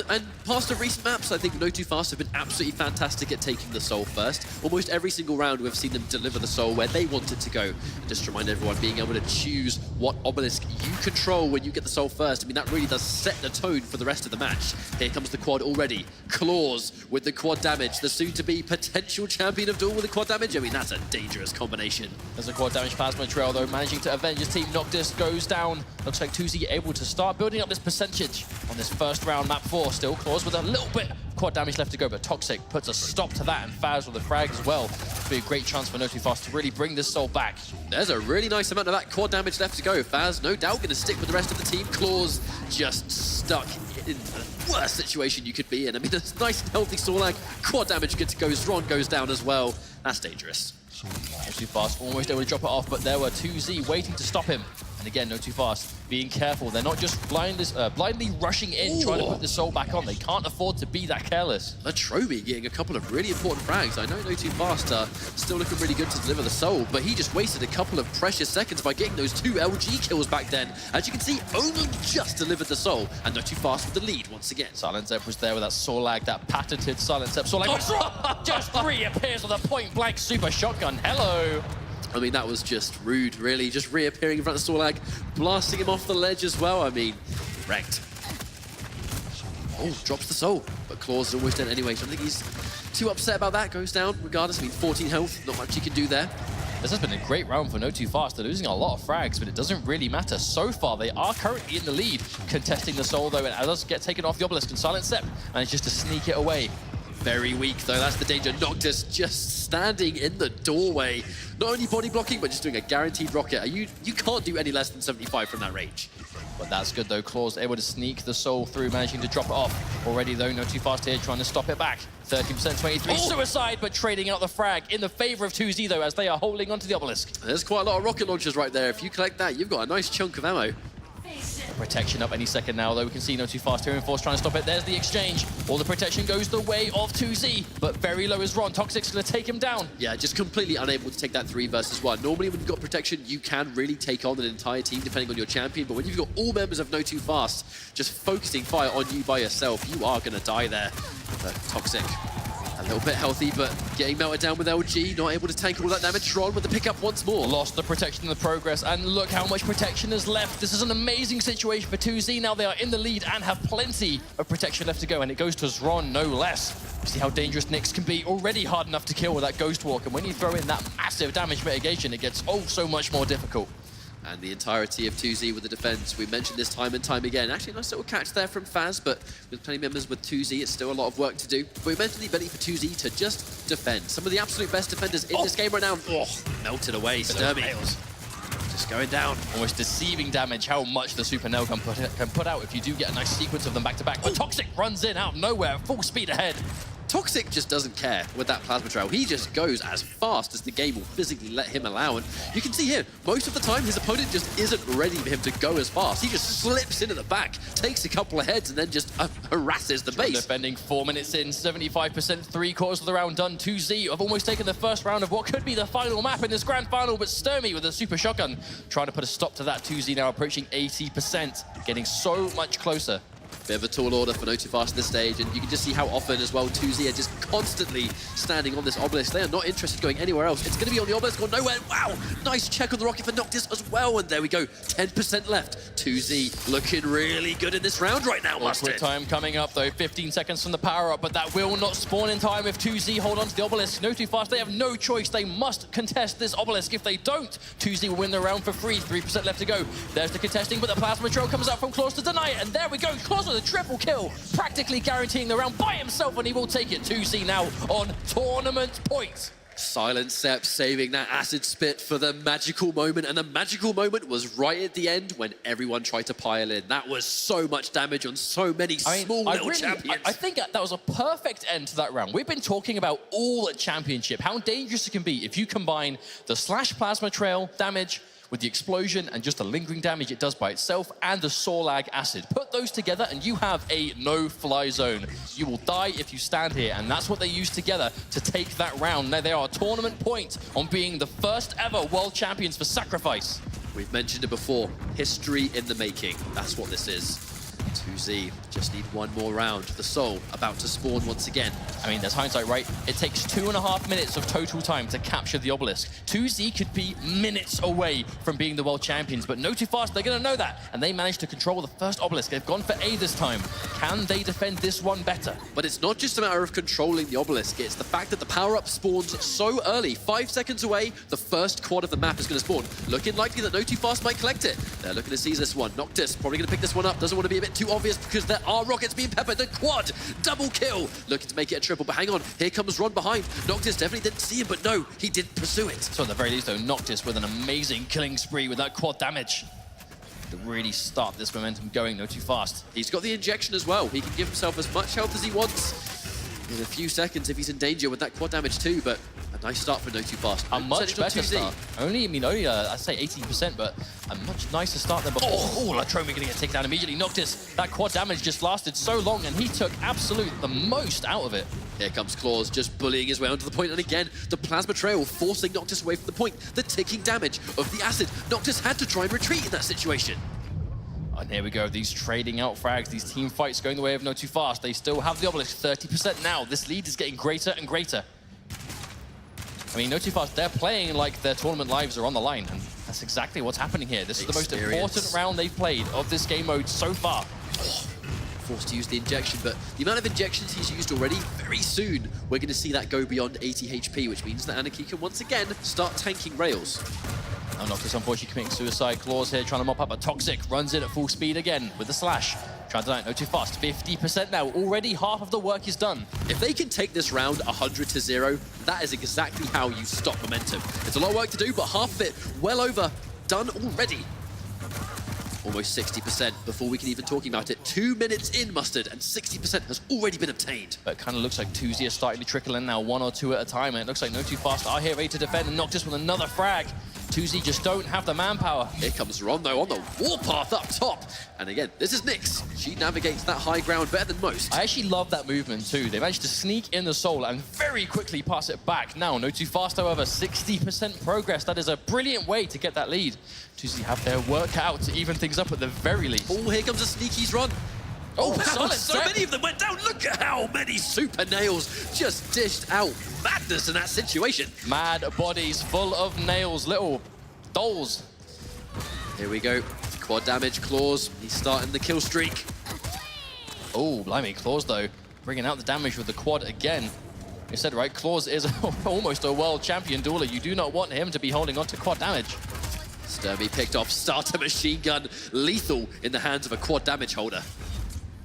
Speaker 7: And past the recent maps, I think NOTOFAST have been absolutely fantastic at taking the soul first. Almost every single round we've seen them deliver the soul where they want it to go. And just to remind everyone, being able to choose what obelisk you control when you get the soul first, I mean, that really does set the tone for the rest of the match. Here comes the quad already. Claws with the quad damage. The soon-to-be potential champion of Duel with the quad damage. I mean, that's a dangerous combination.
Speaker 8: There's a quad damage plasma trail, though, managing to avenge his team. Noctis goes down. Looks like 2Z able to start building up this percentage on this first round, map 4. Still Claws with a little bit of quad damage left to go, but Toxic puts a stop to that, and Faz with a frag as well. It'll be a great chance for NOTOFAST to really bring this soul back.
Speaker 7: There's a really nice amount of that quad damage left to go. Faz, no doubt, going to stick with the rest of the team. Claws just stuck in the worst situation you could be in. I mean, it's nice and healthy Sorlag. Quad damage good to go. Zron goes down as well. That's dangerous.
Speaker 8: NOTOFAST almost able to drop it off, but there were 2Z waiting to stop him. And again, NOTOFAST being careful. They're not just blindly rushing in, trying to put the soul back on. They can't afford to be that careless.
Speaker 7: Latrobe getting a couple of really important frags. I know NOTOFAST are still looking really good to deliver the soul, but he just wasted a couple of precious seconds by getting those 2 LG kills back then. As you can see, only just delivered the soul, and NOTOFAST with the lead once again.
Speaker 8: Silent Zep was there with that soul lag, that patented Silent Zep soul lag. Just reappears with a point-blank super shotgun. Hello.
Speaker 7: I mean, that was just rude, really. Just reappearing in front of Sorlag, blasting him off the ledge as well. I mean, wrecked. Oh, drops the soul, but Claw's almost dead anyway, so I don't think he's too upset about that. Goes down regardless. I mean, 14 health, not much he can do there.
Speaker 8: This has been a great round for NOTOFAST. They're losing a lot of frags, but it doesn't really matter. So far, they are currently in the lead, contesting the soul, though, and it does get taken off the obelisk, and Silent Zep manages just to sneak it away.
Speaker 7: Very weak, though. That's the danger. Noctis just standing in the doorway. Not only body blocking, but just doing a guaranteed rocket. You can't do any less than 75 from that range.
Speaker 8: But that's good, though. Claw's able to sneak the soul through, managing to drop it off. Already, though, NOTOFAST here trying to stop it back. 13%, 23. Suicide, but trading out the frag in the favor of 2Z, though, as they are holding onto the obelisk.
Speaker 7: There's quite a lot of rocket launchers right there. If you collect that, you've got a nice chunk of ammo.
Speaker 8: Protection up any second now, though. We can see NOTOFAST here in force trying to stop it. There's the exchange. All the protection goes the way of 2Z, but very low is Ron. Toxic's going to take him down.
Speaker 7: Yeah, just completely unable to take that 3 versus 1. Normally, when you've got protection, you can really take on an entire team, depending on your champion. But when you've got all members of NOTOFAST just focusing fire on you by yourself, you are going to die there. But Toxic, a little bit healthy, but getting melted down with LG, not able to tank all that damage. Ron with the pickup once more.
Speaker 8: Lost the protection in the progress, and look how much protection is left. This is an amazing situation for 2Z. Now they are in the lead and have plenty of protection left to go, and it goes to Zron, no less. See how dangerous Nyx can be. Already hard enough to kill with that Ghost Walk, and when you throw in that massive damage mitigation, it gets oh so much more difficult.
Speaker 7: And the entirety of 2Z with the defense. We mentioned this time and time again. Actually, a nice little catch there from Faz, but with plenty of members with 2Z, it's still a lot of work to do. But we mentioned the ability for 2Z to just defend. Some of the absolute best defenders in this game right now. Oh, melted away. Sturmy. Just going down.
Speaker 8: Almost deceiving damage how much the Super Nail can put out if you do get a nice sequence of them back to back. But Toxic runs in out of nowhere, full speed ahead.
Speaker 7: Toxic just doesn't care with that plasma trail. He just goes as fast as the game will physically let him allow. And you can see here, most of the time, his opponent just isn't ready for him to go as fast. He just slips into the back, takes a couple of heads, and then just harasses the base.
Speaker 8: Defending 4 minutes in, 75%, 3/4 of the round done. 2Z have almost taken the first round of what could be the final map in this grand final, but Sturmy with a super shotgun trying to put a stop to that. 2Z now approaching 80%, getting so much closer.
Speaker 7: Bit of a tall order for NOTOFAST at this stage, and you can just see how often as well 2Z are just constantly standing on this obelisk. They are not interested in going anywhere else. It's going to be on the obelisk or nowhere. Wow, nice check on the rocket for Noctis as well, and there we go, 10% left. 2Z looking really good in this round right now,
Speaker 8: Awkward time coming up though, 15 seconds from the power up, but that will not spawn in time if 2Z hold on to the obelisk. NOTOFAST, they have no choice. They must contest this obelisk. If they don't, 2Z will win the round for free. 3% left to go. There's the contesting, but the plasma trail comes out from Claws to deny it, and there we go. Claws with a triple kill, practically guaranteeing the round by himself, and he will take it. 2Z now on tournament points.
Speaker 7: Silent Zep saving that acid spit for the magical moment, and the magical moment was right at the end when everyone tried to pile in. That was so much damage on so many small little champions.
Speaker 8: I think that was a perfect end to that round. We've been talking about all at Championship, how dangerous it can be if you combine the slash plasma trail damage with the explosion and just the lingering damage it does by itself and the Sorlag acid. Put those together and you have a no-fly zone. You will die if you stand here, and that's what they used together to take that round. Now they are a tournament point on being the first ever world champions for Sacrifice.
Speaker 7: We've mentioned it before, history in the making. That's what this is. 2Z just need one more round. The soul about to spawn once again.
Speaker 8: I mean, there's hindsight, right? It takes 2.5 minutes of total time to capture the obelisk. 2Z could be minutes away from being the world champions, but NOTOFAST, they're going to know that, and they managed to control the first obelisk. They've gone for A this time. Can they defend this one better?
Speaker 7: But it's not just a matter of controlling the obelisk. It's the fact that the power-up spawns so early. 5 seconds away, the first quad of the map is going to spawn. Looking likely that NOTOFAST might collect it. They're looking to seize this one. Noctis probably going to pick this one up. Doesn't want to be a bit too obvious because there are rockets being peppered. The quad, double kill. Looking to make it a triple, but hang on. Here comes Ron behind. Noctis definitely didn't see him, but no, he did pursue it.
Speaker 8: So at the very least, though, Noctis with an amazing killing spree with that quad damage to really start this momentum going. NOTOFAST.
Speaker 7: He's got the injection as well. He can give himself as much health as he wants in a few seconds if he's in danger with that quad damage too, but A nice start for NOTOFAST.
Speaker 8: A much better start. Only I'd say 18%, but a much nicer start than before. Oh, Latromi gonna get taken down immediately. Noctis, that quad damage just lasted so long, and he took the most out of it.
Speaker 7: Here comes Claws, just bullying his way onto the point, and again, the Plasma Trail forcing Noctis away from the point. The ticking damage of the acid. Noctis had to try and retreat in that situation.
Speaker 8: And here we go, these trading out frags, these team fights going the way of NOTOFAST. They still have the obelisk, 30% now. This lead is getting greater and greater. I mean, NOTOFAST, they're playing like their tournament lives are on the line, and that's exactly what's happening here. This is the most important round they've played of this game mode so far.
Speaker 7: Forced to use the injection, but the amount of injections he's used already, very soon we're going to see that go beyond 80 HP, which means that Anarchy can once again start tanking rails.
Speaker 8: Now Noctis unfortunately committing suicide. Claws here trying to mop up a Toxic, runs in at full speed again with the slash. Trying to NOTOFAST, 50% now, already half of the work is done.
Speaker 7: If they can take this round 100-0, that is exactly how you stop momentum. It's a lot of work to do, but half of it well over, done already. Almost 60% before we can even talk about it. 2 minutes in, Mustard, and 60% has already been obtained.
Speaker 8: But it kind of looks like 2Z are starting to trickle in now, 1 or 2 at a time, and it looks like NOTOFAST are here ready to defend, and Noctis with another frag. 2Z just don't have the manpower.
Speaker 7: Here comes Rondo on the warpath up top. And again, this is Nyx. She navigates that high ground better than most.
Speaker 8: I actually love that movement too. They managed to sneak in the soul and very quickly pass it back. Now, NOTOFAST, however, 60% progress. That is a brilliant way to get that lead. 2Z have their work out to even things up at the very least.
Speaker 7: Oh, here comes a sneaky's run. Oh, wow, so many of them went down. Look at how many super nails just dished out. Madness in that situation.
Speaker 8: Mad bodies full of nails, little dolls.
Speaker 7: Here we go. Quad damage, Claws. He's starting the kill streak.
Speaker 8: Oh, blimey, Claws though, bringing out the damage with the quad again. You said right, Claws is almost a world champion dueler. You do not want him to be holding on to quad damage.
Speaker 7: Sturmy picked off starter machine gun. Lethal in the hands of a quad damage holder.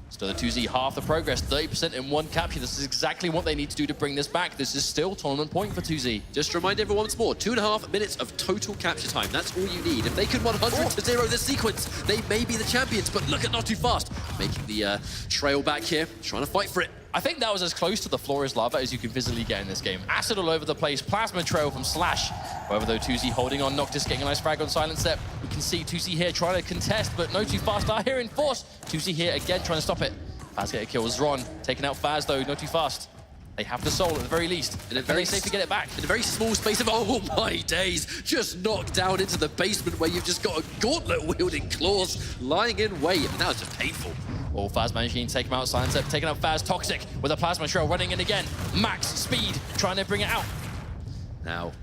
Speaker 8: Still the 2Z half the progress, 30% in one capture. This is exactly what they need to do to bring this back. This is still tournament point for 2Z.
Speaker 7: Just to remind everyone once more, 2.5 minutes of total capture time. That's all you need. If they can 100-0 this sequence, they may be the champions. But look at NOTOFAST making the trail back here, trying to fight for it.
Speaker 8: I think that was as close to the floor is lava as you can visibly get in this game. Acid all over the place, plasma trail from Slash. However, though, 2Z holding on, Noctis getting a nice frag on Silent Step. We can see 2Z here trying to contest, but NOTOFAST are here in force. 2Z here again trying to stop it. Faz get a kill. Zron taking out Faz though, NOTOFAST. They have the soul at the very least. And it's very safe to get it back.
Speaker 7: In a very small space of, oh my days, just knocked down into the basement where you've just got a gauntlet-wielding Claws lying in wait. And now it's just painful.
Speaker 8: Oh, Faz managing to take him out. Silent Step taking out Faz. Toxic with a plasma trail running in again. Max speed trying to bring it out.
Speaker 7: Now,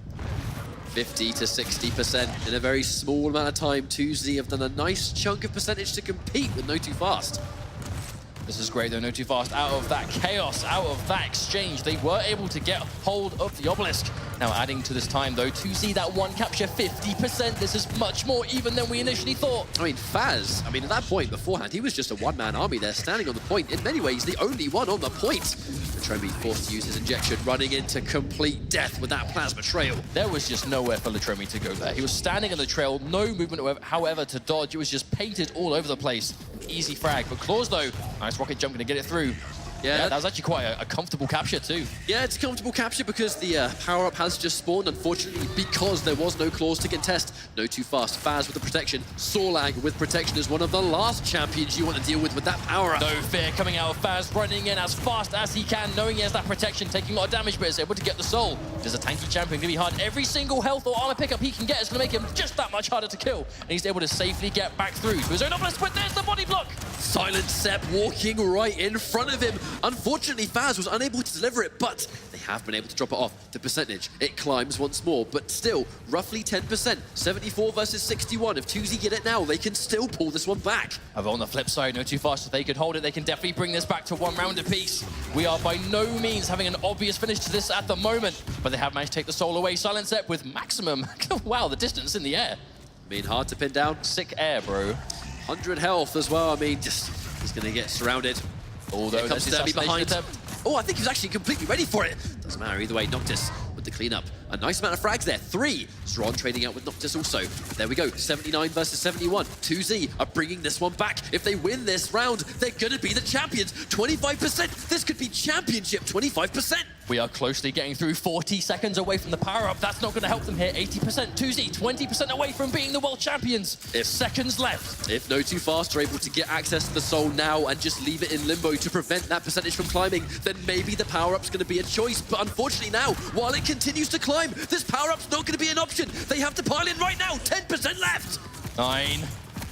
Speaker 7: 50 to 60% in a very small amount of time. 2Z have done a nice chunk of percentage to compete with NOTOFAST.
Speaker 8: This is great though, NOTOFAST out of that chaos, out of that exchange. They were able to get hold of the obelisk. Now adding to this time though, 2Z that one capture, 50%. This is much more even than we initially thought.
Speaker 7: I mean, Faz, at that point beforehand, he was just a one-man army there standing on the point. In many ways, the only one on the point. Latromi forced to use his injection, running into complete death with that plasma trail.
Speaker 8: There was just nowhere for Latromi to go there. He was standing on the trail, no movement however to dodge. It was just painted all over the place. An easy frag, but Claws though, nice rocket jump, gonna get it through. Yeah, that was actually quite a comfortable capture too.
Speaker 7: Yeah, it's a comfortable capture because the power-up has just spawned, unfortunately, because there was no Claws to contest. NOTOFAST, Faz with the protection, Sorlag with protection is one of the last champions you want to deal with that power-up.
Speaker 8: No fear coming out of Faz, running in as fast as he can, knowing he has that protection, taking a lot of damage, but is able to get the soul. There's a tanky champion, gonna be hard. Every single health or armor pickup he can get is gonna make him just that much harder to kill, and he's able to safely get back through to his own obelisk, but there's the body block!
Speaker 7: Silent Step walking right in front of him. Unfortunately, Faz was unable to deliver it, but they have been able to drop it off. The percentage, it climbs once more, but still, roughly 10%. 74 versus 61. If 2Z get it now, they can still pull this one back.
Speaker 8: However, on the flip side, NOTOFAST, if they could hold it, they can definitely bring this back to 1 round apiece. We are by no means having an obvious finish to this at the moment, but they have managed to take the soul away. Silent Step with maximum, wow, the distance in the air.
Speaker 7: Hard to pin down.
Speaker 8: Sick air, bro.
Speaker 7: 100 health as well. Just, he's going to get surrounded.
Speaker 8: Although
Speaker 7: comes Sturmy behind. Oh, I think he's actually completely ready for it. Doesn't matter either way. Noctis with the cleanup. A nice amount of frags there. 3. Zron trading out with Noctis also. There we go. 79 versus 71. 2Z are bringing this one back. If they win this round, they're going to be the champions. 25%. This could be championship 25%.
Speaker 8: We are closely getting through 40 seconds away from the power-up. That's not going to help them here. 80%. 2Z, 20% away from being the world champions. If seconds left.
Speaker 7: If NOTOFAST are able to get access to the soul now and just leave it in limbo to prevent that percentage from climbing, then maybe the power-up's going to be a choice. But unfortunately now, while it continues to climb, this power-up's not going to be an option. They have to pile in right now. 10% left.
Speaker 8: 9,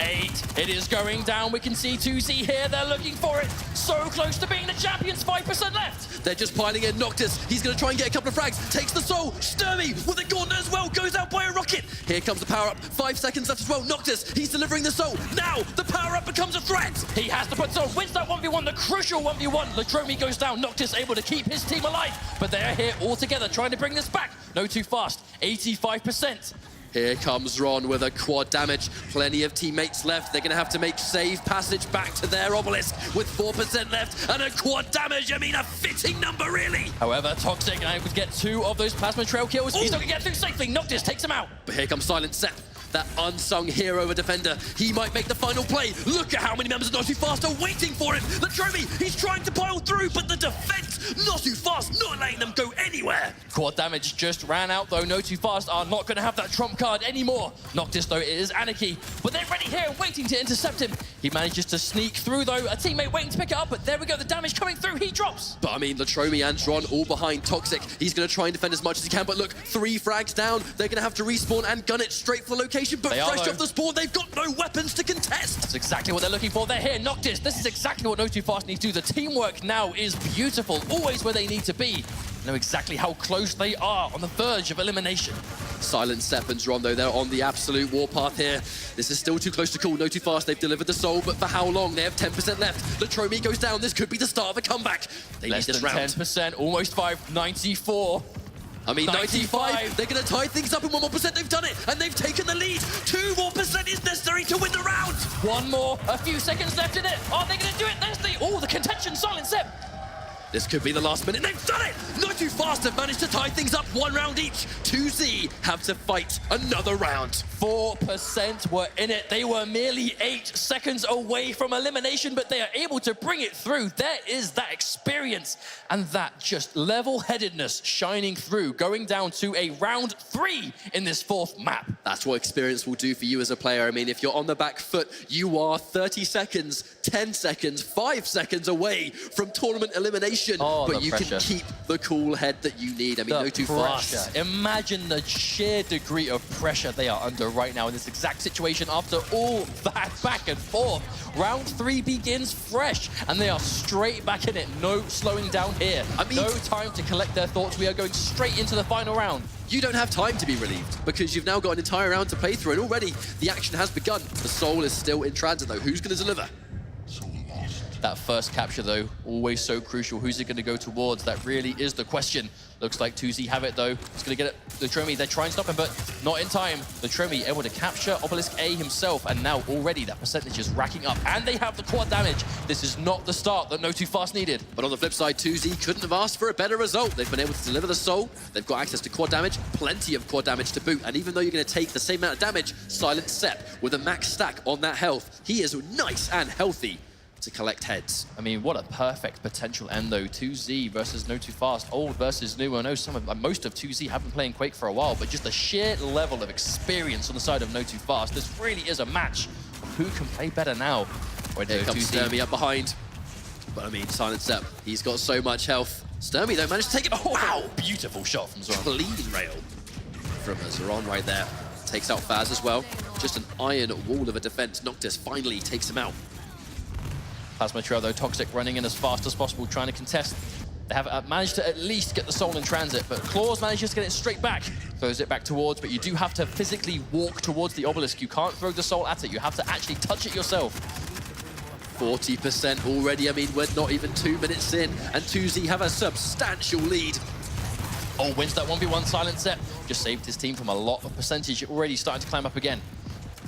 Speaker 8: 8, it is going down. We can see 2Z here. They're looking for it. So close to being the champions. 5% left.
Speaker 7: They're just piling in. Noctis, he's going to try and get a couple of frags. Takes the soul. Sturmy with a gauntlet as well. Goes out by a rocket. Here comes the power-up. 5 seconds left as well. Noctis, he's delivering the soul. Now, the power-up becomes a threat.
Speaker 8: He has to put soul. Wins that 1v1, the crucial 1v1. Latromi goes down. Noctis able to keep his team alive. But they are here all together trying to bring this back. NOTOFAST, 85%.
Speaker 7: Here comes Ron with a quad damage. Plenty of teammates left. They're going to have to make safe passage back to their obelisk with 4% left and a quad damage. I mean, a fitting number, really.
Speaker 8: However, Toxic able to get 2 of those plasma trail kills. He's not going to get through safely. Noctis takes him out.
Speaker 7: But here comes Silent Sep, that unsung hero of a defender. He might make the final play. Look at how many members of NOTOFAST are waiting for him. Latromi, he's trying to pile through, but the defense, NOTOFAST not letting them go anywhere.
Speaker 8: Quad damage just ran out, though. NOTOFAST are not going to have that trump card anymore. Noctis, though, it is Anarchy. But they're ready here, waiting to intercept him. He manages to sneak through, though. A teammate waiting to pick it up, but there we go. The damage coming through. He drops.
Speaker 7: But, I mean, Latromi and Dron all behind Toxic. He's going to try and defend as much as he can, but look, 3 frags down. They're going to have to respawn and gun it straight for the location, but fresh off the spawn, they've got no weapons to contest.
Speaker 8: That's exactly what they're looking for. They're here. Noctis, this is exactly what NOTOFAST needs to do. The teamwork now is beautiful. Always where they need to be. Know exactly how close they are on the verge of elimination.
Speaker 7: Silent Sep and Dron, though, they're on the absolute warpath here. This is still too close to call. NOTOFAST, they've delivered the soul, but for how long? They have 10% left. Latromi goes down. This could be the start of a comeback. They
Speaker 8: Less
Speaker 7: need this
Speaker 8: than
Speaker 7: round.
Speaker 8: 10%, almost 5, 94.
Speaker 7: I mean, 95,
Speaker 8: 95.
Speaker 7: they're going to tie things up in 1 more percent. They've done it, and they've taken the lead. 2 more percent is necessary to win the round.
Speaker 8: 1 more, a few seconds left in it. Are they going to do it? There's the contention, Silent Sep.
Speaker 7: This could be the last minute. They've done it! NOTOFAST have managed to tie things up 1 round each. 2Z have to fight another round.
Speaker 8: 4% were in it. They were merely 8 seconds away from elimination, but they are able to bring it through. There is that experience and that just level-headedness shining through, going down to a round 3 in this 4th map.
Speaker 7: That's what experience will do for you as a player. I mean, if you're on the back foot, you are 30 seconds, 10 seconds, 5 seconds away from tournament elimination. But you
Speaker 8: pressure.
Speaker 7: can keep the cool head that you need. I mean, NOTOFAST.
Speaker 8: Imagine the sheer degree of pressure they are under right now in this exact situation after all that back and forth. Round 3 begins fresh, and they are straight back in it. No slowing down here. I mean, no time to collect their thoughts. We are going straight into the final round.
Speaker 7: You don't have time to be relieved because you've now got an entire round to play through, and already the action has begun. The soul is still in transit, though. Who's going to deliver?
Speaker 8: That first capture, though, always so crucial. Who's it going to go towards? That really is the question. Looks like 2Z have it, though. He's going to get it. Latromi, they try and stop him, but not in time. Latromi able to capture Obelisk A himself, and now already that percentage is racking up. And they have the quad damage. This is not the start that NOTOFAST needed.
Speaker 7: But on the flip side, 2Z couldn't have asked for a better result. They've been able to deliver the soul. They've got access to quad damage, plenty of quad damage to boot. And even though you're going to take the same amount of damage, Silent Sep with a max stack on that health, he is nice and healthy to collect heads.
Speaker 8: I mean, what a perfect potential end, though. 2Z versus NOTOFAST, old versus new. I know most of 2Z have been playing Quake for a while, but just the sheer level of experience on the side of NOTOFAST, this really is a match of who can play better now.
Speaker 7: Here comes Sturmy up behind. But I mean, Silent Sep, he's got so much health. Sturmy, though, managed to take it. Oh, wow!
Speaker 8: Beautiful shot from Zoran.
Speaker 7: Clean rail from Zoran right there. Takes out Faz as well. Just an iron wall of a defense. Noctis finally takes him out.
Speaker 8: Plasma Trail, though, Toxic running in as fast as possible, trying to contest. They have managed to at least get the soul in transit, but Claws manages to get it straight back. Throws it back towards, but you do have to physically walk towards the obelisk. You can't throw the soul at it. You have to actually touch it yourself.
Speaker 7: 40% already. I mean, we're not even 2 minutes in, and 2Z have a substantial lead.
Speaker 8: Oh, wins that 1v1 Silent Sep. Just saved his team from a lot of percentage. Already starting to climb up again.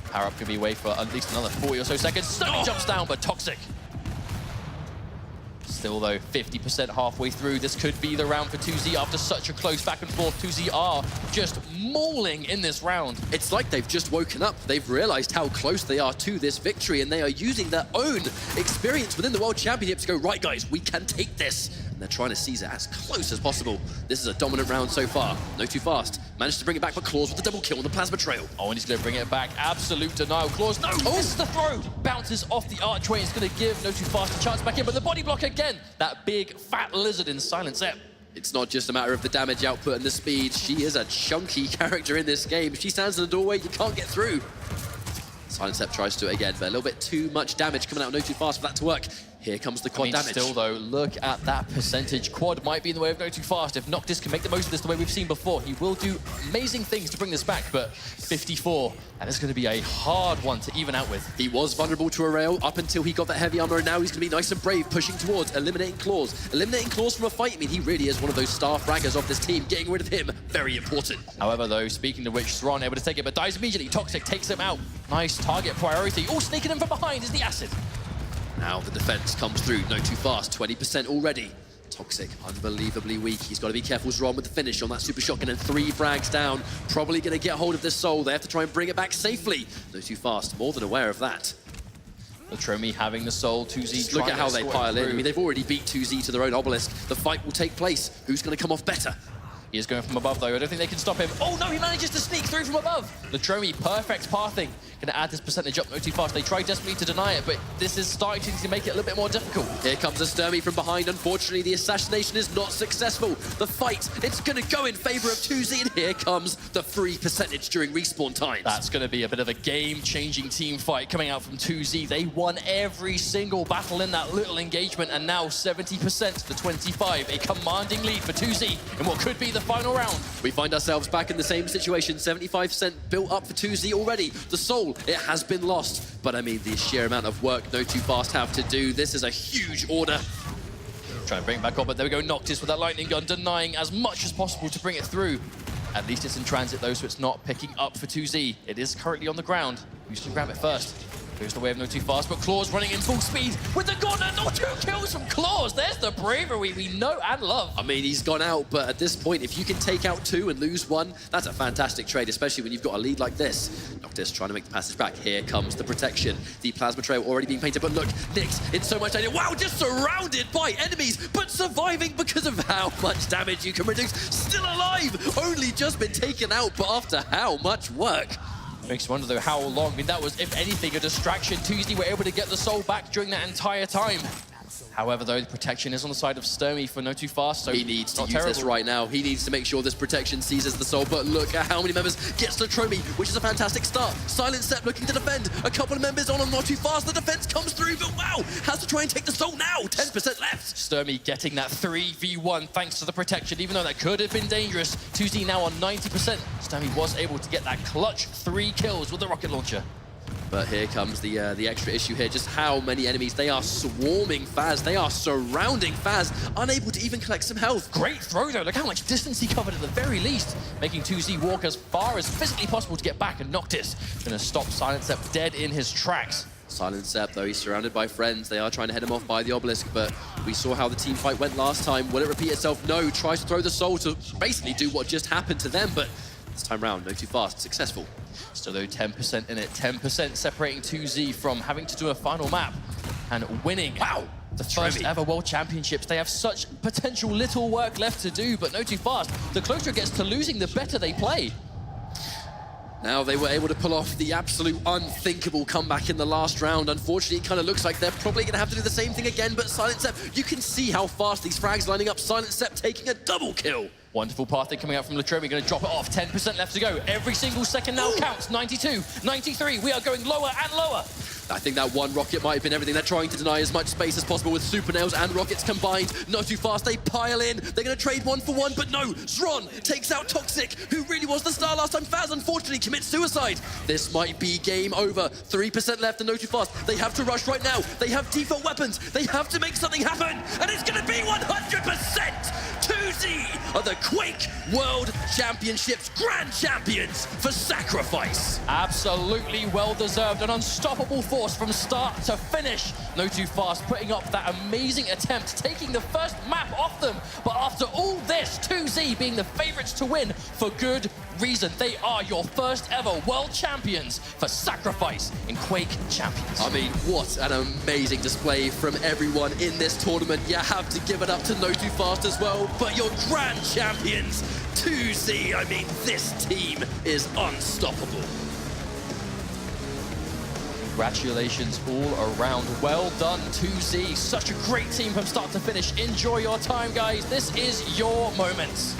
Speaker 8: Power up could be away for at least another 40 or so seconds. Sturmy jumps down, but Toxic Still though, 50% halfway through. This could be the round for 2Z after such a close back and forth. 2Z are just mauling in this round.
Speaker 7: It's like they've just woken up. They've realized how close they are to this victory, and they are using their own experience within the World Championship to go, right guys, we can take this. And they're trying to seize it as close as possible. This is a dominant round so far. NOTOFAST managed to bring it back, but Claws with the double kill on the Plasma Trail.
Speaker 8: Oh, and he's going to bring it back. Absolute denial. Claws, no! Oh, this is the throw! Bounces off the archway. It's going to give NOTOFAST a chance back in, but the body block again. That big, fat lizard in Silent Zep.
Speaker 7: It's not just a matter of the damage output and the speed. She is a chunky character in this game. She stands in the doorway, you can't get through. Silent Zep tries to do it again, but a little bit too much damage coming out of NOTOFAST for that to work. Here comes the quad damage.
Speaker 8: Still though, look at that percentage. Quad might be in the way of NOTOFAST. If Noctis can make the most of this the way we've seen before, he will do amazing things to bring this back, but 54, and it's going to be a hard one to even out with.
Speaker 7: He was vulnerable to a rail up until he got that heavy armor, and now he's going to be nice and brave, pushing towards eliminating Claws. Eliminating Claws from a fight, I mean, he really is one of those star fraggers of this team. Getting rid of him, very important.
Speaker 8: However though, speaking of which, Sron able to take it, but dies immediately. Toxic takes him out. Nice target priority. Oh, sneaking in from behind is the Acid.
Speaker 7: Now the defense comes through. NOTOFAST, 20% already. Toxic, unbelievably weak. He's got to be careful, Zron, with the finish on that super shotgun, and 3 frags down. Probably going to get hold of this soul. They have to try and bring it back safely. NOTOFAST, more than aware of that.
Speaker 8: Latromi having the soul, 2Z.
Speaker 7: Look at how they pile in. I mean, they've already beat 2Z to their own obelisk. The fight will take place. Who's going to come off better?
Speaker 8: He is going from above, though. I don't think they can stop him. Oh, no, he manages to sneak through from above. Latromi, perfect pathing. Going to add this percentage up NOTOFAST. They try desperately to deny it, but this is starting to make it a little bit more difficult.
Speaker 7: Here comes a Sturmy from behind. Unfortunately, the assassination is not successful. The fight, it's going to go in favor of 2Z, and here comes the free percentage during respawn times.
Speaker 8: That's going to be a bit of a game-changing team fight coming out from 2Z. They won every single battle in that little engagement, and now 70% to 25. A commanding lead for 2Z in what could be the final round.
Speaker 7: We find ourselves back in the same situation. 75% built up for 2Z already. The soul, it has been lost. But I mean, the sheer amount of work NOTOFAST have to do. This is a huge order.
Speaker 8: Trying to bring it back on, but there we go. Noctis with that lightning gun, denying as much as possible to bring it through. At least it's in transit, though, so it's not picking up for 2Z. It is currently on the ground. Who's to grab it first? Goes the way of NOTOFAST, but Claws running in full speed with the gun, and 2 kills from Claws. There's the bravery we know and love.
Speaker 7: I mean, he's gone out, but at this point, if you can take out 2 and lose 1, that's a fantastic trade, especially when you've got a lead like this. Noctis trying to make the passage back. Here comes the protection. The Plasma Trail already being painted, but look, Nyx in so much danger. Wow, just surrounded by enemies, but surviving because of how much damage you can reduce. Still alive, only just been taken out, but after how much work.
Speaker 8: Makes you wonder, though, how long. I mean, that was, if anything, a distraction. 2Z were able to get the soul back during that entire time. However, though, the protection is on the side of Sturmy for NOTOFAST, so
Speaker 7: he needs to use this right now. He needs to make sure this protection seizes the soul, but look at how many members gets Latromi, which is a fantastic start. Silent Zep looking to defend. A couple of members on NOTOFAST. The defense comes through, but wow, has to try and take the soul now. 10% left.
Speaker 8: Sturmy getting that 3v1 thanks to the protection, even though that could have been dangerous. 2Z now on 90%. Sturmy was able to get that clutch 3 kills with the rocket launcher.
Speaker 7: But here comes the extra issue here, just how many enemies. They are swarming Faz, they are surrounding Faz, unable to even collect some health.
Speaker 8: Great throw though, look how much distance he covered at the very least, making 2Z walk as far as physically possible to get back, and Noctis gonna stop Silent Zep dead in his tracks.
Speaker 7: Silent Zep, though, he's surrounded by friends. They are trying to head him off by the obelisk, but we saw how the team fight went last time. Will it repeat itself? No, tries to throw the soul to basically do what just happened to them, but this time round, NOTOFAST, successful.
Speaker 8: Still though, 10% in it, 10% separating 2Z from having to do a final map and winning. Wow! The first ever World Championships. They have such potential little work left to do, but NOTOFAST, the closer it gets to losing, the better they play.
Speaker 7: Now they were able to pull off the absolute unthinkable comeback in the last round. Unfortunately, it kind of looks like they're probably going to have to do the same thing again, but Silent Zep, you can see how fast these frags lining up. Silent Zep taking a double kill.
Speaker 8: Wonderful pathing coming out from Latromi, going to drop it off. 10% left to go. Every single second now counts. 92, 93. We are going lower and lower.
Speaker 7: I think that one rocket might have been everything. They're trying to deny as much space as possible with super nails and rockets combined. NOTOFAST, they pile in. They're going to trade 1 for 1, but no. Zron takes out Toxic, who really was the star last time. Faz, unfortunately, commits suicide. This might be game over. 3% left in NOTOFAST. They have to rush right now. They have default weapons. They have to make something happen, and it's going to be 100%. 2Z are the Quake World Championships Grand Champions for Sacrifice.
Speaker 8: Absolutely well-deserved. An unstoppable force from start to finish. NOTOFAST putting up that amazing attempt, taking the first map off them. But after all this, 2Z being the favorites to win for good reason. They are your first ever world champions for Sacrifice in Quake Champions.
Speaker 7: I mean, what an amazing display from everyone in this tournament. You have to give it up to NOTOFAST as well, but your grand champions, 2Z, I mean, this team is unstoppable.
Speaker 8: Congratulations all around. Well done, 2Z. Such a great team from start to finish. Enjoy your time, guys. This is your moment.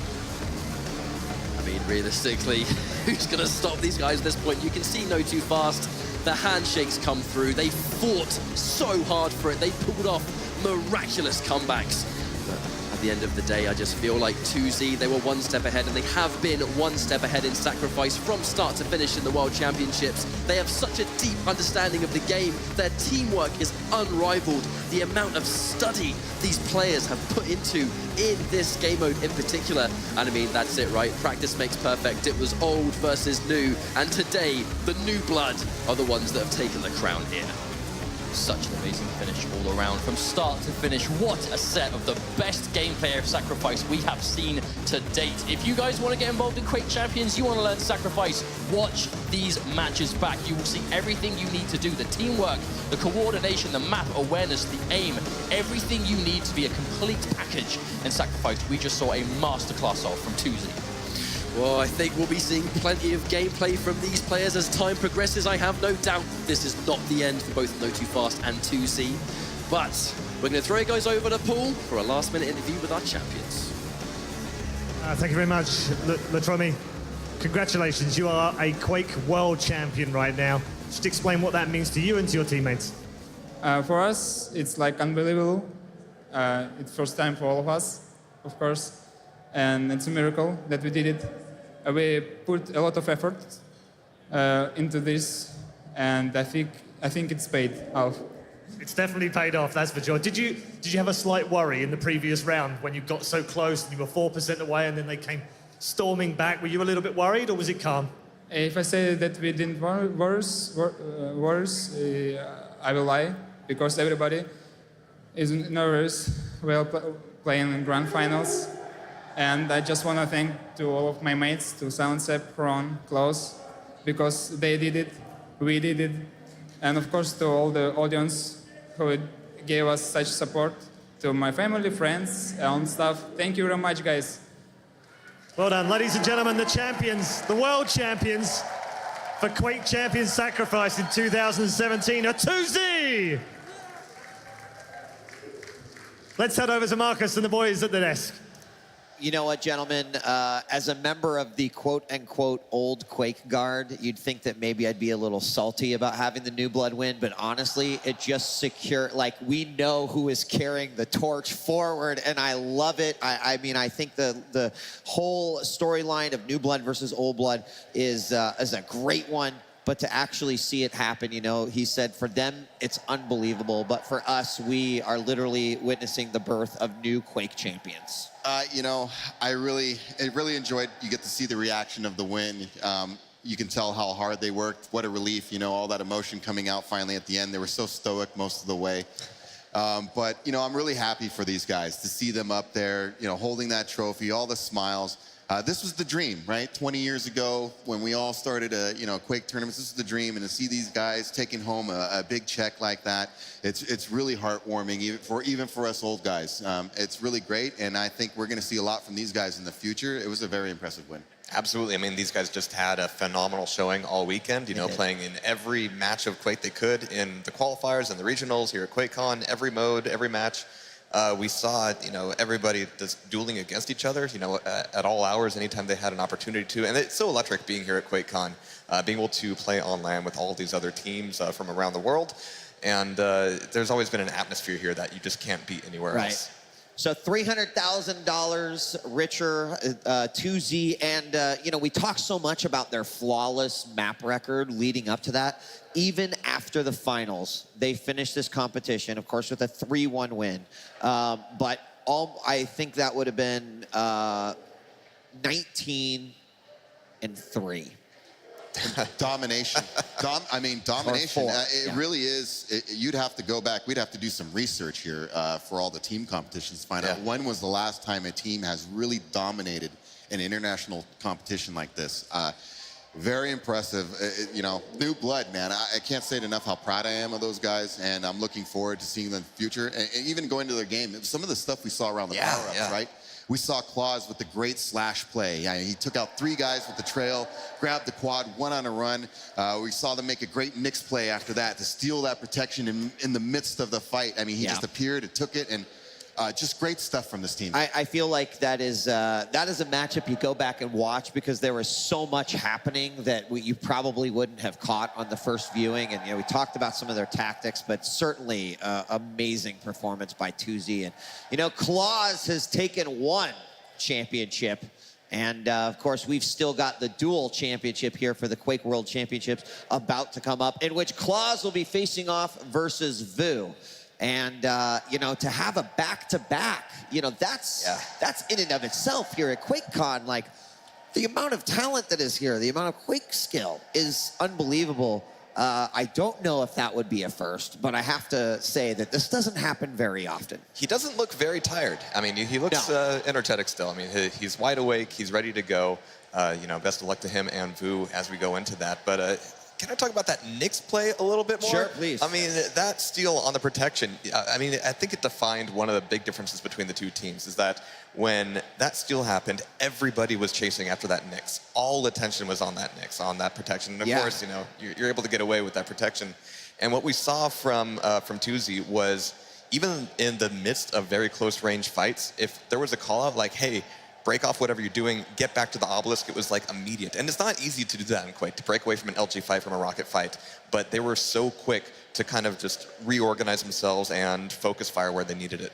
Speaker 7: I mean, realistically, who's going to stop these guys at this point? You can see NOTOFAST, the handshakes come through. They fought so hard for it. They pulled off miraculous comebacks. But at the end of the day, I just feel like 2Z, they were one step ahead, and they have been one step ahead in Sacrifice from start to finish in the World Championships. They have such a deep understanding of the game. Their teamwork is unrivaled. The amount of study these players have put into in this game mode in particular. And I mean, that's it, right? Practice makes perfect. It was old versus new. And today, the new blood are the ones that have taken the crown here.
Speaker 8: Such an amazing finish all around. From start to finish, what a set of the best gameplay of Sacrifice we have seen to date. If you guys want to get involved in Quake Champions, you want to learn Sacrifice, watch these matches back. You will see everything you need to do. The teamwork, the coordination, the map awareness, the aim, everything you need to be a complete package in Sacrifice. We just saw a masterclass of from 2Z.
Speaker 7: Well, I think we'll be seeing plenty of gameplay from these players as time progresses. I have no doubt this is not the end for both NOTOFAST and 2Z. But we're going to throw you guys over to Paul for a last-minute interview with our champions.
Speaker 1: Thank you very much, Latromi. Congratulations, you are a Quake World Champion right now. Just explain what that means to you and to your teammates.
Speaker 3: For us, it's like unbelievable. It's first time for all of us, of course. And it's a miracle that we did it. We put a lot of effort into this, and I think it's paid off.
Speaker 1: It's definitely paid off, that's for sure. Did you have a slight worry in the previous round when you got so close and you were 4% away and then they came storming back? Were you a little bit worried, or was it calm?
Speaker 3: If I say that we didn't worse, I will lie, because everybody is nervous while playing in grand finals. And I just want to thank to all of my mates, to Soundsep, Ron, Klaus, because they did it, we did it, and of course to all the audience who gave us such support, to my family, friends, and stuff. Thank you very much, guys.
Speaker 1: Well done, ladies and gentlemen, the champions, the world champions for Quake Champions Sacrifice in 2017 are 2Z! Let's head over to Marcus and the boys at the desk.
Speaker 4: You know what, gentlemen? As a member of the quote-unquote old Quake guard, you'd think that maybe I'd be a little salty about having the new blood win, but honestly, it just secure, like, we know who is carrying the torch forward, and I love it. I mean, I think the whole storyline of new blood versus old blood is a great one. But to actually see it happen, you know, he said for them, it's unbelievable. But for us, we are literally witnessing the birth of new Quake champions.
Speaker 6: You know, I really enjoyed, you get to see the reaction of the win. You can tell how hard they worked. What a relief, you know, all that emotion coming out finally at the end. They were so stoic most of the way. But, you know, I'm really happy for these guys to see them up there, you know, holding that trophy, all the smiles. This was the dream, right? 20 years ago, when we all started, Quake tournaments, this was the dream, and to see these guys taking home a big check like that, it's really heartwarming, even for us old guys. It's really great, and I think we're going to see a lot from these guys in the future. It was a very impressive win.
Speaker 5: Absolutely. I mean, these guys just had a phenomenal showing all weekend, you know, playing in every match of Quake they could, in the qualifiers and the regionals here at QuakeCon, every mode, every match. We saw, you know, everybody just dueling against each other, you know, at all hours, anytime they had an opportunity to. And it's so electric being here at QuakeCon, being able to play on LAN with all these other teams from around the world. And there's always been an atmosphere here that you just can't beat anywhere else.
Speaker 4: So $300,000 richer, 2Z, and you know, we talk so much about their flawless map record leading up to that. Even after the finals, they finished this competition, of course, with a 3-1 win. But I think that would have been 19-3.
Speaker 6: Domination. Domination.
Speaker 4: Or 4.
Speaker 6: It really is. You'd have to go back. We'd have to do some research here for all the team competitions to find out when was the last time a team has really dominated an international competition like this. Very impressive. You know, new blood, man. I can't say it enough how proud I am of those guys, and I'm looking forward to seeing them in the future. And even going to their game, some of the stuff we saw around the power-ups, right? We saw Claus with the great slash play. He took out 3 guys with the trail, grabbed the quad, 1 on a run. We saw them make a great mix play after that to steal that protection in the midst of the fight. I mean, he just appeared and took it, and just great stuff from this team.
Speaker 4: I feel like that is a matchup you go back and watch because there was so much happening that you probably wouldn't have caught on the first viewing. And, you know, we talked about some of their tactics, but certainly amazing performance by Tuzi. And, you know, Claus has taken 1 championship. And, of course, we've still got the dual championship here for the Quake World Championships about to come up, in which Claus will be facing off versus Vu. And, you know, to have a back-to-back, you know, that's in and of itself here at QuakeCon. Like, the amount of talent that is here, the amount of Quake skill is unbelievable. I don't know if that would be a first, but I have to say that this doesn't happen very often.
Speaker 5: He doesn't look very tired. I mean, he looks energetic still. I mean, he's wide awake. He's ready to go. You know, best of luck to him and Vu as we go into that. But can I talk about that Nyx play a little bit more?
Speaker 4: Sure, please.
Speaker 5: I mean, that steal on the protection, I mean, I think it defined one of the big differences between the two teams is that when that steal happened, everybody was chasing after that Nyx. All attention was on that Nyx, on that protection. And of course, you know, you're able to get away with that protection. And what we saw from Tuzi was even in the midst of very close range fights, if there was a call out like, hey, break off whatever you're doing, get back to the obelisk, it was like immediate. And it's not easy to do that in Quake, to break away from an LG fight, from a rocket fight, but they were so quick to kind of just reorganize themselves and focus fire where they needed it.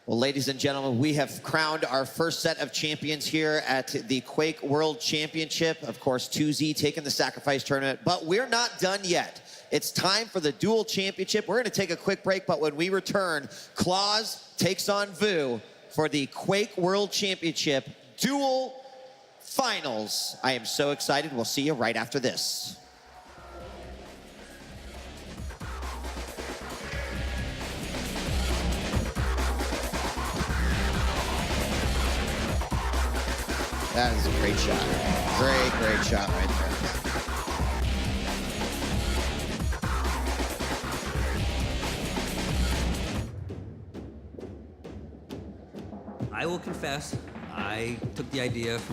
Speaker 4: Well, ladies and gentlemen, we have crowned our first set of champions here at the Quake World Championship. Of course, Tuzi taking the Sacrifice Tournament, but we're not done yet. It's time for the dual championship. We're gonna take a quick break, but when we return, Claus takes on Vu for the Quake World Championship Dual Finals. I am so excited. We'll see you right after this. That is a great shot. Great shot right there.
Speaker 9: I will confess, I took the idea from